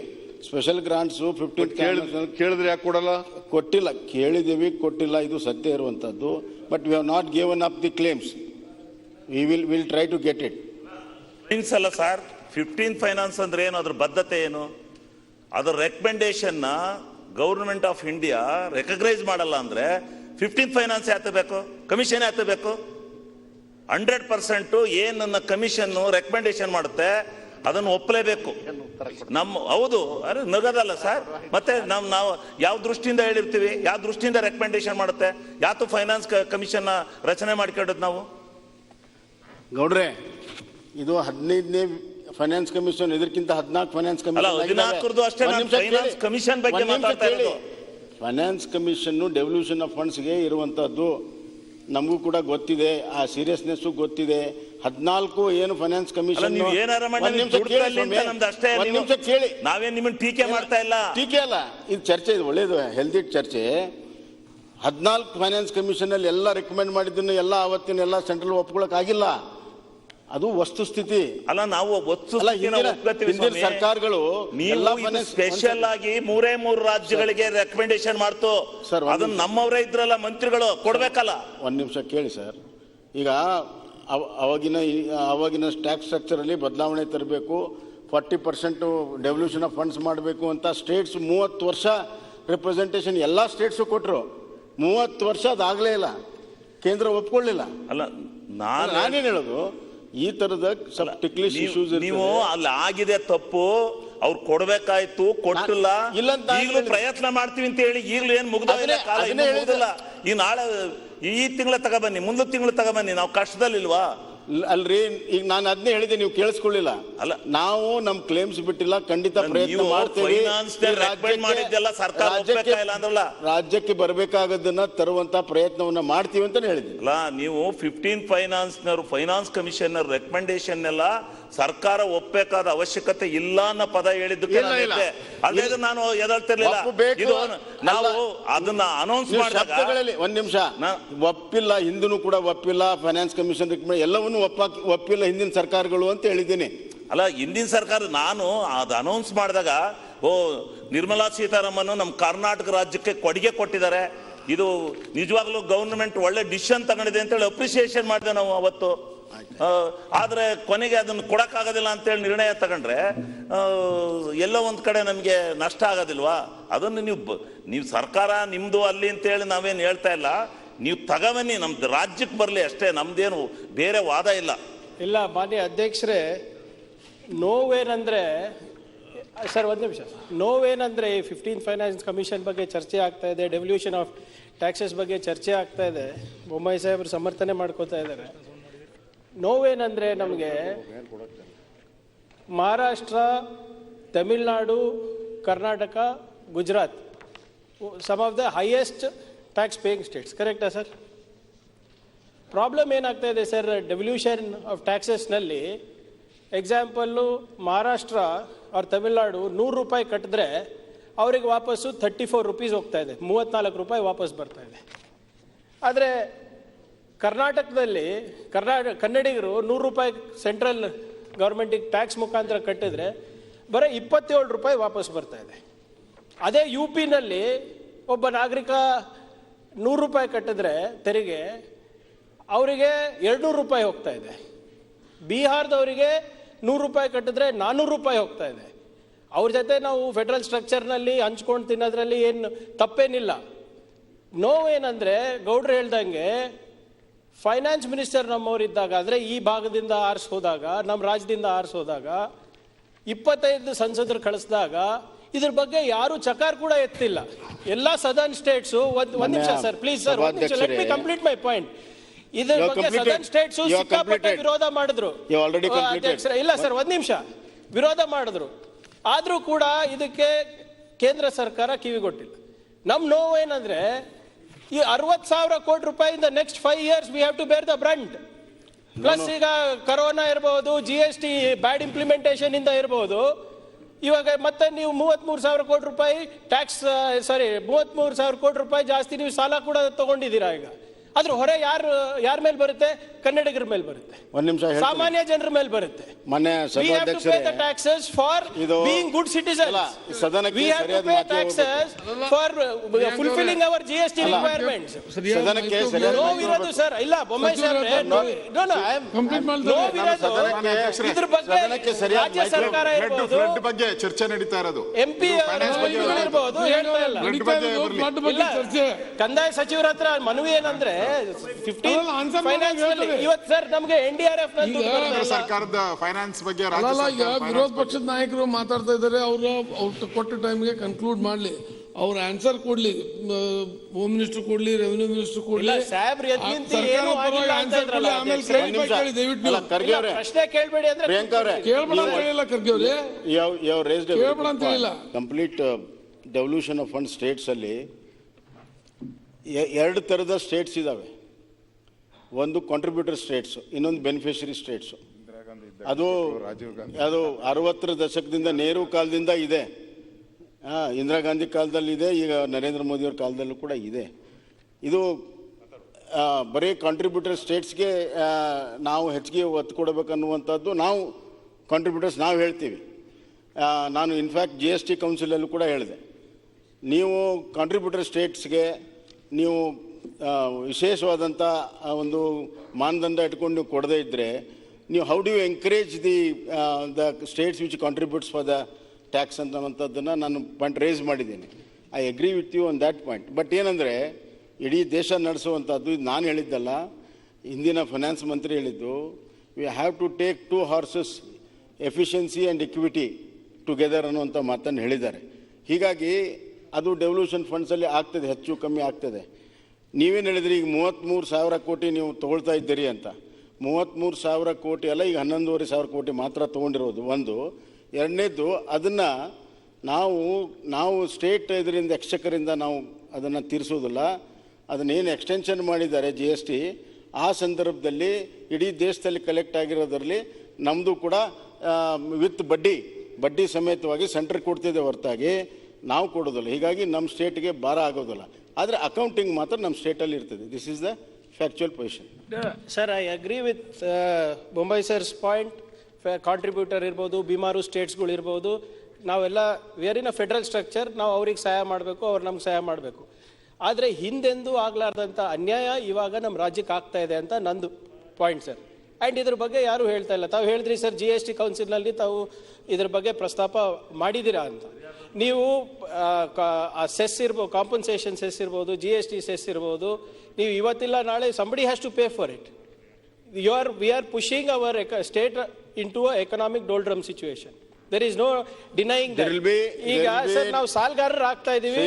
ಸ್ಪೆಷಲ್ ಗ್ರಾಂಟ್ಸ್ 15 ಕೇಳಿದ್ರೆ ಯಾಕೆ ಕೊಡಲ್ಲ? ಕೊಟ್ಟಿಲ್ಲ. ಕೇಳಿದ್ದೇವೆ, ಕೊಟ್ಟಿಲ್ಲ. ಇದು ಸತ್ಯ ಇರುವಂತದ್ದು. But we have not given up the claims. Will try to get it. Means ಅಲ್ಲ ಸರ್, 15 ಫೈನಾನ್ಸ್ ಅಂದ್ರೆ ಏನು? ಅದ್ರ ಬದ್ಧತೆ ಏನು? ಅದ್ರ recommendation government of India recognise ಮಾಡಲ್ಲ ಅಂದ್ರೆ 15 ಫೈನಾನ್ಸ್ ಯಾತಬೇಕು? ಕಮಿಷನ್ ಯಾತಬೇಕು? 100% ಏನನ್ನ ಕಮಿಷನ್ ರೆಕಮೆಂಡೇಶನ್ ಮಾಡುತ್ತೆ ಅದನ್ನು ಒಪ್ಪಲೇಬೇಕು. ಹೌದು, ಅರೆ ನಗದಲ್ಲ ಸರ್. ಮತ್ತೆ ನಾವು ಯಾವ ದೃಷ್ಟಿಯಿಂದ ಹೇಳಿರ್ತೀವಿ, ಯಾವ ದೃಷ್ಟಿಯಿಂದ ರೆಕಮೆಂಡೇಶನ್ ಮಾಡುತ್ತೆ? ಯಾತು ಫೈನಾನ್ಸ್ ಕಮಿಷನ್ ರಚನೆ ಮಾಡ್ಕೊಂಡದ್ ನಾವು? ಗೌಡ್ರೆ, ಇದು 15ನೇ ಫೈನಾನ್ಸ್ ಕಮಿಷನ್, ಇದಕ್ಕಿಂತ 14 ಫೈನಾನ್ಸ್ ಕಮಿಷನ್ ಬಗ್ಗೆ ಮಾತಾಡ್ತಾ ಇರೋದು. ಫೈನಾನ್ಸ್ ಕಮಿಷನ್ ಡೆವಲ್ಯೂಷನ್ ಆಫ್ ಫಂಡ್ಸ್ಗೆ ಇರುವಂತದ್ದು ನಮಗೂ ಕೂಡ ಗೊತ್ತಿದೆ, ಆ ಸೀರಿಯಸ್ನೆಸ್ ಗೊತ್ತಿದೆ. 14 ಏನು ಫೈನಾನ್ಸ್ ಕಮಿಷನ್ ಕೇಳಿ, ನಾವೇನ್ ನಿಮ್ಮನ್ನ ಟೀಕೆ ಮಾಡ್ತಾ ಇಲ್ಲ. ಟೀಕೆ ಅಲ್ಲ, ಇದು ಚರ್ಚೆ, ಇದು ಒಳ್ಳೇದು, ಹೆಲ್ದಿ ಚರ್ಚೆ. 14 ಫೈನಾನ್ಸ್ ಕಮಿಷನ್ ಅಲ್ಲಿ ಎಲ್ಲ ರೆಕಮೆಂಡ್ ಮಾಡಿದ್ದನ್ನು ಎಲ್ಲ ಅವತ್ತಿನ ಎಲ್ಲ ಸೆಂಟ್ರಲ್ ಒಪ್ಕೊಳಕ್ ಆಗಿಲ್ಲ. ಅದು ವಸ್ತುಸ್ಥಿತಿ ಅಲ್ಲ. ನಾವು ಸರ್ಕಾರಗಳು ಸ್ಪೆಷಲ್ ಆಗಿ 3 ರಾಜ್ಯಗಳಿಗೆ ರೆಕಮೆಂಡೇಶನ್ ಮಾಡ್ತು. ಅದನ್ನ ನಮ್ಮವರೇ ಇದ್ರಲ್ಲ ಮಂತ್ರಿಗಳು, ಕೊಡ್ಬೇಕಲ್ಲ. ಒಂದ್ ನಿಮಿಷ ಕೇಳಿ ಸರ್. ಈಗ ಅವಾಗಿನ ಟ್ಯಾಕ್ಸ್ ಸ್ಟ್ರಕ್ಚರ್ ಅಲ್ಲಿ ಬದಲಾವಣೆ ತರಬೇಕು, 40% ಡೆವಲ್ಯೂಷನ್ ಆಫ್ ಫಂಡ್ಸ್ ಮಾಡಬೇಕು ಅಂತ ಸ್ಟೇಟ್ಸ್ 30 ವರ್ಷ ರೆಪ್ರೆಸೆಂಟೇಷನ್ ಎಲ್ಲಾ ಸ್ಟೇಟ್ಸ್ ಕೊಟ್ಟರು. 30 ವರ್ಷ ಅದಾಗಲೇ ಇಲ್ಲ, ಕೇಂದ್ರ ಒಪ್ಕೊಳ್ಳಿಲ್ಲ. ಅಲ್ಲ, ನಾನೇನ್ ಹೇಳೋದು, ಈ ತರದ ಟಿಕ್ಲಿಶ್ ಇಶ್ಯೂಸ್ ನೀವು ಅಲ್ಲಿ ಆಗಿದೆ ತಪ್ಪು, ಅವ್ರು ಕೊಡ್ಬೇಕಾಯ್ತು, ಕೊಟ್ಟಿಲ್ಲ. ಈಗಲೂ ಪ್ರಯತ್ನ ಮಾಡ್ತೀವಿ ಅಂತ ಹೇಳಿ ಈಗಲೂ ಏನ್ ಮುಗ್ದಿಲ್ಲ. ಈ ನಾಳೆ ಈ ತಿಂಗಳ ತಗೊಬನ್ನಿ, ಮುಂದಿನ ತಿಂಗಳು ತಗೊಬನ್ನಿ. ನಾವು ಕಷ್ಟದಲ್ಲಿಲ್ವಾ? ಅಲ್ರಿ, ಈಗ ನಾನು ಅದನ್ನೇ ಹೇಳಿದೆ, ನೀವು ಕೇಳಿಸ್ಕೊಳ್ಳಿಲ್ಲ. ಅಲ್ಲ, ನಾವು ನಮ್ ಕ್ಲೇಮ್ಸ್ ಬಿಟ್ಟಿಲ್ಲ, ಖಂಡಿತ ಪ್ರಯತ್ನ ಮಾಡ್ತೀವಿ. ರಾಜ್ಯಕ್ಕೆ ಬರಬೇಕಾಗದನ್ನ ತರುವಂತ ಪ್ರಯತ್ನವನ್ನ ಮಾಡ್ತೀವಿ ಅಂತ ಹೇಳಿದ್ವಿ. ಅಲ್ಲ, ನೀವು 15 ಫೈನಾನ್ಸ್ ಕಮಿಷನ್ ರೆಕಮೆಂಡೇಶನ್ ಎಲ್ಲ ಸರ್ಕಾರ ಒಪ್ಪಬೇಕಾದ ಅವಶ್ಯಕತೆ ಇಲ್ಲ ಅನ್ನೋ ಪದ ಹೇಳಿದ್ದಕ್ಕೆ ಅಲ್ಲೇ ನಾನು ಎದಳ್ತಿರ್ಲಿಲ್ಲ. ನಾವು ಅದನ್ನ ಅನೌನ್ಸ್ ಮಾಡಿದಾಗ ಒಂದ್ ನಿಮಿಷ, ಒಪ್ಪಿಲ್ಲ, ಹಿಂದೂ ಕೂಡ ಒಪ್ಪಿಲ್ಲ, ಫೈನಾನ್ಸ್ ಕಮಿಷನ್ ಎಲ್ಲವನ್ನೂ ಒಪ್ಪಿಲ್ಲ ಹಿಂದಿನ ಸರ್ಕಾರಗಳು ಅಂತ ಹೇಳಿದ್ದೀನಿ. ಅಲ್ಲ, ಹಿಂದಿನ ಸರ್ಕಾರ ನಾನು ಅದು ಅನೌನ್ಸ್ ಮಾಡಿದಾಗ ನಿರ್ಮಲಾ ಸೀತಾರಾಮನ್ ನಮ್ಮ ಕರ್ನಾಟಕ ರಾಜ್ಯಕ್ಕೆ ಕೊಡುಗೆ ಕೊಟ್ಟಿದ್ದಾರೆ, ಇದು ನಿಜವಾಗ್ಲೂ ಗವರ್ನಮೆಂಟ್ ಒಳ್ಳೆ ಡಿಸಿಷನ್ ತಗೊಂಡಿದೆ ಅಂತೇಳಿ ಅಪ್ರಿಸಿಯೇಷನ್ ಮಾಡಿದೆ ನಾವು ಅವತ್ತು. ಆದ್ರೆ ಕೊನೆಗೆ ಅದನ್ನು ಕೊಡಕ್ಕಾಗೋದಿಲ್ಲ ಅಂತೇಳಿ ನಿರ್ಣಯ ತಗೊಂಡ್ರೆ ಎಲ್ಲೋ ಒಂದ್ ಕಡೆ ನಮಗೆ ನಷ್ಟ ಆಗೋದಿಲ್ವಾ? ಅದನ್ನು ನೀವು ಸರ್ಕಾರ ನಿಮ್ದು ಅಲ್ಲಿ ಅಂತೇಳಿ ನಾವೇನು ಹೇಳ್ತಾ ಇಲ್ಲ. ನೀವು ತಗೊಬನ್ನಿ, ನಮ್ದು ರಾಜ್ಯಕ್ಕೆ ಬರಲಿ ಅಷ್ಟೇ, ನಮ್ದೇನು ಬೇರೆ ವಾದ ಇಲ್ಲ. ಇಲ್ಲ ಮಾನ್ಯ ಅಧ್ಯಕ್ಷರೇ, ನೋವೇನಂದ್ರೆ ಸರ್ ಒಂದು ನಿಮಿಷ, ನೋವೇನಂದ್ರೆ 15 ಫೈನಾನ್ಸ್ ಕಮಿಷನ್ ಬಗ್ಗೆ ಚರ್ಚೆ ಆಗ್ತಾ ಇದೆ, ಡೆವಲ್ಯೂಷನ್ ಆಫ್ ಟ್ಯಾಕ್ಸಸ್ ಬಗ್ಗೆ ಚರ್ಚೆ ಆಗ್ತಾ ಇದೆ, ಬೊಮ್ಮಾಯಿ ಸಾಹೇಬರು ಸಮರ್ಥನೆ ಮಾಡ್ಕೋತಾ ಇದ್ದಾರೆ. ನೋವೇನಂದ್ರೆ ನಮಗೆ Maharashtra, Tamil Nadu, Karnataka, Gujarat some of the highest tax paying states, ಕರೆಕ್ಟಾ ಸರ್? ಪ್ರಾಬ್ಲಮ್ ಏನಾಗ್ತಾ ಇದೆ ಸರ್, ಡೆವಲ್ಯೂಷನ್ ಆಫ್ ಟ್ಯಾಕ್ಸಸ್ನಲ್ಲಿ ಎಕ್ಸಾಂಪಲ್ಲು ಮಹಾರಾಷ್ಟ್ರ ಅವ್ರ ತಮಿಳುನಾಡು 100 ರೂಪಾಯಿ ಕಟ್ಟಿದ್ರೆ ಅವರಿಗೆ ವಾಪಸ್ಸು 34 ರೂಪೀಸ್ ಹೋಗ್ತಾ ಇದೆ, 34 ರೂಪಾಯಿ ವಾಪಸ್ ಬರ್ತಾ ಇದೆ. ಆದರೆ ಕರ್ನಾಟಕದಲ್ಲಿ ಕನ್ನಡಿಗರು 100 ರೂಪಾಯಿ ಸೆಂಟ್ರಲ್ ಗೌರ್ಮೆಂಟಿಗೆ ಟ್ಯಾಕ್ಸ್ ಮುಖಾಂತರ ಕಟ್ಟಿದ್ರೆ ಬರೀ 27 ರೂಪಾಯಿ ವಾಪಸ್ ಬರ್ತಾ ಇದೆ. ಅದೇ ಯು ಪಿನಲ್ಲಿ ಒಬ್ಬ ನಾಗರಿಕ 100 ರೂಪಾಯಿ ಕಟ್ಟಿದ್ರೆ ತೆರಿಗೆ ಅವರಿಗೆ 200 ರೂಪಾಯಿ ಹೋಗ್ತಾ ಇದೆ. ಬಿಹಾರದವರಿಗೆ 100 ರೂಪಾಯಿ ಕಟ್ಟಿದ್ರೆ 400 ರೂಪಾಯಿ ಹೋಗ್ತಾ ಇದೆ. ಅವ್ರ ಜೊತೆ ನಾವು ಫೆಡರಲ್ ಸ್ಟ್ರಕ್ಚರ್ನಲ್ಲಿ ಹಂಚ್ಕೊಂಡು ತಿನ್ನೋದ್ರಲ್ಲಿ ಏನು ತಪ್ಪೇನಿಲ್ಲ. ನೋವೇನಂದರೆ ಗೌಡ್ರು ಹೇಳ್ದಂಗೆ ಫೈನಾನ್ಸ್ ಮಿನಿಸ್ಟರ್ ನಮ್ಮವರಿದ್ದಾಗ, ಅಂದರೆ ಈ ಭಾಗದಿಂದ ಆರಿಸೋದಾಗ, ನಮ್ಮ ರಾಜ್ಯದಿಂದ ಆರಿಸೋದಾಗ 25 ಸಂಸದರು ಕಳಿಸಿದಾಗ ಇದ್ರ ಬಗ್ಗೆ ಯಾರು ಚಕಾರ ಕೂಡ ಎತ್ತಿಲ್ಲ. ಎಲ್ಲ ಸದರ್ನ್ ಸ್ಟೇಟ್ಸು ಒಂದು ನಿಮಿಷ ಸರ್, ಪ್ಲೀಸ್ ಸರ್, ಒಂದು ನಿಮಿಷ, let me complete my point. ಇದ್ರ ಬಗ್ಗೆ ಸದರ್ನ್ ಸ್ಟೇಟ್ಸು ಸಿಕ್ಕಾಪಟ್ಟೆ ವಿರೋಧ ಮಾಡಿದ್ರು. ಇಲ್ಲ ಸರ್, ಒಂದು ನಿಮಿಷ, ವಿರೋಧ ಮಾಡಿದ್ರು. ಆದರೂ ಕೂಡ ಇದಕ್ಕೆ ಕೇಂದ್ರ ಸರ್ಕಾರ ಕಿವಿಗೊಟ್ಟಿಲ್ಲ. ನಮ್ಮ ನೋವು ಏನಂದ್ರೆ ಈ 60,000 ಕೋಟಿ ರೂಪಾಯಿಂದ next 5 years we have to bear the brunt. Plus ಈಗ ಕರೋನಾ ಇರಬಹುದು, GST ಬ್ಯಾಡ್ ಇಂಪ್ಲಿಮೆಂಟೇಷನ್ ಇಂದ ಇರಬಹುದು. ಇವಾಗ ಮತ್ತೆ ನೀವು 33,000 ಕೋಟಿ ರೂಪಾಯಿ ಟ್ಯಾಕ್ಸ್ 33,000 ಕೋಟಿ ರೂಪಾಯಿ ಜಾಸ್ತಿ ನೀವು ಸಾಲ ಕೂಡ ತಗೊಂಡಿದ್ದೀರಾ. ಈಗ ಅದ್ರ ಹೊರೆ ಯಾರ ಮೇಲೆ ಬರುತ್ತೆ? ಕನ್ನಡಿಗರ ಮೇಲೆ ಬರುತ್ತೆ, ಒಂದ್ ನಿಮಿಷ, ಸಾಮಾನ್ಯ ಜನರ ಮೇಲೆ ಬರುತ್ತೆ. ಮೊನ್ನೆ ಸಭಾಧ್ಯಕ್ಷರೇ, taxes for being good citizens. We have to pay taxes for fulfilling our GST requirements. ಸದನಕ್ಕೆ ನೋ ವಿರೋಧ ಸರ್, ಇಲ್ಲ ಬೊಮ್ಮಾಯಿ ಸರ್, ನೋ ವಿರೋಧ. ಇದ್ರ ಬಗ್ಗೆ ರಾಜ್ಯ ಸರ್ಕಾರ ಇರಬಹುದು, ಬಗ್ಗೆ ಚರ್ಚೆ ನಡೀತಾ ಇರೋದು, MP ಇರಬಹುದು, ಹೇಳ್ತಾ ಇಲ್ಲ. ಕಂದಾಯ ಸಚಿವರ ಹತ್ರ ಮನವಿ ಏನಂದ್ರೆ 15 ಫೈನಾನ್ಸ್ ಇವತ್ತು ಸರ್ ನಮಗೆ NDRF ಸರ್ಕಾರದ ಫೈನಾನ್ಸ್ ಬಗ್ಗೆ ಈಗ ವಿರೋಧ ಪಕ್ಷದ ನಾಯಕರು ಮಾತಾಡ್ತಾ ಇದ್ದಾರೆ. ಅವ್ರು ಕೊಟ್ಟ ಟೈಮ್ಗೆ ಕನ್ಕ್ಲೂಡ್ ಮಾಡ್ಲಿ, ಅವ್ರ ಆನ್ಸರ್ ಕೊಡ್ಲಿ, ಹೋಮ್ ಮಿನಿಸ್ಟರ್ ಕೊಡ್ಲಿ, ರೆವಿನ್ಯೂ ಮಿನಿಸ್ಟರ್ ಕೊಡ್ಲಿ, ಪ್ರಶ್ನೆ ಕೇಳಬೇಡಿ ಅಂದ್ರೆ ಕೇಳ್ಬೇಡ ಅಂತ ಹೇಳಿಲ್ಲ ಖರ್ಗೆ ಅವರೇ, ಕೇಳ್ಬೇಡ ಅಂತ ಹೇಳಿಲ್ಲ. Complete devolution of fund States ಅಲ್ಲಿ 2 ಥರದ ಸ್ಟೇಟ್ಸ್ ಇದಾವೆ. ಒಂದು ಕಾಂಟ್ರಿಬ್ಯೂಟರ್ ಸ್ಟೇಟ್ಸ್, ಇನ್ನೊಂದು ಬೆನಿಫಿಷರಿ ಸ್ಟೇಟ್ಸ್. ಅದು 60ರ ದಶಕದಿಂದ ನೆಹರು ಕಾಲದಿಂದ ಇದೆ, ಇಂದಿರಾ ಗಾಂಧಿ ಕಾಲದಲ್ಲಿ ಇದೆ, ಈಗ ನರೇಂದ್ರ ಮೋದಿಯವ್ರ ಕಾಲದಲ್ಲೂ ಕೂಡ ಇದೆ. ಇದು ಬರೀ ಕಾಂಟ್ರಿಬ್ಯೂಟರ್ ಸ್ಟೇಟ್ಸ್ಗೆ ನಾವು ಹೆಚ್ಚಿಗೆ ಒತ್ತು ಕೊಡಬೇಕನ್ನುವಂಥದ್ದು ನಾವು ಕಾಂಟ್ರಿಬ್ಯೂಟರ್ಸ್ ನಾವು ಹೇಳ್ತೀವಿ. ನಾನು ಇನ್ಫ್ಯಾಕ್ಟ್ GST ಕೌನ್ಸಿಲಲ್ಲೂ ಕೂಡ ಹೇಳಿದೆ, ನೀವು ಕಾಂಟ್ರಿಬ್ಯೂಟರ್ ಸ್ಟೇಟ್ಸ್ಗೆ ನೀವು ವಿಶೇಷವಾದಂಥ ಒಂದು ಮಾನದಂಡ ಇಟ್ಕೊಂಡು ನೀವು ಕೊಡದೇ ಇದ್ದರೆ, ನೀವು how do you encourage the states which contributes for the tax ಅನ್ನುವಂಥದ್ದನ್ನು ನಾನು ಪಾಯಿಂಟ್ ರೇಸ್ ಮಾಡಿದ್ದೀನಿ. I agree with you on that point. But ಏನಂದರೆ, ಇಡೀ ದೇಶ ನಡೆಸುವಂಥದ್ದು ಇದು ನಾನು ಹೇಳಿದ್ದಲ್ಲ, ಹಿಂದಿನ ಫೈನಾನ್ಸ್ ಮಂತ್ರಿ ಹೇಳಿದ್ದು. We have to take 2 horses, efficiency and equity together ಅನ್ನುವಂಥ ಮಾತನ್ನು ಹೇಳಿದ್ದಾರೆ. ಹೀಗಾಗಿ ಅದು ಡೆವಲ್ಯೂಷನ್ ಫಂಡ್ಸಲ್ಲಿ ಆಗ್ತದೆ, ಹೆಚ್ಚು ಕಮ್ಮಿ ಆಗ್ತದೆ. ನೀವೇನು ಹೇಳಿದ್ರಿ, ಈಗ 33,000 ಕೋಟಿ ನೀವು ತೊಗೊಳ್ತಾ ಇದ್ದೀರಿ ಅಂತ. 33,000 ಕೋಟಿ ಅಲ್ಲ, ಈಗ 11,500 ಕೋಟಿ ಮಾತ್ರ ತೊಗೊಂಡಿರೋದು ಒಂದು. ಎರಡನೇದು, ಅದನ್ನು ನಾವು ಸ್ಟೇಟ್ ಇದರಿಂದ ಎಕ್ಸ್ಚೆಕರಿಂದ ನಾವು ಅದನ್ನು ತೀರಿಸೋದಿಲ್ಲ. ಅದನ್ನೇನು ಎಕ್ಸ್ಟೆನ್ಷನ್ ಮಾಡಿದ್ದಾರೆ GST, ಆ ಸಂದರ್ಭದಲ್ಲಿ ಇಡೀ ದೇಶದಲ್ಲಿ ಕಲೆಕ್ಟ್ ಆಗಿರೋದರಲ್ಲಿ ನಮ್ಮದು ಕೂಡ ವಿತ್ ಬಡ್ಡಿ ಸಮೇತವಾಗಿ ಸೆಂಟ್ರ್ ಕೊಡ್ತಿದೆ ಹೊರತಾಗಿ ನಾವು ಕೊಡೋದಿಲ್ಲ. ಹೀಗಾಗಿ ನಮ್ಮ ಸ್ಟೇಟ್ಗೆ ಭಾರ ಆಗೋದಿಲ್ಲ. ಆದರೆ ಅಕೌಂಟಿಂಗ್ ಮಾತ್ರ ನಮ್ಮ ಸ್ಟೇಟಲ್ಲಿ ಇರ್ತದೆ. This is the factual position. Sir, I agree with Bommai sir's point. Contributor ಇರ್ಬೋದು, ಬಿಮಾರು ಸ್ಟೇಟ್ಸ್ಗಳು ಇರ್ಬೋದು, ನಾವೆಲ್ಲ we are in a federal structure, ನಾವು ಅವ್ರಿಗೆ ಸಹಾಯ ಮಾಡಬೇಕು, ಅವ್ರು ನಮ್ಗೆ ಸಹಾಯ ಮಾಡಬೇಕು. ಆದರೆ ಹಿಂದೆಂದೂ ಆಗಲಾರ್ದಂಥ ಅನ್ಯಾಯ ಇವಾಗ ನಮ್ಮ ರಾಜ್ಯಕ್ಕೆ ಆಗ್ತಾ ಇದೆ ಅಂತ ನಂದು ಪಾಯಿಂಟ್ ಸರ್. ಆ್ಯಂಡ್ ಇದ್ರ ಬಗ್ಗೆ ಯಾರೂ ಹೇಳ್ತಾ ಇಲ್ಲ. ತಾವು ಹೇಳಿದ್ರಿ ಸರ್, GST ಕೌನ್ಸಿಲ್ನಲ್ಲಿ ತಾವು ಇದ್ರ ಬಗ್ಗೆ ಪ್ರಸ್ತಾಪ ಮಾಡಿದ್ದೀರಾ ಅಂತ. ನೀವು ಸೆಸ್ ಇರ್ಬೋದು, ಕಾಂಪನ್ಸೇಷನ್ ಸೆಸ್ ಇರ್ಬೋದು, GST ಸೆಸ್ ಇರ್ಬೋದು, ನೀವು ಇವತ್ತಿಲ್ಲ ನಾಳೆ somebody has to pay for it. We are pushing our state into a economic doldrum situation. There is no denying that. ಈಗ ಸರ್ ನಾವು ಸಾಲಗಾರರು ಆಗ್ತಾ ಇದೀವಿ.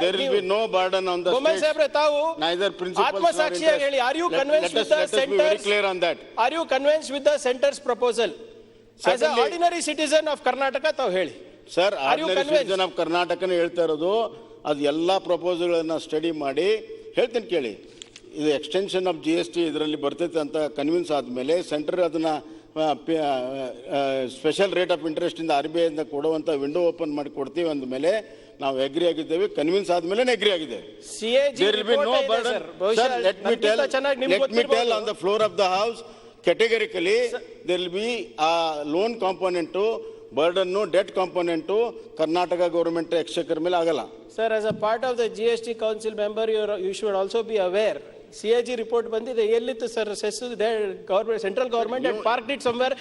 There will be no burden on the states. ತಾವು neither principals ಆತ್ಮಸಾಕ್ಷಿಯಾಗಿ ಹೇಳಿ, are you convinced with the centers? Very clear on that. Are you convinced with the center's proposal? As an ordinary citizen of Karnataka, ತಾವು ಹೇಳಿ sir. Ordinary citizen of ಕರ್ನಾಟಕನೇ ಹೇಳ್ತಾ ಇರೋದು. ಅದು ಎಲ್ಲ ಪ್ರಪೋಸಲ್ಗಳನ್ನು study ಮಾಡಿ ಹೇಳ್ತೀನಿ ಕೇಳಿ. ಇದು ಎಕ್ಸ್ಟೆನ್ಷನ್ ಆಫ್ GST ಇದರಲ್ಲಿ ಬರ್ತೈತೆ ಅಂತ ಕನ್ವಿನ್ಸ್ ಆದಮೇಲೆ ಸೆಂಟ್ರ್ ಅದನ್ನು ಸ್ಪೆಷಲ್ ರೇಟ್ ಆಫ್ ಇಂಟ್ರೆಸ್ಟಿಂದ RBI ಇಂದ ಕೊಡುವಂಥ ವಿಂಡೋ ಓಪನ್ ಮಾಡಿ ಕೊಡ್ತೀವಿ ಅಂದಮೇಲೆ ನಾವು ಅಗ್ರಿ ಆಗಿದ್ದೇವೆ. ಕನ್ವಿನ್ಸ್ ಆದಮೇಲೆ ಅಗ್ರಿ ಆಗಿದ್ದೇವೆ. There will be no burden. Sir, let me tell on the floor of the house, categorically there will be a loan component to burden, no debt component to Karnataka government exchequer ಮೇಲೆ ಆಗಲ್ಲ. Sir, as a part of the GST council member, you should also be aware. CAG report ಬಂದಿದೆ, ಎಲ್ಲಿತ್ತು sir cess? Government, central government and parked it somewhere.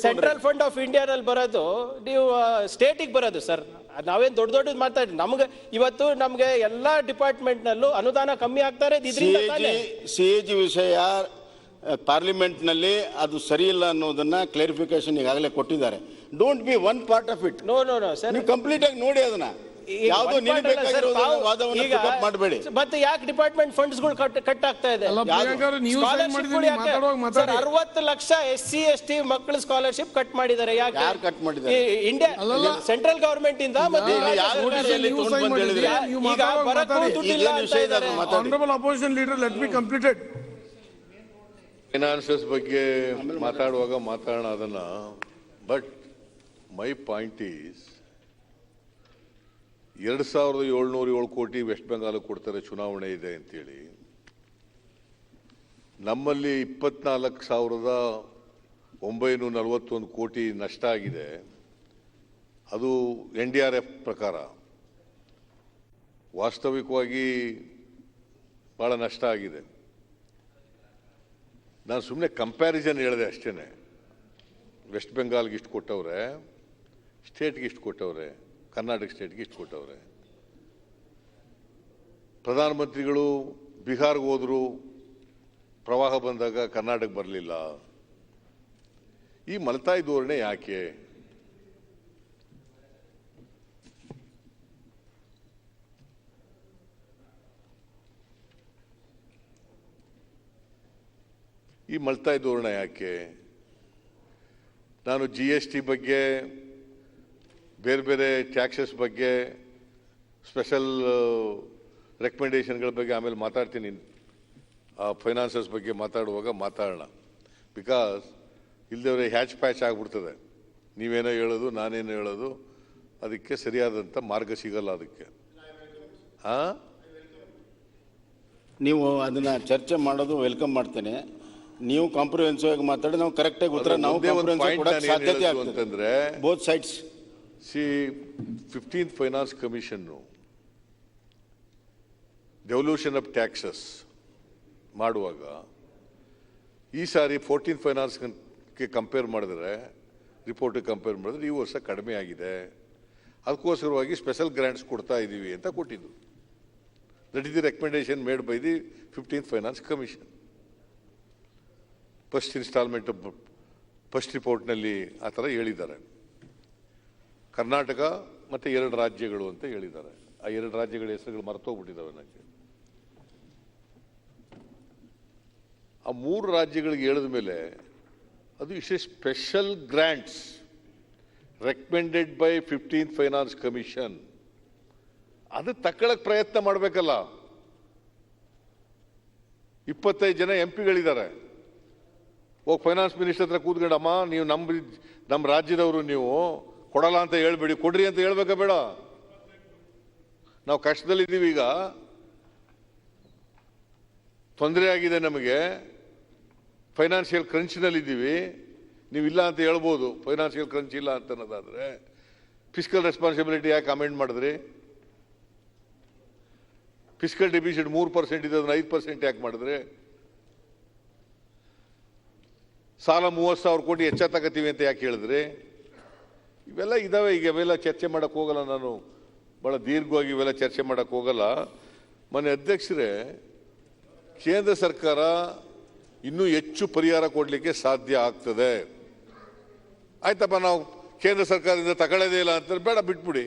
Central fund of ಇಂಡಿಯಾನಲ್ಲಿ ಬರೋದು, ನೀವು ಸ್ಟೇಟಿಗೆ ಬರೋದು sir. ನಾವೇನು ದೊಡ್ಡದು ಮಾತಾಡಿ, ನಮ್ಗೆ ಇವತ್ತು ನಮ್ಗೆ ಎಲ್ಲಾ ಡಿಪಾರ್ಟ್ಮೆಂಟ್ನಲ್ಲೂ ಅನುದಾನ ಕಮ್ಮಿ ಆಗ್ತಾರೆ. CAG ವಿಷಯ ಪಾರ್ಲಿಮೆಂಟ್ನಲ್ಲಿ ಅದು ಸರಿ ಇಲ್ಲ ಅನ್ನೋದನ್ನ ಕ್ಲಾರಿಫಿಕೇಶನ್ ಈಗಾಗಲೇ ಕೊಟ್ಟಿದ್ದಾರೆ. Don't be one part of it. No sir, ನೀವು ಕಂಪ್ಲೀಟ್ ಆಗಿ ನೋಡಿ ಅದನ್ನ. ಯಾವ್ದು ನಿಮಗೆ ಬೇಕಾಗಿರೋದನ್ನ ವಾದವನ್ನ ಪಿಕಪ್ ಮಾಡಬೇಡಿ. ಮತ್ತೆ ಯಾಕೆ ಡಿಪಾರ್ಟ್ಮೆಂಟ್ ಫಂಡ್ಸ್ಗಳು ಕಟ್ ಆಗ್ತಾ ಇದೆ? 60 ಲಕ್ಷ SC ST ಮಕ್ಕಳ ಸ್ಕಾಲರ್ಶಿಪ್ ಕಟ್ ಮಾಡಿದ್ದಾರೆ. ಯಾಕೆ ಕಟ್ ಮಾಡಿದ್ದಾರೆ? ಇಂಡಿಯಾ ಸೆಂಟ್ರಲ್ ಗವರ್ಮೆಂಟ್ ಇಂದ ಈಗ ಬರಕ್ಕೂ ದುಡ್ಡಿಲ್ಲ ಅಂತ ಇದ್ದಾರೆ. Honorable opposition leader, let me complete it. Finances ಬಗ್ಗೆ ಮಾತಾಡುವಾಗ ಮಾತಾಡೋಣ ಅದನ್ನ. ಬಟ್ ಮೈ ಪಾಯಿಂಟ್ ಈಸ್ 2707 ಕೋಟಿ ವೆಸ್ಟ್ ಬೆಂಗಾಲ್ ಕೊಡ್ತಾರೆ, ಚುನಾವಣೆ ಇದೆ ಅಂತೇಳಿ. ನಮ್ಮಲ್ಲಿ 24,941 ಕೋಟಿ ನಷ್ಟ ಆಗಿದೆ. ಅದು NDRF ಪ್ರಕಾರ. ವಾಸ್ತವಿಕವಾಗಿ ಬಹಳ ನಷ್ಟ ಆಗಿದೆ. ನಾನು ಸುಮ್ಮನೆ ಕಂಪ್ಯಾರಿಸನ್ ಹೇಳಿದೆ ಅಷ್ಟೇ. ವೆಸ್ಟ್ ಬೆಂಗಾಲ್ಗೆ ಇಷ್ಟು ಕೊಟ್ಟವ್ರೆ, ಸ್ಟೇಟ್ಗೆ ಇಷ್ಟು ಕೊಟ್ಟವ್ರೆ, ಕರ್ನಾಟಕ ಸ್ಟೇಟ್ಗೆ ಇಷ್ಟು ಕೊಟ್ಟವ್ರೆ. ಪ್ರಧಾನಮಂತ್ರಿಗಳು ಬಿಹಾರ್ಗೆ ಹೋದ್ರು, ಪ್ರವಾಹ ಬಂದಾಗ ಕರ್ನಾಟಕ ಬರಲಿಲ್ಲ. ಈ ಮಲತಾಯಿ ಧೋರಣೆ ಯಾಕೆ? ಈ ಮಲ್ತಾಯಿ ಧೋರಣೆ ಯಾಕೆ? ನಾನು GST ಬಗ್ಗೆ, ಬೇರೆ ಬೇರೆ ಟ್ಯಾಕ್ಸಸ್ ಬಗ್ಗೆ, ಸ್ಪೆಷಲ್ ರೆಕಮೆಂಡೇಶನ್ಗಳ ಬಗ್ಗೆ ಆಮೇಲೆ ಮಾತಾಡ್ತೀನಿ. ಫೈನಾನ್ಸಸ್ ಬಗ್ಗೆ ಮಾತಾಡುವಾಗ ಮಾತಾಡೋಣ. ಬಿಕಾಸ್ ಇಲ್ಲದವರೆ ಹ್ಯಾಚ್ ಪ್ಯಾಚ್ ಆಗಿಬಿಡ್ತದೆ. ನೀವೇನೋ ಹೇಳೋದು, ನಾನೇನೋ ಹೇಳೋದು, ಅದಕ್ಕೆ ಸರಿಯಾದಂಥ ಮಾರ್ಗ ಸಿಗಲ್ಲ. ಅದಕ್ಕೆ ನೀವು ಅದನ್ನ ಚರ್ಚೆ ಮಾಡೋದು ವೆಲ್ಕಮ್ ಮಾಡ್ತೇನೆ. ನೀವು ಕಾಂಪ್ರಿಹೆನ್ಸಿವ್ ಆಗಿ ಮಾತಾಡಿ ನಾವು ಕರೆಕ್ಟಾಗಿ ಉತ್ತರ ನಾವು ಸಾಧ್ಯತೆ ಅಂತಂದ್ರೆ both sides. 15th finance commission devolution of taxes ಮಾಡುವಾಗ ಈ ಸಾರಿ 14th ಫೈನಾನ್ಸ್ಗೆ ಕಂಪೇರ್ ಮಾಡಿದ್ರೆ, ರಿಪೋರ್ಟಿಗೆ ಕಂಪೇರ್ ಮಾಡಿದ್ರೆ ಈ ವರ್ಷ ಕಡಿಮೆ ಆಗಿದೆ. ಅದಕ್ಕೋಸ್ಕರವಾಗಿ ಸ್ಪೆಷಲ್ ಗ್ರಾಂಟ್ಸ್ ಕೊಡ್ತಾ ಇದ್ದೀವಿ ಅಂತ ಕೊಟ್ಟಿದ್ದು. That is the recommendation made by the 15th finance commission. First instalment first ರಿಪೋರ್ಟ್ನಲ್ಲಿ ಆ ಥರ ಹೇಳಿದ್ದಾರೆ. ಕರ್ನಾಟಕ ಮತ್ತು 2 ರಾಜ್ಯಗಳು ಅಂತ ಹೇಳಿದ್ದಾರೆ. ಆ 2 ರಾಜ್ಯಗಳ ಹೆಸರುಗಳು ಮರ್ತೋಗ್ಬಿಟ್ಟಿದ್ದಾವೆ ನನಗೆ. ಆ 3 ರಾಜ್ಯಗಳಿಗೆ ಹೇಳಿದ ಮೇಲೆ ಅದು ಇಷ್ಟೇ special grants recommended by 15th finance commission. ಅದು ತಕ್ಕಳಕ್ಕೆ ಪ್ರಯತ್ನ ಮಾಡಬೇಕಲ್ಲ. 25 ಜನ MP ಗಳಿದ್ದಾರೆ. ಹೋಗಿ ಫೈನಾನ್ಸ್ ಮಿನಿಸ್ಟರ್ ಹತ್ರ ಕೂತ್ಕೊಂಡಮ್ಮ, ನೀವು ನಮ್ಮ ರಾಜ್ಯದವರು, ನೀವು ಕೊಡಲ್ಲ ಅಂತ ಹೇಳ್ಬೇಡಿ, ಕೊಡ್ರಿ ಅಂತ ಹೇಳ್ಬೇಕಾ ಬೇಡ? ನಾವು ಕಷ್ಟದಲ್ಲಿದ್ದೀವಿ, ಈಗ ತೊಂದರೆ ಆಗಿದೆ ನಮಗೆ, ಫೈನಾನ್ಷಿಯಲ್ ಕ್ರಂಚ್ನಲ್ಲಿದ್ದೀವಿ. ನೀವು ಇಲ್ಲ ಅಂತ ಹೇಳ್ಬೋದು, ಫೈನಾನ್ಷಿಯಲ್ ಕ್ರಂಚ್ ಇಲ್ಲ ಅಂತ ಅನ್ನೋದಾದ್ರೆ ಫಿಸ್ಕಲ್ ರೆಸ್ಪಾನ್ಸಿಬಿಲಿಟಿ ಯಾಕೆ ಅಮೆಂಡ್ ಮಾಡಿದ್ರಿ? ಫಿಸ್ಕಲ್ ಡೆಫಿಸಿಟ್ 3% ಇದೆ, ಅದನ್ನ 5% ಯಾಕೆ ಮಾಡಿದ್ರಿ? ಸಾಲ 30,000 ಕೋಟಿ ಹೆಚ್ಚ ತಗೋತೀವಿ ಅಂತ ಯಾಕೆ ಹೇಳಿದ್ರಿ? ಇವೆಲ್ಲ ಇದಾವೆ. ಈಗ ಇವೆಲ್ಲ ಚರ್ಚೆ ಮಾಡಕ್ಕೆ ಹೋಗಲ್ಲ. ನಾನು ಬಹಳ ದೀರ್ಘವಾಗಿ ಇವೆಲ್ಲ ಚರ್ಚೆ ಮಾಡಕ್ಕೆ ಹೋಗಲ್ಲ. ಮನೆ ಅಧ್ಯಕ್ಷರೇ, ಕೇಂದ್ರ ಸರ್ಕಾರ ಇನ್ನೂ ಹೆಚ್ಚು ಪರಿಹಾರ ಕೊಡಲಿಕ್ಕೆ ಸಾಧ್ಯ ಆಗ್ತದೆ. ಆಯ್ತಪ್ಪ, ನಾವು ಕೇಂದ್ರ ಸರ್ಕಾರದಿಂದ ತಗೊಳ್ಳೋದೇ ಇಲ್ಲ ಅಂತ ಬೇಡ, ಬಿಟ್ಬಿಡಿ.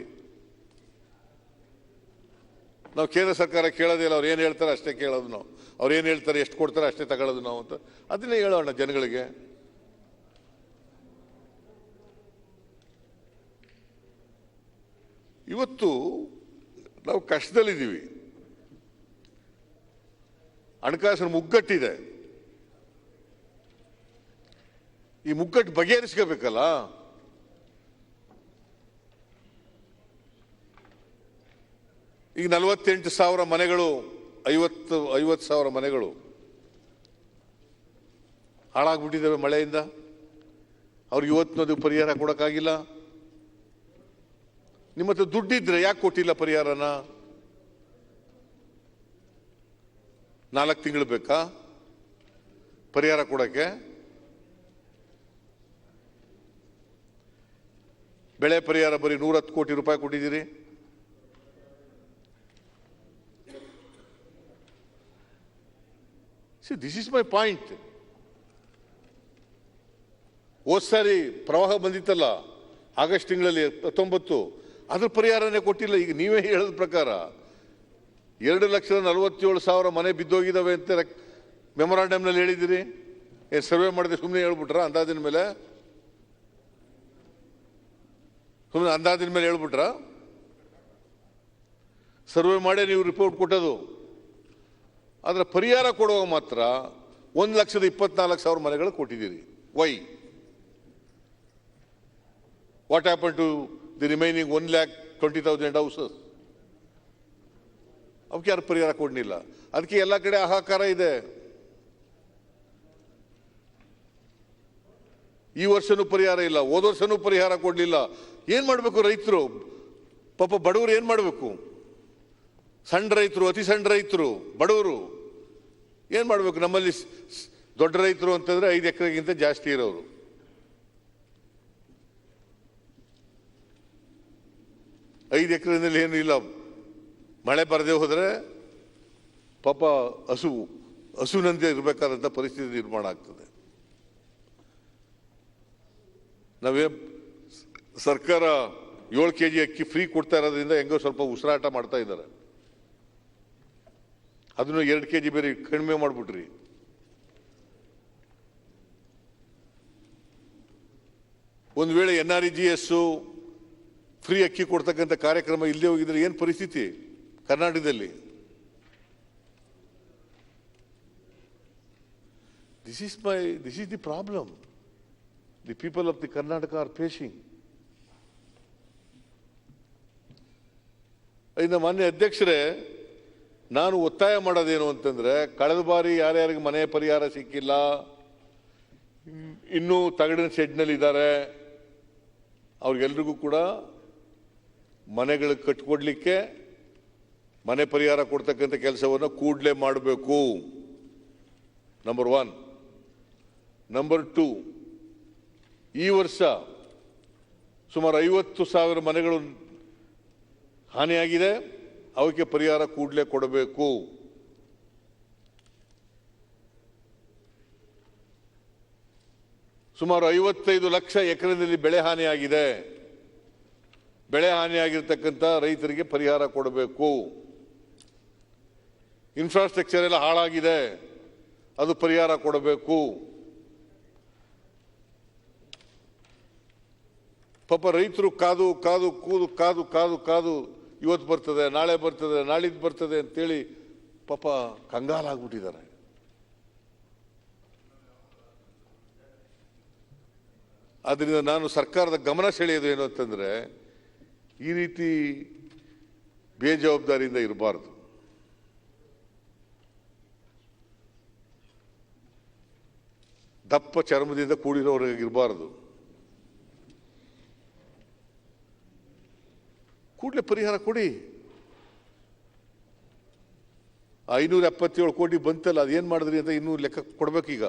ನಾವು ಕೇಂದ್ರ ಸರ್ಕಾರ ಕೇಳೋದೇ ಇಲ್ಲ. ಅವ್ರು ಏನು ಹೇಳ್ತಾರೆ ಅಷ್ಟೇ ಕೇಳೋದು ನಾವು. ಅವ್ರು ಏನು ಹೇಳ್ತಾರೆ, ಎಷ್ಟು ಕೊಡ್ತಾರೆ ಅಷ್ಟೇ ತಗೊಳ್ಳೋದು ನಾವು ಅಂತ ಅದನ್ನೇ ಹೇಳೋಣ ಜನಗಳಿಗೆ. ಇವತ್ತು ನಾವು ಕಷ್ಟದಲ್ಲಿದ್ದೀವಿ, ಹಣಕಾಸಿನ ಮುಗ್ಗಟ್ಟಿದೆ. ಈ ಮುಗ್ಗಟ್ಟು ಬಗೆಹರಿಸ್ಕೋಬೇಕಲ್ಲ. ಈಗ 48,000 ಮನೆಗಳು, 50,000 ಮನೆಗಳು ಹಾಳಾಗ್ಬಿಟ್ಟಿದ್ದಾವೆ ಮಳೆಯಿಂದ. ಅವ್ರಿಗೆ ಇವತ್ತಿನದು ಪರಿಹಾರ ಕೊಡೋಕ್ಕಾಗಿಲ್ಲ. ನಿಮ್ಮ ಹತ್ರ ದುಡ್ಡಿದ್ರೆ ಯಾಕೆ ಕೊಟ್ಟಿಲ್ಲ ಪರಿಹಾರನ? 4 ತಿಂಗಳು ಬೇಕಾ ಪರಿಹಾರ ಕೊಡೋಕ್ಕೆ? ಬೆಳೆ ಪರಿಹಾರ ಬರೀ 110 ಕೋಟಿ ರೂಪಾಯಿ ಕೊಟ್ಟಿದ್ದೀರಿ. This is my point. ಹೋದ್ ಸಾರಿ ಪ್ರವಾಹ ಬಂದಿತ್ತಲ್ಲ ಆಗಸ್ಟ್ ತಿಂಗಳಲ್ಲಿ 19, ಅದ್ರ ಪರಿಹಾರನೇ ಕೊಟ್ಟಿಲ್ಲ. ಈಗ ನೀವೇ ಹೇಳಿದ ಪ್ರಕಾರ 2,47,000 ಮನೆ ಬಿದ್ದೋಗಿದ್ದಾವೆ ಅಂತ ಮೆಮೊರಾಂಡಮ್ನಲ್ಲಿ ಹೇಳಿದ್ದೀರಿ. ಏನು ಸರ್ವೆ ಮಾಡಿದೆ ಸುಮ್ಮನೆ ಹೇಳ್ಬಿಟ್ರ? ಅಂದಾಜಿನ ಮೇಲೆ ಹೇಳ್ಬಿಟ್ರ? ಸರ್ವೆ ಮಾಡೇ ನೀವು ರಿಪೋರ್ಟ್ ಕೊಟ್ಟದು. ಅದರ ಪರಿಹಾರ ಕೊಡುವಾಗ ಮಾತ್ರ 1,24,000 ಮನೆಗಳು ಕೊಟ್ಟಿದ್ದೀರಿ. Why? What happen to the remaining 1,20,000 houses? ಅವಕ್ಕೆ ಯಾರು ಪರಿಹಾರ ಕೊಡಲಿಲ್ಲ. ಅದಕ್ಕೆ ಎಲ್ಲ ಕಡೆ ಹಾಹಾಕಾರ ಇದೆ. ಈ ವರ್ಷನೂ ಪರಿಹಾರ ಇಲ್ಲ, ಹೋದ ವರ್ಷನೂ ಪರಿಹಾರ ಕೊಡಲಿಲ್ಲ. ಏನ್ ಮಾಡಬೇಕು ರೈತರು? ಪಾಪ ಬಡವರು ಏನ್ ಮಾಡಬೇಕು? ಸಣ್ಣ ರೈತರು, ಅತಿ ಸಣ್ಣ ರೈತರು, ಬಡವರು ಏನ್ ಮಾಡಬೇಕು? ನಮ್ಮಲ್ಲಿ ದೊಡ್ಡ ರೈತರು ಅಂತಂದ್ರೆ 5 ಎಕರೆಗಿಂತ ಜಾಸ್ತಿ ಇರೋರು. ಐದು ಎಕರೆನಲ್ಲಿ ಏನು ಇಲ್ಲ. ಮಳೆ ಬರದೆ ಹೋದರೆ ಪಾಪ ಹಸುವಿನಂತೆ ಇರಬೇಕಾದಂಥ ಪರಿಸ್ಥಿತಿ ನಿರ್ಮಾಣ ಆಗ್ತದೆ. ನಾವೇ ಸರ್ಕಾರ 7 kg ಅಕ್ಕಿ ಫ್ರೀ ಕೊಡ್ತಾ ಇರೋದ್ರಿಂದ ಹೆಂಗೋ ಸ್ವಲ್ಪ ಉಸಿರಾಟ ಮಾಡ್ತಾ ಇದ್ದಾರೆ. ಅದನ್ನು 2 kg ಬೇರೆ ಕಡಿಮೆ ಮಾಡಿಬಿಟ್ರಿ. ಒಂದು ವೇಳೆ NREGS ಫ್ರೀ ಅಕ್ಕಿ ಕೊಡ್ತಕ್ಕಂಥ ಕಾರ್ಯಕ್ರಮ ಇಲ್ಲದೆ ಹೋಗಿದ್ರೆ ಏನು ಪರಿಸ್ಥಿತಿ ಕರ್ನಾಟಕದಲ್ಲಿ? This is the problem the people of the Karnataka are facing. ಇನ್ನು ಮಾನ್ಯ ಅಧ್ಯಕ್ಷರೇ, ನಾನು ಒತ್ತಾಯ ಮಾಡೋದೇನು ಅಂತಂದ್ರೆ, ಕಳೆದ ಬಾರಿ ಯಾರ್ಯಾರಿಗೆ ಮನೆ ಪರಿಹಾರ ಸಿಕ್ಕಿಲ್ಲ, ಇನ್ನೂ ತಗಡಿನ ಶೆಡ್ನಲ್ಲಿದ್ದಾರೆ, ಅವ್ರಿಗೆಲ್ರಿಗೂ ಕೂಡ ಮನೆಗಳು ಕಟ್ಕೊಡ್ಲಿಕ್ಕೆ ಮನೆ ಪರಿಹಾರ ಕೊಡ್ತಕ್ಕಂಥ ಕೆಲಸವನ್ನು ಕೂಡಲೇ ಮಾಡಬೇಕು. ನಂಬರ್ 1. ನಂಬರ್ 2, ಈ ವರ್ಷ ಸುಮಾರು 50,000 ಮನೆಗಳು ಹಾನಿಯಾಗಿದೆ. ಅವಕ್ಕೆ ಪರಿಹಾರ ಕೂಡಲೇ ಕೊಡಬೇಕು. ಸುಮಾರು 55 ಲಕ್ಷ ಎಕರೆನಲ್ಲಿ ಬೆಳೆ ಹಾನಿಯಾಗಿದೆ. ಬೆಳೆ ಹಾನಿಯಾಗಿರ್ತಕ್ಕಂಥ ರೈತರಿಗೆ ಪರಿಹಾರ ಕೊಡಬೇಕು. ಇನ್ಫ್ರಾಸ್ಟ್ರಕ್ಚರ್ ಎಲ್ಲ ಹಾಳಾಗಿದೆ, ಅದು ಪರಿಹಾರ ಕೊಡಬೇಕು. ಪಾಪ ರೈತರು ಕಾದು ಕಾದು ಕೂದು ಕಾದು ಕಾದು ಕಾದು ಇವತ್ತು ಬರ್ತದೆ, ನಾಳೆ ಬರ್ತದೆ, ನಾಳಿದ್ದು ಬರ್ತದೆ ಅಂತೇಳಿ ಪಾಪ ಕಂಗಾಲಾಗ್ಬಿಟ್ಟಿದ್ದಾರೆ. ಆದ್ದರಿಂದ ನಾನು ಸರ್ಕಾರದ ಗಮನ ಸೆಳೆಯೋದು ಏನು ಅಂತಂದ್ರೆ, ಈ ರೀತಿ ಬೇಜವಾಬ್ದಾರಿಯಿಂದ ಇರಬಾರ್ದು. ದಪ್ಪ ಚರ್ಮದಿಂದ ಕೂಡಿರೋರಿಗೆ ಇರಬಾರ್ದು. ಕೂಡಲೇ ಪರಿಹಾರ ಕೊಡಿ. 577 ಕೋಟಿ ಬಂತಲ್ಲ, ಅದೇನ್ ಮಾಡಿದ್ರಿ ಅಂತ ಇನ್ನೂ ಲೆಕ್ಕ ಕೊಡ್ಬೇಕೀಗ.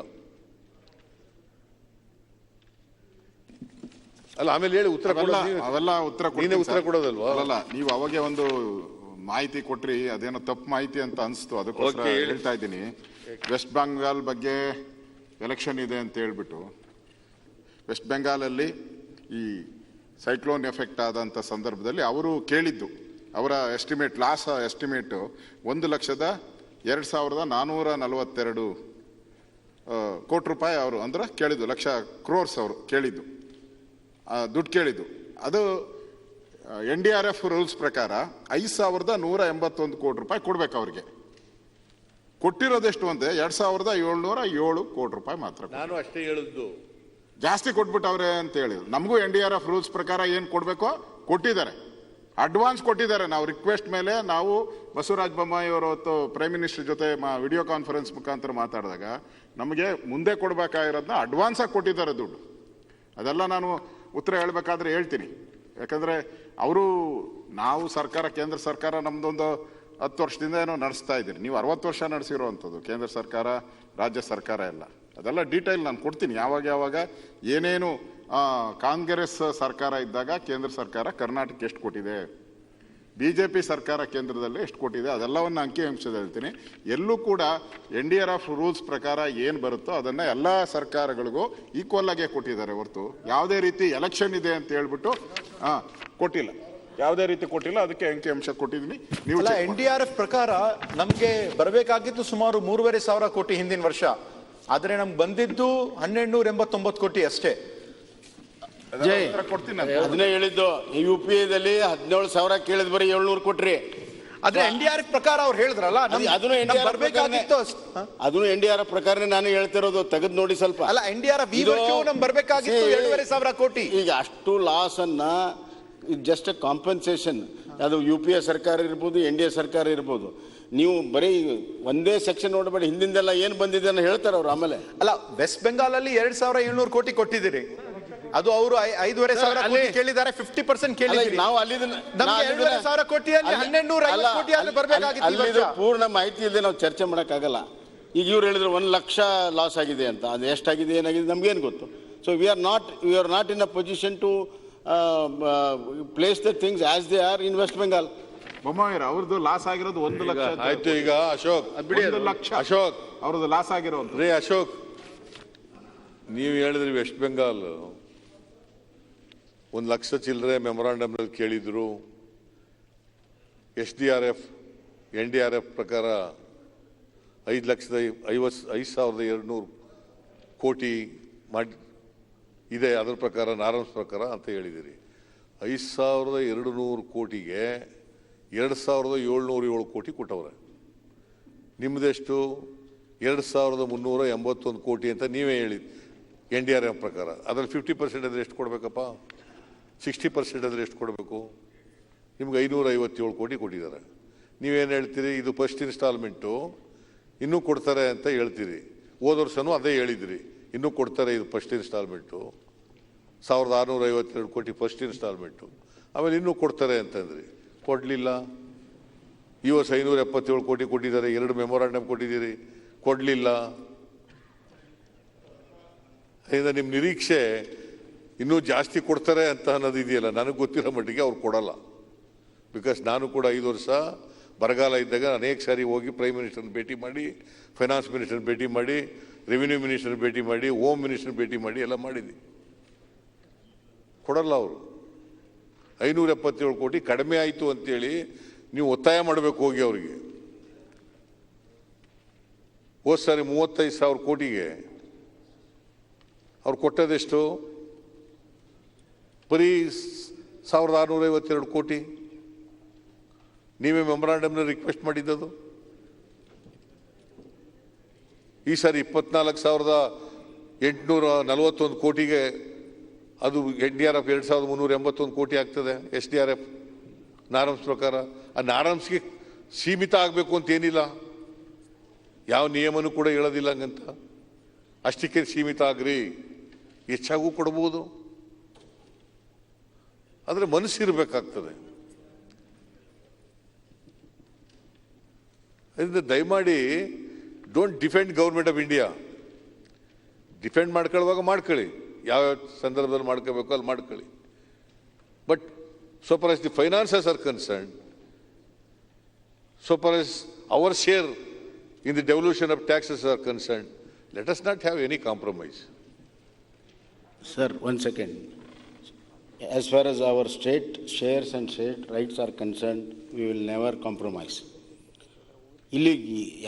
ಅಲ್ಲ, ಆಮೇಲೆ ಹೇಳಿ ಉತ್ತರ ಅವೆಲ್ಲ ಉತ್ತರ ಕೊಡೋದಲ್ವಾ? ಅಲ್ಲ, ನೀವು ಅವಾಗೆ ಒಂದು ಮಾಹಿತಿ ಕೊಟ್ರಿ, ಅದೇನೋ ತಪ್ಪು ಮಾಹಿತಿ ಅಂತ ಅನ್ಸ್ತು, ಅದಕ್ಕೋಸ್ಕರ ಹೇಳ್ತಾ ಇದ್ದೀನಿ. ವೆಸ್ಟ್ ಬೆಂಗಾಲ್ ಬಗ್ಗೆ ಎಲೆಕ್ಷನ್ ಇದೆ ಅಂತ ಹೇಳ್ಬಿಟ್ಟು, ವೆಸ್ಟ್ ಬೆಂಗಾಲಲ್ಲಿ ಈ ಸೈಕ್ಲೋನ್ ಎಫೆಕ್ಟ್ ಆದಂಥ ಸಂದರ್ಭದಲ್ಲಿ ಅವರು ಕೇಳಿದ್ದು, ಅವರ ಎಸ್ಟಿಮೇಟ್, ಲಾಸ್ ಎಸ್ಟಿಮೇಟ್ 1,02,442 ಕೋಟಿ ರೂಪಾಯಿ ಅವರು ಅಂದ್ರೆ ಕೇಳಿದ್ದು, ಲಕ್ಷ ಕ್ರೋರ್ಸ್ ಅವರು ಕೇಳಿದ್ದು, ದುಡ್ಡು ಕೇಳಿದ್ದು. ಅದು NDRF ರೂಲ್ಸ್ ಪ್ರಕಾರ 5,181 ಕೋಟಿ ರೂಪಾಯಿ ಕೊಡ್ಬೇಕು ಅವ್ರಿಗೆ. ಕೊಟ್ಟಿರೋದೆಷ್ಟು ಅಂದ್ರೆ 2,707 ಕೋಟಿ ರೂಪಾಯಿ ಮಾತ್ರ. ನಾನು ಅಷ್ಟೇ ಹೇಳಿದ್ದು, ಜಾಸ್ತಿ ಕೊಟ್ಬಿಟ್ಟವ್ರೆ ಅಂತ ಹೇಳಿದ್ರು. ನಮಗೂ NDRF ರೂಲ್ಸ್ ಪ್ರಕಾರ ಏನು ಕೊಡಬೇಕೋ ಕೊಟ್ಟಿದ್ದಾರೆ, ಅಡ್ವಾನ್ಸ್ ಕೊಟ್ಟಿದ್ದಾರೆ. ನಾವು ರಿಕ್ವೆಸ್ಟ್ ಮೇಲೆ ನಾವು ಬಸವರಾಜ ಬೊಮ್ಮಾಯಿ ಅವರು ಪ್ರೈಮ್ ಮಿನಿಸ್ಟರ್ ಜೊತೆ ವಿಡಿಯೋ ಕಾನ್ಫರೆನ್ಸ್ ಮುಖಾಂತರ ಮಾತಾಡಿದಾಗ ನಮಗೆ ಮುಂದೆ ಕೊಡಬೇಕಾಗಿರೋದನ್ನ ಅಡ್ವಾನ್ಸ್ ಆಗಿ ಕೊಟ್ಟಿದ್ದಾರೆ ದುಡ್ಡು. ಅದೆಲ್ಲ ನಾನು ಉತ್ತರ ಹೇಳ್ಬೇಕಾದ್ರೆ ಹೇಳ್ತೀನಿ. ಯಾಕಂದ್ರೆ ಅವರು, ನಾವು ಸರ್ಕಾರ, ಕೇಂದ್ರ ಸರ್ಕಾರ ನಮ್ದೊಂದು 10 ವರ್ಷದಿಂದ ಏನೋ ನಡೆಸ್ತಾ ಇದ್ದೀರಿ, ನೀವು 60 ವರ್ಷ ನಡೆಸಿರುವಂಥದ್ದು ಕೇಂದ್ರ ಸರ್ಕಾರ, ರಾಜ್ಯ ಸರ್ಕಾರ ಎಲ್ಲ. ಅದೆಲ್ಲ ಡೀಟೇಲ್ ನಾನು ಕೊಡ್ತೀನಿ, ಯಾವಾಗ ಏನೇನು ಕಾಂಗ್ರೆಸ್ ಸರ್ಕಾರ ಇದ್ದಾಗ ಕೇಂದ್ರ ಸರ್ಕಾರ ಕರ್ನಾಟಕಕ್ಕೆ ಎಷ್ಟು ಕೊಟ್ಟಿದೆ, BJP ಸರ್ಕಾರ ಕೇಂದ್ರದಲ್ಲಿ ಎಷ್ಟು ಕೊಟ್ಟಿದೆ, ಅದೆಲ್ಲವನ್ನು ಅಂಕಿಅಂಶದ ಹೇಳ್ತೀನಿ. ಎಲ್ಲೂ ಕೂಡ NDRF ರೂಲ್ಸ್ ಪ್ರಕಾರ ಏನು ಬರುತ್ತೋ ಅದನ್ನ ಎಲ್ಲ ಸರ್ಕಾರಗಳಿಗೂ ಈಕ್ವಲ್ ಆಗೇ ಕೊಟ್ಟಿದ್ದಾರೆ ಹೊರತು ಯಾವುದೇ ರೀತಿ ಎಲೆಕ್ಷನ್ ಇದೆ ಅಂತ ಹೇಳ್ಬಿಟ್ಟು ಕೊಟ್ಟಿಲ್ಲ. ಯಾವುದೇ ರೀತಿ ಕೊಟ್ಟಿಲ್ಲ, ಅದಕ್ಕೆ ಅಂಕಿಅಂಶ ಕೊಟ್ಟಿದ್ದೀನಿ. ನೀವು ಅಲ್ಲ, NDRF ಪ್ರಕಾರ ನಮ್ಗೆ ಬರಬೇಕಾಗಿತ್ತು ಸುಮಾರು 3,500 ಕೋಟಿ ಹಿಂದಿನ ವರ್ಷ, ಆದ್ರೆ ನಮ್ಗೆ ಬಂದಿದ್ದು 1,189 ಕೋಟಿ ಅಷ್ಟೇ. ಜೈ ಕೊಡ್ತೀನಿ ನಾನು. ಅದನ್ನೇ ಹೇಳಿದ್ದು, UPA-ದಲ್ಲಿ 17,000 ಕೇಳಿದ್ ಬರೀ 700 ಕೊಟ್ರಿ. ಆದ್ರೆ NDRF ಪ್ರಕಾರ ಅವ್ರು ಹೇಳಿದ್ರಲ್ಲ ಅದನ್ನು NDRF ಪ್ರಕಾರನೇ ನಾನು ಹೇಳ್ತಿರೋದು, ತೆಗೆದು ನೋಡಿ ಸ್ವಲ್ಪ. ಅಲ್ಲ, NDRF ಈ ವರ್ಷವೂ ನಮ್ಗೆ ಬರಬೇಕಾಗಿತ್ತು 7,500 ಕೋಟಿ. ಈಗ ಅಷ್ಟು ಲಾಸ್ ಅನ್ನ ಜಸ್ಟ್ ಕಾಂಪನ್ಸೇಷನ್, ಅದು UPA ಸರ್ಕಾರ ಇರ್ಬೋದು, NDA ಸರ್ಕಾರ ಇರ್ಬೋದು. ನೀವು ಬರೀ ಒಂದೇ ಸೆಕ್ಷನ್ ನೋಡಬೇಡಿ, ಹಿಂದಿಂದೆಲ್ಲ ಏನ್ ಬಂದಿದೆ ಅಂತ ಹೇಳ್ತಾರೆ ಅವ್ರು. ಆಮೇಲೆ ಅಲ್ಲ, ವೆಸ್ಟ್ ಬೆಂಗಾಲ್ ಅಲ್ಲಿ 2,700 ಕೋಟಿ ಕೊಟ್ಟಿದ್ದೀರಿ, ಅದು ಅವರು 5,500 ಕೋಟಿ ಕೇಳಿದ್ದಾರೆ, 50% ಕೇಳಿದ್ದೀರಿ. ನಾವು ಅಲ್ಲಿ 7,500 ಕೋಟಿಯಲ್ಲಿ 1,250 ಕೋಟಿ ಅಲ್ಲಿ ಬರಬೇಕಾಗಿತ್ತು. ಪೂರ್ಣ ಮಾಹಿತಿ ಇಲ್ಲದೆ ನಾವು ಚರ್ಚೆ ಮಾಡೋಕ್ಕಾಗಲ್ಲ. ಈಗ ಇವ್ರು ಹೇಳಿದ್ರು 1 ಲಕ್ಷ ಲಾಸ್ ಆಗಿದೆ ಅಂತ, ಅದು ಎಷ್ಟಾಗಿದೆ ಏನಾಗಿದೆ ನಮ್ಗೇನು ಗೊತ್ತು. So we are not in a position to place the things as they are in West Bengal. ಬೊಮ್ಮಾಯಿರ ಅವ್ರದ್ದು ಲಾಸ್ ಆಗಿರೋದು 1 ಲಕ್ಷ ಆಯ್ತು. ಈಗ ಅಶೋಕ್, 1 ಲಕ್ಷ ಅಶೋಕ್ ಅವ್ರದ್ದು ಲಾಸ್ ಆಗಿರೋ ರೀ. ಅಶೋಕ್, ನೀವು ಹೇಳಿದ್ರಿ ವೆಸ್ಟ್ ಬೆಂಗಾಲ್ 1 ಲಕ್ಷ ಚಿಲ್ಲರೆ ಮೆಮೊರಾಂಡಮ್ನಲ್ಲಿ ಕೇಳಿದ್ರು. SDRF NDRF ಪ್ರಕಾರ 5,50,200 ಕೋಟಿ ಮಾಡಿ ಇದೆ, ಅದರ ಪ್ರಕಾರ ನಾರ್ಮ್ಸ್ ಪ್ರಕಾರ ಅಂತ ಹೇಳಿದಿರಿ. 5,200 ಕೋಟಿಗೆ 2,707 ಕೋಟಿ ಕೊಟ್ಟವ್ರೆ. ನಿಮ್ಮದೆಷ್ಟು? 2,381 ಕೋಟಿ ಅಂತ ನೀವೇ ಹೇಳಿದ್ದು NDRF ಪ್ರಕಾರ. ಅದರಲ್ಲಿ 50% ಆದರೆ ಎಷ್ಟು ಕೊಡಬೇಕಪ್ಪ? 60% ಆದರೆ ಎಷ್ಟು ಕೊಡಬೇಕು? ನಿಮ್ಗೆ 557 ಕೋಟಿ ಕೊಟ್ಟಿದ್ದಾರೆ. ನೀವೇನು ಹೇಳ್ತೀರಿ? ಇದು ಫಸ್ಟ್ ಇನ್ಸ್ಟಾಲ್ಮೆಂಟು, ಇನ್ನೂ ಕೊಡ್ತಾರೆ ಅಂತ ಹೇಳ್ತೀರಿ. ಹೋದ ವರ್ಷನೂ ಅದೇ ಹೇಳಿದಿರಿ, ಇನ್ನೂ ಕೊಡ್ತಾರೆ, ಇದು ಫಸ್ಟ್ ಇನ್ಸ್ಟಾಲ್ಮೆಂಟು 1,652 ಕೋಟಿ ಫಸ್ಟ್ ಇನ್ಸ್ಟಾಲ್ಮೆಂಟು, ಆಮೇಲೆ ಇನ್ನೂ ಕೊಡ್ತಾರೆ ಅಂತಂದ್ರಿ. ಕೊಡಲಿಲ್ಲ. ಈ ವರ್ಷ 577 ಕೋಟಿ ಕೊಟ್ಟಿದ್ದಾರೆ, 2 ಮೆಮೊರಾಂಡಮ್ ಕೊಟ್ಟಿದ್ದೀರಿ, ಕೊಡಲಿಲ್ಲ. ಅದರಿಂದ ನಿಮ್ಮ ನಿರೀಕ್ಷೆ ಇನ್ನೂ ಜಾಸ್ತಿ ಕೊಡ್ತಾರೆ ಅಂತ ಅನ್ನೋದು ಇದೆಯಲ್ಲ, ನನಗೆ ಗೊತ್ತಿರೋ ಮಟ್ಟಿಗೆ ಅವ್ರು ಕೊಡಲ್ಲ. ಬಿಕಾಸ್ ನಾನು ಕೂಡ 5 ವರ್ಷ ಬರಗಾಲ ಇದ್ದಾಗ ಅನೇಕ ಸಾರಿ ಹೋಗಿ ಪ್ರೈಮ್ ಮಿನಿಸ್ಟರ್ನ ಭೇಟಿ ಮಾಡಿ, ಫೈನಾನ್ಸ್ ಮಿನಿಸ್ಟರ್ನ ಭೇಟಿ ಮಾಡಿ, ರೆವಿನ್ಯೂ ಮಿನಿಸ್ಟರ್ನ ಭೇಟಿ ಮಾಡಿ, ಹೋಮ್ ಮಿನಿಸ್ಟರ್ನ ಭೇಟಿ ಮಾಡಿ ಎಲ್ಲ ಮಾಡಿದ್ವಿ. ಕೊಡಲ್ಲ ಅವರು. 577 ಕೋಟಿ ಕಡಿಮೆ ಆಯಿತು ಅಂತೇಳಿ ನೀವು ಒತ್ತಾಯ ಮಾಡಬೇಕು ಹೋಗಿ ಅವರಿಗೆ. ಹೋದ ಸಾರಿ 35,000 ಕೋಟಿಗೆ ಅವ್ರು ಕೊಟ್ಟದೆಷ್ಟು? ಬರೀ 1,652 ಕೋಟಿ. ನೀವೇ ಮೆಮೊರಾಂಡಮ್ನ ರಿಕ್ವೆಸ್ಟ್ ಮಾಡಿದ್ದದು. ಈ ಸಾರಿ 24,841 ಕೋಟಿಗೆ ಅದು NDRF 2,381 ಕೋಟಿ ಆಗ್ತದೆ. SDRF ನಾರ್ಮ್ಸ್ ಪ್ರಕಾರ. ಆ ನಾರ್ಮ್ಸ್ಗೆ ಸೀಮಿತ ಆಗಬೇಕು ಅಂತ ಏನಿಲ್ಲ, ಯಾವ ನಿಯಮನೂ ಕೂಡ ಹೇಳೋದಿಲ್ಲ ಹಂಗಂತ. ಅಷ್ಟಕ್ಕೆ ಸೀಮಿತ ಆಗ್ರಿ, ಹೆಚ್ಚಾಗೂ ಕೊಡ್ಬೋದು, ಆದರೆ ಮನಸ್ಸಿರಬೇಕಾಗ್ತದೆ. ಅದರಿಂದ ದಯಮಾಡಿ don't defend government of India. Defend ಮಾಡ್ಕೊಳ್ಳುವಾಗ ಮಾಡ್ಕೊಳ್ಳಿ, ಯಾವ ಸಂದರ್ಭದಲ್ಲಿ ಮಾಡ್ಕೋಬೇಕು ಅಲ್ಲಿ ಮಾಡ್ಕೊಳ್ಳಿ. But so far as the finances are concerned, so far as our share in the devolution of taxes are concerned, let us not have any compromise. Sir, 1 second. As far as our state shares and state rights are concerned, we will never compromise. ಇಲ್ಲಿ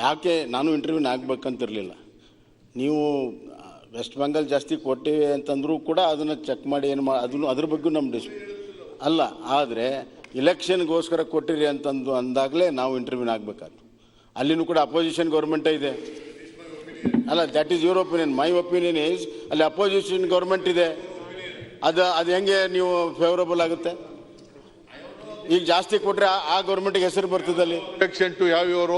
ಯಾಕೆ ನಾನು ಇಂಟರ್ವ್ಯೂನ ಆಗ್ಬೇಕಂತಿರಲಿಲ್ಲ. ನೀವು West Bengal ಜಾಸ್ತಿ ಕೊಟ್ಟಿವೆ ಅಂತಂದ್ರೂ ಕೂಡ ಅದನ್ನು check ಮಾಡಿ ಅದನ್ನು ಅದ್ರ ಬಗ್ಗೆ ನಮ್ಮ ಅಲ್ಲ. ಆದರೆ ಇಲೆಕ್ಷನ್ಗೋಸ್ಕರ ಕೊಟ್ಟಿರಿ ಅಂತಂದು ಅಂದಾಗಲೇ ನಾವು ಇಂಟರ್ವ್ಯೂನ ಆಗಬೇಕಾದ್ರು. ಅಲ್ಲಿನೂ ಕೂಡ ಅಪೋಸಿಷನ್ ಗೌರ್ಮೆಂಟೇ ಇದೆ. ಅಲ್ಲ, that is your opinion. My opinion is ಅಲ್ಲಿ ಅಪೋಸಿಷನ್ ಗೌರ್ಮೆಂಟ್ ಇದೆ. ಅದು ಹೆಂಗೆ ನೀವು ಫೇವರಬಲ್ ಆಗುತ್ತೆ? ಈಗ ಜಾಸ್ತಿ ಕೊಟ್ರೆ ಆ ಗೌರ್ಮೆಂಟ್ಗೆ ಹೆಸರು ಬರ್ತದೆ ಅಲ್ಲಿ. Objection to have your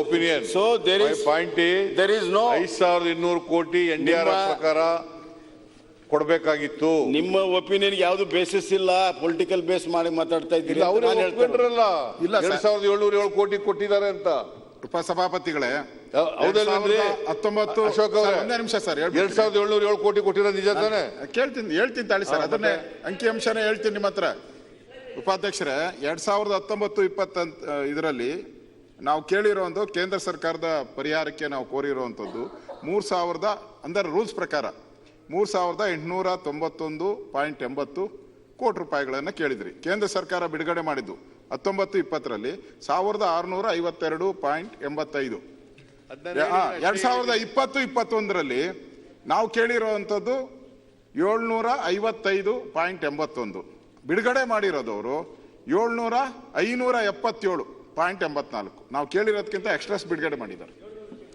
opinion. So there is, my point is, there is no 5,200 ಕೋಟಿ NDRF ಪ್ರಕಾರ ಕೊಡಬೇಕಾಗಿತ್ತು. ನಿಮ್ಮ ಒಪಿನಿಯನ್ ಯಾವುದು ಬೇಸಿಸ್ ಇಲ್ಲ, ಪೊಲಿಟಿಕಲ್ ಬೇಸ್ ಮಾಡಿ ಮಾತಾಡ್ತಾ ಇದ್ದೀರಿ. ಅವ್ರು ಒಪ್ಕೊಂಡ್ರಲ್ಲ 2,707 ಕೋಟಿ ಕೊಟ್ಟಿದ್ದಾರೆ ಅಂತ. ಉಪಸಭಾಪತಿಗಳೇ, ಹೌದಲ್ರಿ? 19 ಅಶೋಕ್ ಅವರೇ, ಒಂದೇ ನಿಮಿಷ ಸರ್, 2,707 ಕೋಟಿ ಕೊಟ್ಟಿರೋ ನಿಜ ತಾನೆ? ಹೇಳ್ತೀನಿ ತಾಳಿ ಸರ್, ಅದನ್ನೇ ಅಂಕಿಅಂಶನೇ ಹೇಳ್ತೀನಿ ನಿಮ್ಮ ಹತ್ರ. ಉಪಾಧ್ಯಕ್ಷರೇ, 2019-20 ಇದರಲ್ಲಿ ನಾವು ಕೇಳಿರೋ ಒಂದು ಕೇಂದ್ರ ಸರ್ಕಾರದ ಪರಿಹಾರಕ್ಕೆ ನಾವು ಕೋರಿರುವಂಥದ್ದು 3,000 ಅಂದರೆ ರೂಲ್ಸ್ ಪ್ರಕಾರ 3,891.80 ಕೋಟಿ ರೂಪಾಯಿಗಳನ್ನು ಕೇಳಿದ್ರಿ. ಕೇಂದ್ರ ಸರ್ಕಾರ ಬಿಡುಗಡೆ ಮಾಡಿದ್ದು 19-20ರಲ್ಲಿ 1652.85. 2020-21ರಲ್ಲಿ ನಾವು ಕೇಳಿರುವಂಥದ್ದು 755.81. ಬಿಡುಗಡೆ ಮಾಡಿರೋದವರು 577.84. ನಾವು ಕೇಳಿರೋದಕ್ಕಿಂತ ಎಕ್ಸ್ಟ್ರಾಸ್ ಬಿಡುಗಡೆ ಮಾಡಿದ್ದಾರೆ.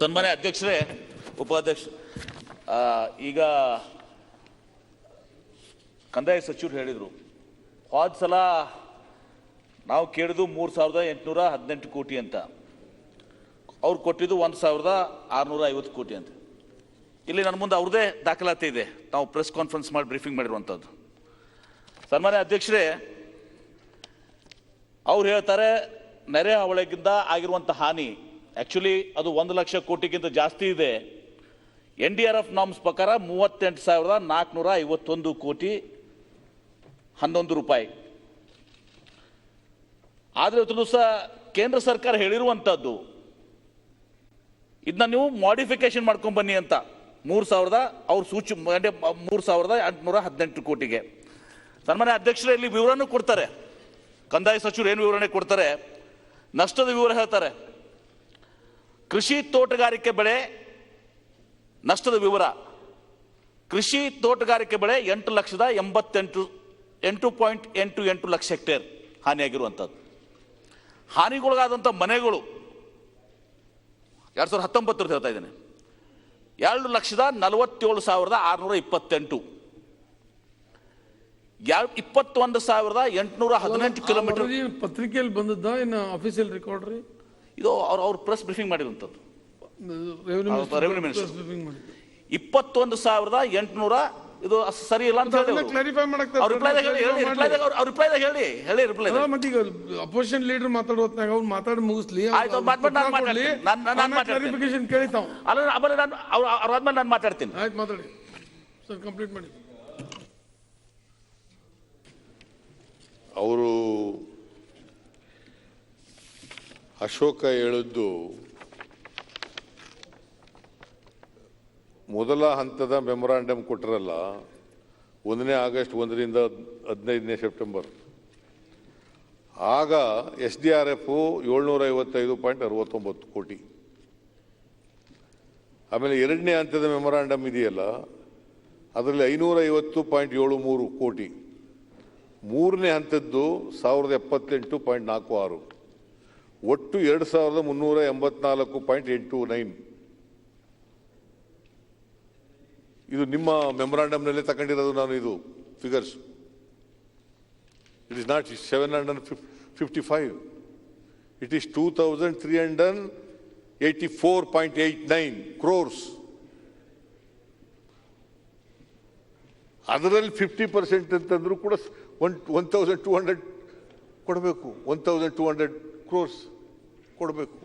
ಸನ್ಮಾನ್ಯ ಅಧ್ಯಕ್ಷರೇ, ಉಪಾಧ್ಯಕ್ಷ, ಈಗ ಕಂದಾಯ ಸಚಿವರು ಹೇಳಿದರು, ಹೋದ ಸಲ ನಾವು ಕೇಳಿದ್ದು 3,818 ಕೋಟಿ ಅಂತ, ಅವ್ರು ಕೊಟ್ಟಿದ್ದು 1,650 ಕೋಟಿ ಅಂತ. ಇಲ್ಲಿ ನನ್ನ ಮುಂದೆ ಅವ್ರದ್ದೇ ದಾಖಲಾತಿ ಇದೆ, ನಾವು ಪ್ರೆಸ್ ಕಾನ್ಫರೆನ್ಸ್ ಮಾಡಿ ಬ್ರೀಫಿಂಗ್ ಮಾಡಿರುವಂಥದ್ದು. ಸನ್ಮಾನ್ಯ ಅಧ್ಯಕ್ಷರೇ, ಅವ್ರು ಹೇಳ್ತಾರೆ ನೆರೆ ಹಾವಳಿಗಿಂದ ಆಗಿರುವಂಥ ಹಾನಿ ಆ್ಯಕ್ಚುಲಿ ಅದು 1 ಲಕ್ಷ ಕೋಟಿಗಿಂತ ಜಾಸ್ತಿ ಇದೆ. NDRF ನಾಮ್ಸ್ ಪ್ರಕಾರ 38,451 ಕೋಟಿ 11 ರೂಪಾಯಿ. ಆದರೆ ಇವತ್ತು ದಿವಸ ಕೇಂದ್ರ ಸರ್ಕಾರ ಹೇಳಿರುವಂಥದ್ದು ಇದನ್ನ ನೀವು ಮಾಡಿಫಿಕೇಶನ್ ಮಾಡ್ಕೊಂಡು ಬನ್ನಿ ಅಂತ 3,000 ಅವ್ರ ಸೂಚಿ 3,818 ಕೋಟಿಗೆ. ಸನ್ಮಾನ್ಯ ಅಧ್ಯಕ್ಷರೇ, ಇಲ್ಲಿ ವಿವರಣೆ ಕೊಡ್ತಾರೆ, ಕಂದಾಯ ಸಚಿವರು ಏನು ವಿವರಣೆ ಕೊಡ್ತಾರೆ, ನಷ್ಟದ ವಿವರ ಹೇಳ್ತಾರೆ. ಕೃಷಿ ತೋಟಗಾರಿಕೆ ಬೆಳೆ ನಷ್ಟದ ವಿವರ, ಕೃಷಿ ತೋಟಗಾರಿಕೆ ಬೆಳೆ 8,88,8.88 ಲಕ್ಷ ಹೆಕ್ಟೇರ್ ಹಾನಿಯಾಗಿರುವಂಥದ್ದು. ಹಾನಿಗೊಳಗಾದಂಥ ಮನೆಗಳು 2019 ಹೇಳ್ತಾ ಇದ್ದೇನೆ 2,47,628. 21,818 ಕಿಲೋಮೀಟರ್. ಪತ್ರಿಕೆಯಲ್ಲಿ ಬಂದದ್ದ ಇನ್ನು ಆಫೀಸಿಯಲ್ ರೆಕಾರ್ಡ್ ರೀ ಇದು ಅವ್ರು ಪ್ರೆಸ್ ಬ್ರೀಫಿಂಗ್ ಮಾಡಿರುವಂಥದ್ದು. ರೆವಿನ್ಯೂ ಮಿನಿಸ್ಟರ್ 21,800 ಇದು ಸರಿ ಇಲ್ಲ ಅಂತ ಹೇಳಿ ಅಪೋಸಿಷನ್ ಲೀಡರ್ ಮಾತಾಡೋ ಹೊತ್ನಾಗ ಅವ್ರು ಮಾತಾಡಿ ಮುಗಿಸ್ಲಿ. ಕ್ಲಾರಿಫಿಕೇಶನ್ ಕೇಳಿತಾವ್ ಅವ್ರಾದ್ಮೇಲೆ ನಾನು ಮಾತಾಡ್ತೀನಿ. ಆಯ್ತು, ಮಾತಾಡಿ ಸರ್, ಕಂಪ್ಲೀಟ್ ಮಾಡಿ. ಅವರು ಅಶೋಕ ಹೇಳಿದ್ದು ಮೊದಲ ಹಂತದ ಮೆಮೊರಾಂಡಮ್ ಕೊಟ್ಟರಲ್ಲ, 1ನೇ ಆಗಸ್ಟ್ 1ರಿಂದ 15ನೇ ಸೆಪ್ಟೆಂಬರ್, ಆಗ SDRF 755.69 ಕೋಟಿ. ಆಮೇಲೆ 2ನೇ ಹಂತದ ಮೆಮೊರಾಂಡಮ್ ಇದೆಯಲ್ಲ, ಅದರಲ್ಲಿ 550.73 ಕೋಟಿ. 3ನೇ ಹಂತದ್ದು 1,078.46, ಒಟ್ಟು 2,384.89. ಇದು ನಿಮ್ಮ ಮೆಮೊರಾಂಡಮ್ನಲ್ಲೇ ತಗೊಂಡಿರೋದು ನಾನು, ಇದು figures. It is not 755, it is 2,384.89 crores. ಅದರಲ್ಲಿ 50% ಅಂತಂದ್ರೂ ಕೂಡ 1,200 ಕೊಡಬೇಕು, 1,200 crores ಕೊಡಬೇಕು.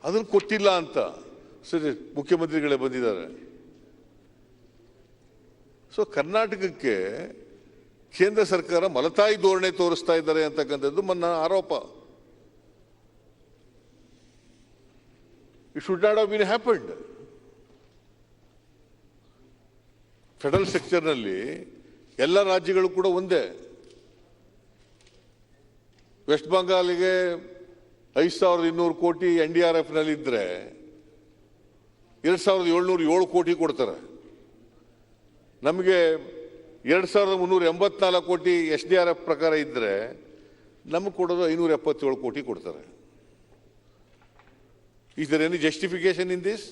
ಅದನ್ನು ಕೊಟ್ಟಿಲ್ಲ ಅಂತ ಸರಿ ಮುಖ್ಯಮಂತ್ರಿಗಳೇ ಬಂದಿದ್ದಾರೆ. ಸೊ ಕರ್ನಾಟಕಕ್ಕೆ ಕೇಂದ್ರ ಸರ್ಕಾರ ಮಲತಾಯಿ ಧೋರಣೆ ತೋರಿಸ್ತಾ ಇದ್ದಾರೆ ಅಂತಕ್ಕಂಥದ್ದು ನನ್ನ ಆರೋಪ. It should not have been happened. Federal ಸ್ಟ್ರಕ್ಚರ್ನಲ್ಲಿ ಎಲ್ಲ ರಾಜ್ಯಗಳು ಕೂಡ ಒಂದೇ. ವೆಸ್ಟ್ ಬೆಂಗಾಲಿಗೆ 5,200 ಕೋಟಿ NDRFನಲ್ಲಿ ಇದ್ರೆ 2,707 ಕೋಟಿ ಕೊಡ್ತಾರೆ. ನಮಗೆ 2,384 ಕೋಟಿ SDRF ಪ್ರಕಾರ ಇದ್ರೆ ನಮಗೆ ಕೊಡೋದು 577 ಕೋಟಿ ಕೊಡ್ತಾರೆ. Is there any justification in this?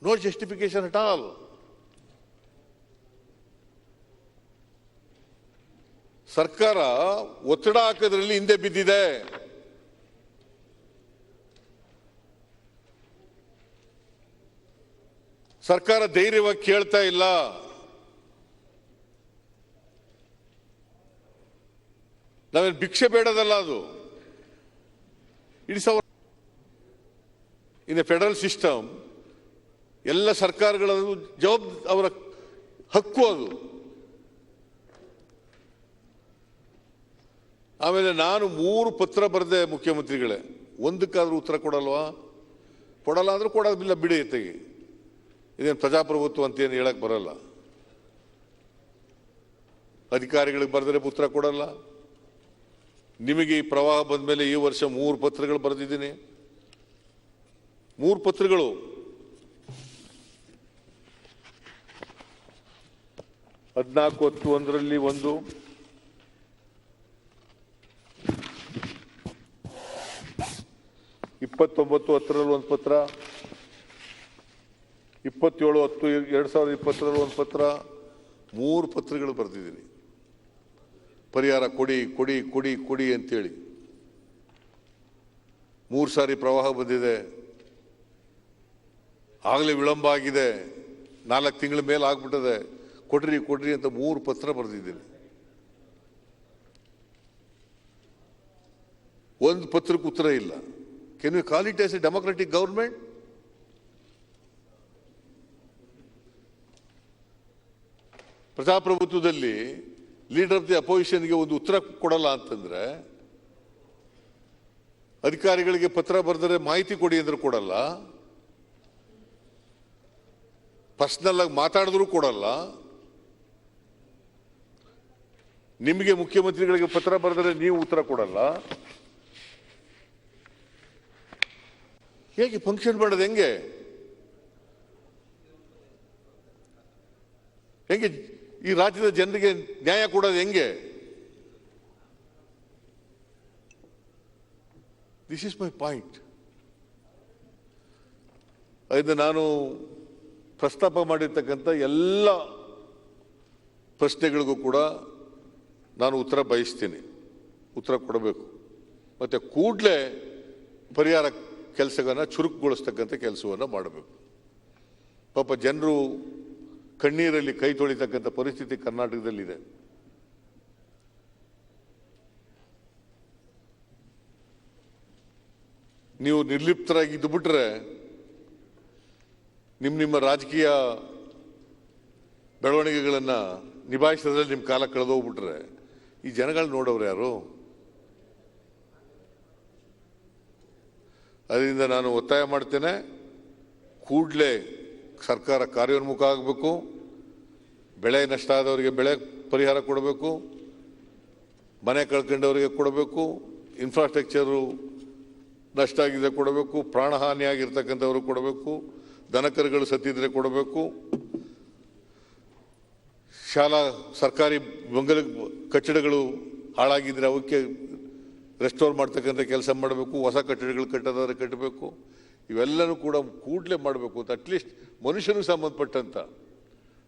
No justification at all. ಸರ್ಕಾರ ಒತ್ತಡ ಹಾಕೋದ್ರಲ್ಲಿ ಹಿಂದೆ ಬಿದ್ದಿದೆ. ಸರ್ಕಾರ ಧೈರ್ಯವಾಗಿ ಕೇಳ್ತಾ ಇಲ್ಲ. ನಾವೇನು ಭಿಕ್ಷೆ ಬೇಡದಲ್ಲ, ಅದು it's our in a federal system. ಎಲ್ಲ ಸರ್ಕಾರಗಳ ಅವರ ಹಕ್ಕು ಅದು. ಆಮೇಲೆ ನಾನು 3 ಪತ್ರ ಬರೆದೆ ಮುಖ್ಯಮಂತ್ರಿಗಳೇ, ಒಂದಕ್ಕಾದ್ರೂ ಉತ್ತರ ಕೊಡಲ್ವಾ? ಕೊಡಲ್ಲ ಅಂದ್ರೆ ಕೊಡೋದಿಲ್ಲ, ಬಿಡಿ ತೆಗಿ. ಇದೇನು ಪ್ರಜಾಪ್ರಭುತ್ವ ಅಂತ ಏನು ಹೇಳಕ್ ಬರಲ್ಲ. ಅಧಿಕಾರಿಗಳಿಗೆ ಬರೆದರೆ ಉತ್ತರ ಕೊಡಲ್ಲ. ನಿಮಗೆ ಈ ಪ್ರವಾಹ ಬಂದ ಮೇಲೆ ಈ ವರ್ಷ 3 ಪತ್ರಗಳು ಬರೆದಿದ್ದೀನಿ. 3 ಪತ್ರಗಳು. ಹದಿನಾಲ್ಕು ಒಂದು 29/10 ಒಂದು ಪತ್ರ, 27/10/2020 ಒಂದು ಪತ್ರ, 3 ಪತ್ರಗಳು ಬರೆದಿದ್ದೀನಿ. ಪರಿಹಾರ ಕೊಡಿ ಕೊಡಿ ಕೊಡಿ ಕೊಡಿ ಅಂತೇಳಿ. 3 ಸಾರಿ ಪ್ರವಾಹ ಬಂದಿದೆ, ಆಗಲೇ ವಿಳಂಬ ಆಗಿದೆ, 4 ತಿಂಗಳ ಮೇಲೆ ಆಗ್ಬಿಟ್ಟದೆ, ಕೊಡ್ರಿ ಕೊಡ್ರಿ ಅಂತ 3 ಪತ್ರ ಬರೆದಿದ್ದೀನಿ. ಒಂದು ಪತ್ರಕ್ಕೆ ಉತ್ತರ ಇಲ್ಲ. Can you call it as a democratic government? ಪ್ರಜಾಪ್ರಭುತ್ವದಲ್ಲಿ ಲೀಡರ್ ಆಫ್ ದಿ ಅಪೋಸಿಷನ್ಗೆ ಒಂದು ಉತ್ತರ ಕೊಡಲ್ಲ ಅಂತಂದ್ರೆ, ಅಧಿಕಾರಿಗಳಿಗೆ ಪತ್ರ ಬರೆದರೆ ಮಾಹಿತಿ ಕೊಡಿ ಅಂದ್ರೆ ಕೊಡಲ್ಲ, ಪರ್ಸನಲ್ ಆಗಿ ಮಾತಾಡಿದ್ರು ಕೊಡಲ್ಲ, ನಿಮಗೆ ಮುಖ್ಯಮಂತ್ರಿಗಳಿಗೆ ಪತ್ರ ಬರೆದರೆ ನೀವು ಉತ್ತರ ಕೊಡಲ್ಲ. ಹೇಗೆ ಫಂಕ್ಷನ್ ಮಾಡೋದು? ಹೆಂಗೆ ಹೆಂಗೆ ಈ ರಾಜ್ಯದ ಜನರಿಗೆ ನ್ಯಾಯ ಕೊಡೋದು ಹೆಂಗೆ? This is my point. ಅದರಿಂದ ನಾನು ಪ್ರಸ್ತಾಪ ಮಾಡಿರ್ತಕ್ಕಂಥ ಎಲ್ಲ ಪ್ರಶ್ನೆಗಳಿಗೂ ಕೂಡ ನಾನು ಉತ್ತರ ಬಯಸ್ತೀನಿ, ಉತ್ತರ ಕೊಡಬೇಕು. ಮತ್ತು ಕೂಡಲೇ ಪರಿಹಾರ ಕೆಲಸಗಳನ್ನ ಚುರುಕುಗೊಳಿಸ್ತಕ್ಕಂಥ ಕೆಲಸವನ್ನು ಮಾಡಬೇಕು. ಪಾಪ ಜನರು ಕಣ್ಣೀರಲ್ಲಿ ಕೈ ತೊಳಿತಕ್ಕಂಥ ಪರಿಸ್ಥಿತಿ ಕರ್ನಾಟಕದಲ್ಲಿದೆ. ನೀವು ನಿರ್ಲಿಪ್ತರಾಗಿ ಇದ್ದು ಬಿಟ್ರೆ, ನಿಮ್ಮ ರಾಜಕೀಯ ಬೆಳವಣಿಗೆಗಳನ್ನು ನಿಭಾಯಿಸೋದ್ರಲ್ಲಿ ನಿಮ್ಮ ಕಾಲ ಕಳೆದೋಗ್ಬಿಟ್ರೆ ಈ ಜನಗಳು ನೋಡೋರು ಯಾರು? ಅದರಿಂದ ನಾನು ಒತ್ತಾಯ ಮಾಡ್ತೇನೆ, ಕೂಡಲೇ ಸರ್ಕಾರ ಕಾರ್ಯೋನ್ಮುಖ ಆಗಬೇಕು. ಬೆಳೆ ನಷ್ಟ ಆದವರಿಗೆ ಬೆಳೆ ಪರಿಹಾರ ಕೊಡಬೇಕು, ಮನೆ ಕಳ್ಕೊಂಡವರಿಗೆ ಕೊಡಬೇಕು, ಇನ್ಫ್ರಾಸ್ಟ್ರಕ್ಚರು ನಷ್ಟ ಆಗಿದೆ ಕೊಡಬೇಕು, ಪ್ರಾಣಹಾನಿಯಾಗಿರ್ತಕ್ಕಂಥವ್ರು ಕೊಡಬೇಕು, ದನಕರುಗಳು ಸತ್ತಿದ್ರೆ ಕೊಡಬೇಕು, ಶಾಲಾ ಸರ್ಕಾರಿ ಬಂಗಲೆ ಕಟ್ಟಡಗಳು ಹಾಳಾಗಿದ್ರೆ ಅವಕ್ಕೆ ರೆಸ್ಟೋರ್ ಮಾಡ್ತಕ್ಕಂಥ ಕೆಲಸ ಮಾಡಬೇಕು, ಹೊಸ ಕಟ್ಟಡಗಳು ಕಟ್ಟೋದಾದ್ರೆ ಕಟ್ಟಬೇಕು. ಇವೆಲ್ಲನೂ ಕೂಡ ಕೂಡಲೇ ಮಾಡಬೇಕು ಅಂತ ಅಟ್ಲೀಸ್ಟ್ ಮನುಷ್ಯನಿಗೆ ಸಂಬಂಧಪಟ್ಟಂಥ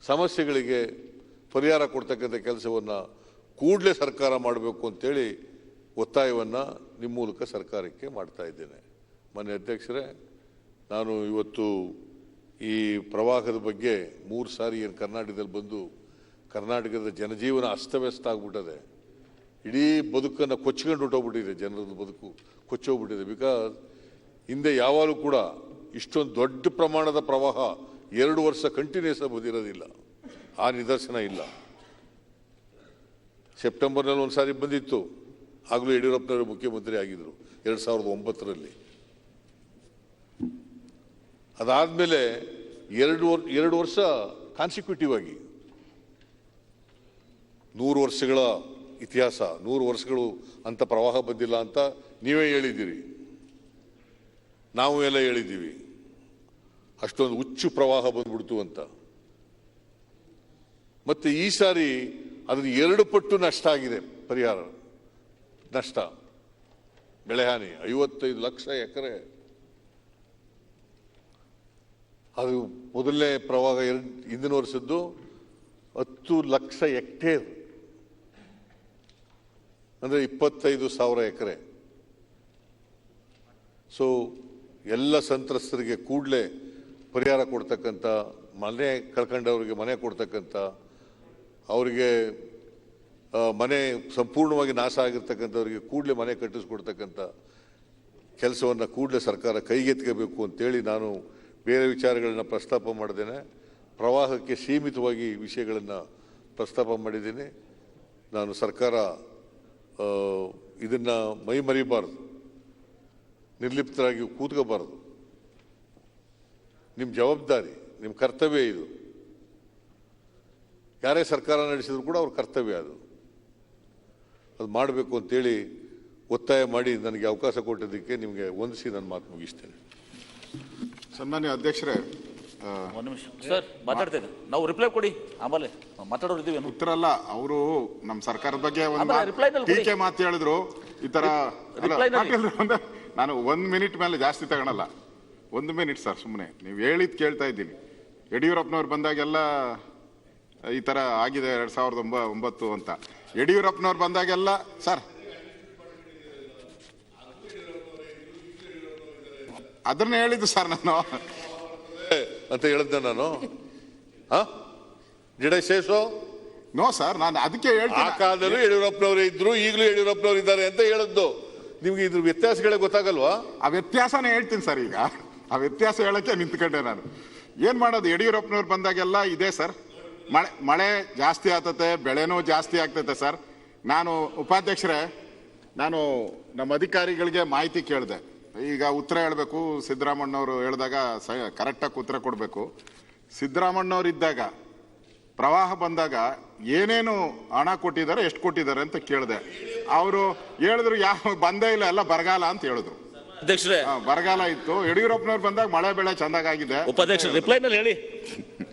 ಸಮಸ್ಯೆಗಳಿಗೆ ಪರಿಹಾರ ಕೊಡ್ತಕ್ಕಂಥ ಕೆಲಸವನ್ನು ಕೂಡಲೇ ಸರ್ಕಾರ ಮಾಡಬೇಕು ಅಂತೇಳಿ ಒತ್ತಾಯವನ್ನು ನಿಮ್ಮ ಮೂಲಕ ಸರ್ಕಾರಕ್ಕೆ ಮಾಡ್ತಾ ಇದ್ದೇನೆ. ಮಾನ್ಯ ಅಧ್ಯಕ್ಷರೇ, ನಾನು ಇವತ್ತು ಈ ಪ್ರವಾಹದ ಬಗ್ಗೆ 3 ಸಾರಿ ಏನು ಕರ್ನಾಟಕದಲ್ಲಿ ಬಂದು ಕರ್ನಾಟಕದ ಜನಜೀವನ ಅಸ್ತವ್ಯಸ್ತ ಆಗ್ಬಿಟ್ಟದೆ. ಇಡೀ ಬದುಕನ್ನು ಕೊಚ್ಕೊಂಡು ಹೊಟ್ಟೋಗ್ಬಿಟ್ಟಿದೆ, ಜನರದ ಬದುಕು ಕೊಚ್ಚೋಗ್ಬಿಟ್ಟಿದೆ. ಬಿಕಾಸ್ ಹಿಂದೆ ಯಾವಾಗಲೂ ಕೂಡ ಇಷ್ಟೊಂದು ದೊಡ್ಡ ಪ್ರಮಾಣದ ಪ್ರವಾಹ 2 ವರ್ಷ ಕಂಟಿನ್ಯೂಸ್ ಆಗಿ ಬಂದಿರೋದಿಲ್ಲ. ಆ ನಿದರ್ಶನ ಇಲ್ಲ. ಸೆಪ್ಟೆಂಬರ್ನಲ್ಲಿ ಒಂದು ಸಾರಿ ಬಂದಿತ್ತು, ಆಗಲೂ ಯಡಿಯೂರಪ್ಪನವರು ಮುಖ್ಯಮಂತ್ರಿ ಆಗಿದ್ದರು 2009ರಲ್ಲಿ. ಅದಾದಮೇಲೆ 2 ವರ್ಷ ಕಾನ್ಸಿಕ್ಯೂಟಿವ್ ಆಗಿ 100 ವರ್ಷಗಳ ಇತಿಹಾಸ, 100 ವರ್ಷಗಳು ಅಂತ ಪ್ರವಾಹ ಬಂದಿಲ್ಲ ಅಂತ ನೀವೇ ಹೇಳಿದ್ದೀರಿ, ನಾವು ಎಲ್ಲ ಹೇಳಿದ್ದೀವಿ. ಅಷ್ಟೊಂದು ಹುಚ್ಚು ಪ್ರವಾಹ ಬಂದ್ಬಿಡ್ತು ಅಂತ. ಮತ್ತೆ ಈ ಸಾರಿ ಅದ್ರ 2 ಪಟ್ಟು ನಷ್ಟ ಆಗಿದೆ. ಪರಿಹಾರ ನಷ್ಟ, ಬೆಳೆಹಾನಿ 55 ಲಕ್ಷ ಎಕರೆ. ಅದು ಮೊದಲನೇ ಪ್ರವಾಹ ಹಿಂದಿನ ವರ್ಷದ್ದು 10 ಲಕ್ಷ ಹೆಕ್ಟೇರ್, ಅಂದರೆ 25,000 ಎಕರೆ. ಸೊ ಎಲ್ಲ ಸಂತ್ರಸ್ತರಿಗೆ ಕೂಡಲೇ ಪರಿಹಾರ ಕೊಡ್ತಕ್ಕಂಥ, ಮನೆ ಕಳ್ಕೊಂಡವರಿಗೆ ಮನೆ ಕೊಡ್ತಕ್ಕಂಥ, ಅವರಿಗೆ ಮನೆ ಸಂಪೂರ್ಣವಾಗಿ ನಾಶ ಆಗಿರ್ತಕ್ಕಂಥವ್ರಿಗೆ ಕೂಡಲೇ ಮನೆ ಕಟ್ಟಿಸ್ಕೊಡ್ತಕ್ಕಂಥ ಕೆಲಸವನ್ನು ಕೂಡಲೇ ಸರ್ಕಾರ ಕೈಗೆತ್ತಿಕಬೇಕು ಅಂತೇಳಿ ನಾನು ಬೇರೆ ವಿಚಾರಗಳನ್ನ ಪ್ರಸ್ತಾಪ ಮಾಡಿದ್ದೇನೆ. ಪ್ರವಾಹಕ್ಕೆ ಸೀಮಿತವಾಗಿ ವಿಷಯಗಳನ್ನು ಪ್ರಸ್ತಾಪ ಮಾಡಿದ್ದೀನಿ. ನಾನು ಸರ್ಕಾರ ಇದನ್ನು ಮೈ ಮರಿಬಾರ್ದು, ನಿರ್ಲಿಪ್ತರಾಗಿ ಕೂತ್ಕೋಬಾರ್ದು. ನಿಮ್ಮ ಜವಾಬ್ದಾರಿ, ನಿಮ್ಮ ಕರ್ತವ್ಯ ಇದು. ಯಾರೇ ಸರ್ಕಾರ ನಡೆಸಿದ್ರು ಕೂಡ ಅವ್ರ ಕರ್ತವ್ಯ ಅದು ಮಾಡಬೇಕು ಅಂತೇಳಿ ಒತ್ತಾಯ ಮಾಡಿ ನನಗೆ ಅವಕಾಶ ಕೊಟ್ಟಿದ್ದಕ್ಕೆ ನಿಮಗೆ ವಂದಿಸಿ ನನ್ನ ಮಾತು ಮುಗಿಸ್ತೇನೆ. ಸನ್ಮಾನ್ಯ ಅಧ್ಯಕ್ಷರೇ, ಒಂದು ನಿಮಿಷ ಸರ್ ಮಾತಾಡ್ತೇನೆ, ನಾವು ರಿಪ್ಲೈ ಕೊಡಿ, ಆಮೇಲೆ ಮಾತಾಡೋರು ಇದೀವಿ. ಉತ್ತರ ಅಲ್ಲ, ಅವರು ನಮ್ಮ ಸರ್ಕಾರದ ಬಗ್ಗೆ reply ನಲ್ಲಿ ಟೀಕೆ ಮಾತು ಹೇಳಿದ್ರು. ಈ ತರ ನಾನು 1 ಮಿನಿಟ್ ಮೇಲೆ ಜಾಸ್ತಿ ತಗೊಳಲ್ಲ. 1 ಮಿನಿಟ್ ಸರ್, ಸುಮ್ಮನೆ ನೀವು ಹೇಳಿದ್ ಕೇಳ್ತಾ ಇದ್ದೀನಿ. ಯಡಿಯೂರಪ್ಪನವ್ರು ಬಂದಾಗೆಲ್ಲ ಈ ತರ ಆಗಿದೆ 2009 ಅಂತ. ಯಡಿಯೂರಪ್ಪನವ್ರು ಬಂದಾಗೆಲ್ಲ ಸರ್ ಅದನ್ನ ಹೇಳಿದ್ದು ಸರ್ ನಾನು ಅಂತ ಹೇಳಿದ್ದೆ ನಾನು. ನೋ ಸರ್, ನಾನು ಅದಕ್ಕೆ ಹೇಳ್ತೀನಿ. ಆ ಕಾಲದಲ್ಲೂ ಯಡಿಯೂರಪ್ಪನವರು ಇದ್ರು, ಈಗಲೂ ಯಡಿಯೂರಪ್ಪನವರು ಇದ್ದಾರೆ ಅಂತ ಹೇಳಿದ್ದು. ನಿಮ್ಗೆ ಇದ್ರ ವ್ಯತ್ಯಾಸಗಳೇ ಗೊತ್ತಾಗಲ್ವಾ? ಆ ವ್ಯತ್ಯಾಸನೇ ಹೇಳ್ತೀನಿ ಸರ್. ಈಗ ಆ ವ್ಯತ್ಯಾಸ ಹೇಳಕ್ಕೆ ನಿಂತ್ಕೊಂಡೆ ನಾನು. ಏನ್ ಮಾಡೋದು, ಯಡಿಯೂರಪ್ಪನವ್ರು ಬಂದಾಗೆಲ್ಲ ಇದೆ ಸರ್. ಮಳೆ ಜಾಸ್ತಿ ಆಗ್ತತೆ, ಬೆಳೆನೂ ಜಾಸ್ತಿ ಆಗ್ತೈತೆ ಸರ್. ನಾನು ಉಪಾಧ್ಯಕ್ಷರೇ, ನಾನು ನಮ್ಮ ಅಧಿಕಾರಿಗಳಿಗೆ ಮಾಹಿತಿ ಕೇಳಿದೆ. ಈಗ ಉತ್ತರ ಹೇಳಬೇಕು, ಸಿದ್ದರಾಮಣ್ಣವ್ರು ಹೇಳಿದಾಗ ಕರೆಕ್ಟಾಗಿ ಉತ್ತರ ಕೊಡಬೇಕು. ಸಿದ್ದರಾಮಣ್ಣವ್ರು ಇದ್ದಾಗ ಪ್ರವಾಹ ಬಂದಾಗ ಏನೇನು ಹಣ ಕೊಟ್ಟಿದ್ದಾರೆ, ಎಷ್ಟು ಕೊಟ್ಟಿದ್ದಾರೆ ಅಂತ ಕೇಳಿದೆ. ಅವರು ಹೇಳಿದ್ರು ಯಾವ ಬಂದೇ ಇಲ್ಲ, ಎಲ್ಲ ಬರಗಾಲ ಅಂತ ಹೇಳಿದ್ರು. ಅಧ್ಯಕ್ಷರೇ, ಬರಗಾಲ ಇತ್ತು. ಯಡಿಯೂರಪ್ಪನವ್ರು ಬಂದಾಗ ಮಳೆ ಬೆಳೆ ಚೆಂದಾಗಿದೆ. ಉಪಾಧ್ಯಕ್ಷರು ರಿಪ್ಲೈನಲ್ಲಿ ಹೇಳಿ.